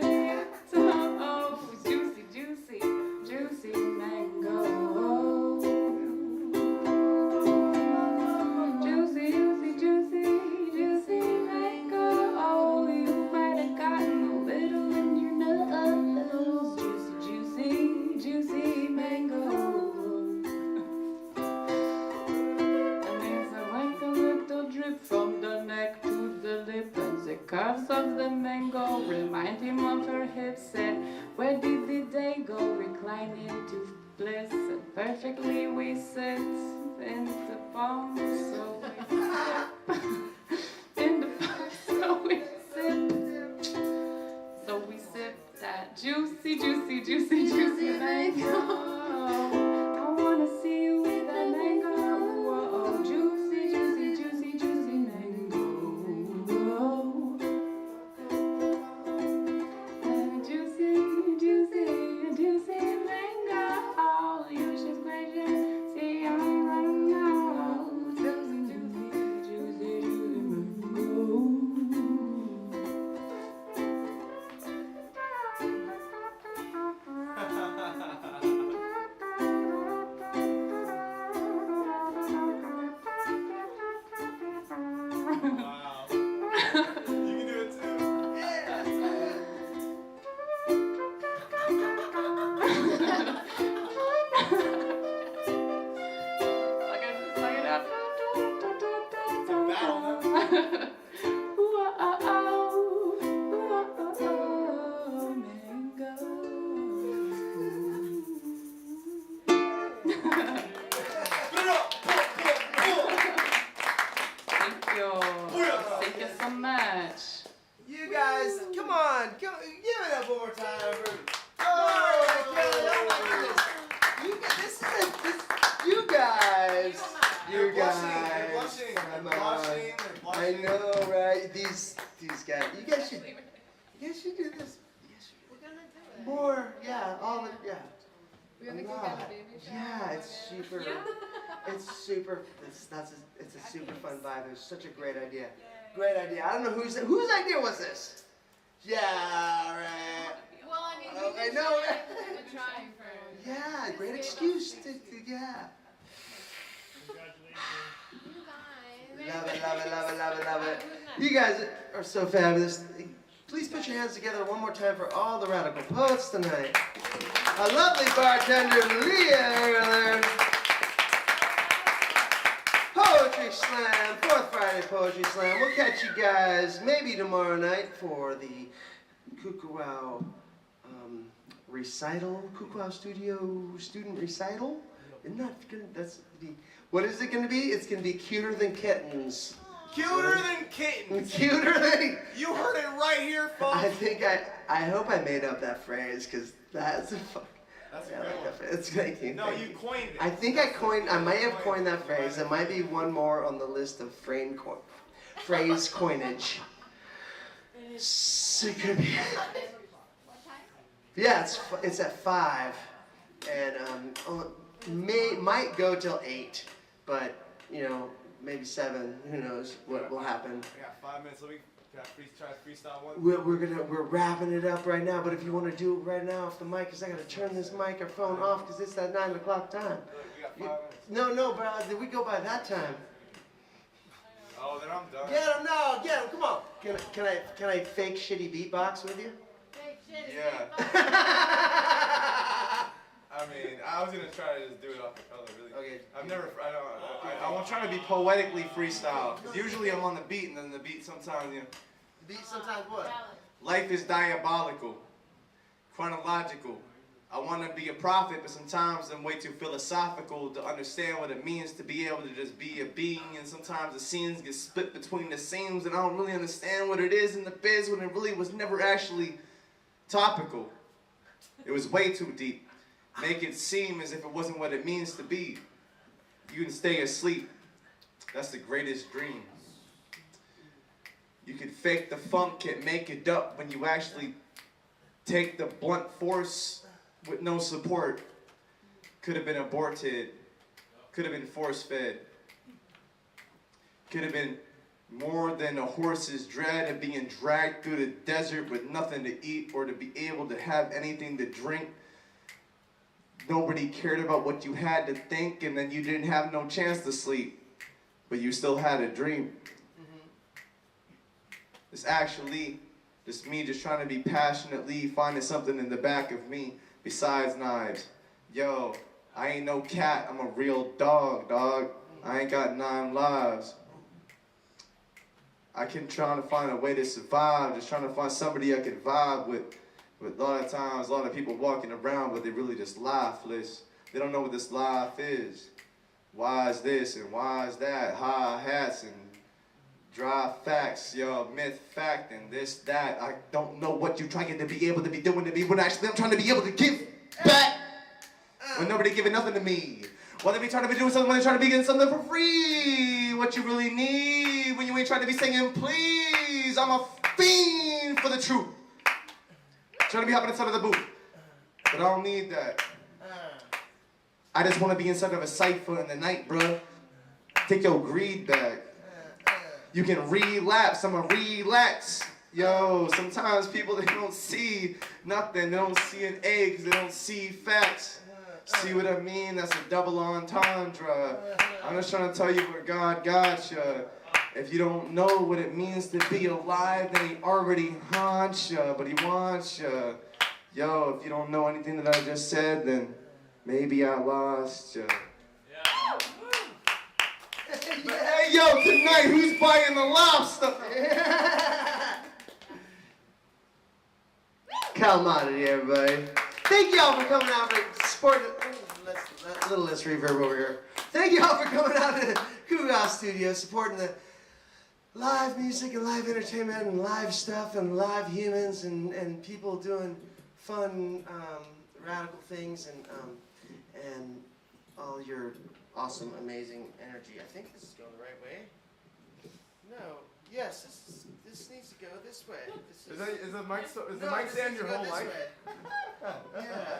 yeah. Oh, juicy, juicy, juicy mango. Juicy, juicy, juicy, juicy mango. Oh, you might have gotten a little in your nose. Juicy, juicy, juicy mango. That means I like a little drip from the neck to the lip, and the curves of the mango remind him of her hips. And where did the day go? Reclining to bliss, and perfectly we sit in the palm, so we sip. Juicy, juicy, juicy, juicy mango. I wanna see you with that mango. Oh, juicy, juicy, juicy, juicy mango. Juicy, juicy, juicy mango. Oh, you should question. See, I don't know. Juicy, juicy, juicy, juicy mango. Wow. You can do it too. It's a battle now. Thank you. Thank you so much. You guys, come on, give it up one more time. Oh, my goodness. You guys. You guys. Come on. I know, right? These guys. You guys should do this. More, yeah, all the, yeah. We're gonna go A get lot. a baby shower. Yeah, it's super. It's super. It's a super fun vibe. It's such a great idea. Great idea. I don't know whose idea was this. Yeah, right. Well, I mean, Oh, we I did know, try right? to try for. Yeah, great excuse to yeah. You guys. Love it, love it, love it, love it, love it. You guys are so fabulous. Please put your hands together one more time for all the radical poets tonight. A lovely bartender, Leah, over there. Poetry Slam, 4th Friday Poetry Slam. We'll catch you guys maybe tomorrow night for the Kukuau recital, Kukuau Studio student recital. Isn't that good? What is it going to be? It's going to be cuter than kittens. Cuter than kittens. Cuter than... You heard it right here, folks. I hope I made up that phrase, because that's a fuck. That's a I good like one. that phrase. It's great. No, you coined it. I think I might have coined that phrase. There might be one more on the list of phrase coinage. So it could be. Yeah, it's at 5, and might go till 8, but you know, maybe 7. Who knows what will happen? I got 5 minutes. Let me try to freestyle one. We're wrapping it up right now, but if you want to do it right now off the mic, because I gotta turn this microphone off because it's that 9 o'clock time. We got 5 minutes. No, but we go by that time. Oh, then I'm done. Get him, no, get him, come on. Can I fake shitty beatbox with you? Yeah. I mean, I was gonna try to just do it off the color, really. Okay. I won't try to be poetically freestyle. Because usually I'm on the beat, and then the beat sometimes, you know. The beat sometimes what? Life is diabolical, chronological. I want to be a prophet, but sometimes I'm way too philosophical to understand what it means to be able to just be a being. And sometimes the scenes get split between the seams, and I don't really understand what it is in the biz when it really was never actually topical. It was way too deep. Make it seem as if it wasn't what it means to be. You can stay asleep. That's the greatest dream. You can fake the funk, can't make it up when you actually take the blunt force with no support. Could have been aborted. Could have been force-fed. Could have been more than a horse's dread of being dragged through the desert with nothing to eat or to be able to have anything to drink. Nobody cared about what you had to think, and then you didn't have no chance to sleep, but you still had a dream. It's actually just me just trying to be passionately finding something in the back of me besides knives. Yo, I ain't no cat, I'm a real dog. I ain't got 9 lives. I can try to find a way to survive, just trying to find somebody I can vibe with. But a lot of times, a lot of people walking around, but they really just lifeless. They don't know what this life is. Why is this and why is that? Hi-hats and Dry facts, yo, myth, fact, and this, that. I don't know what you're trying to be able to be doing to me when actually I'm trying to be able to give back when nobody giving nothing to me. Why they be trying to be doing something when they're trying to be getting something for free? What you really need when you ain't trying to be singing, please. I'm a fiend for the truth. Trying to be hopping inside of the booth, but I don't need that. I just want to be inside of a cipher in the night, bruh. Take your greed back. You can relapse, I'ma relax. Yo, sometimes people, they don't see nothing. They don't see an A because they don't see facts. See what I mean? That's a double entendre. I'm just trying to tell you where God got you. If you don't know what it means to be alive, then he already haunts you, but he wants you. Yo, if you don't know anything that I just said, then maybe I lost you. But hey, yo, tonight, who's buying the lobster? Come on in here, everybody. Thank y'all for coming out for supporting. A little less reverb over here. Thank y'all for coming out to the Kukuau Studio, supporting the live music and live entertainment and live stuff and live humans and people doing fun, radical things and all your awesome, amazing energy. I think this is going the right way. No. Yes, this needs to go this way. Is the mic stand your whole life? Yeah.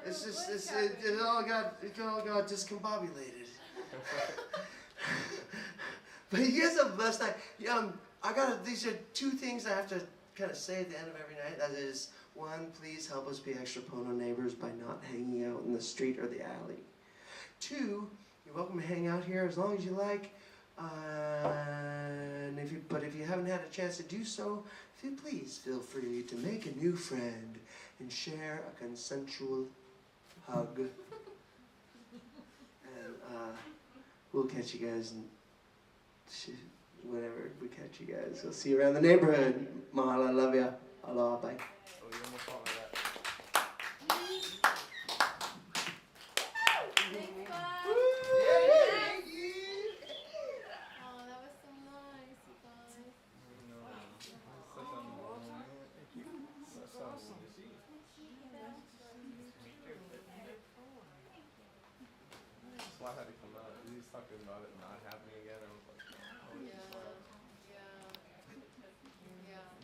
It's just it all got discombobulated. But you guys have a blessed night. These are two things I have to kind of say at the end of every night. That is, one, please help us be extra Pono neighbors by not hanging out in the street or the alley. Two, you're welcome to hang out here as long as you like. But if you haven't had a chance to do so, please feel free to make a new friend and share a consensual hug. And we'll catch you guys whenever we catch you guys. We'll see you around the neighborhood. Mahalo, love ya. Aloha, bye. Oh, you almost called me that. Why had to come out? He's talking about it not happening.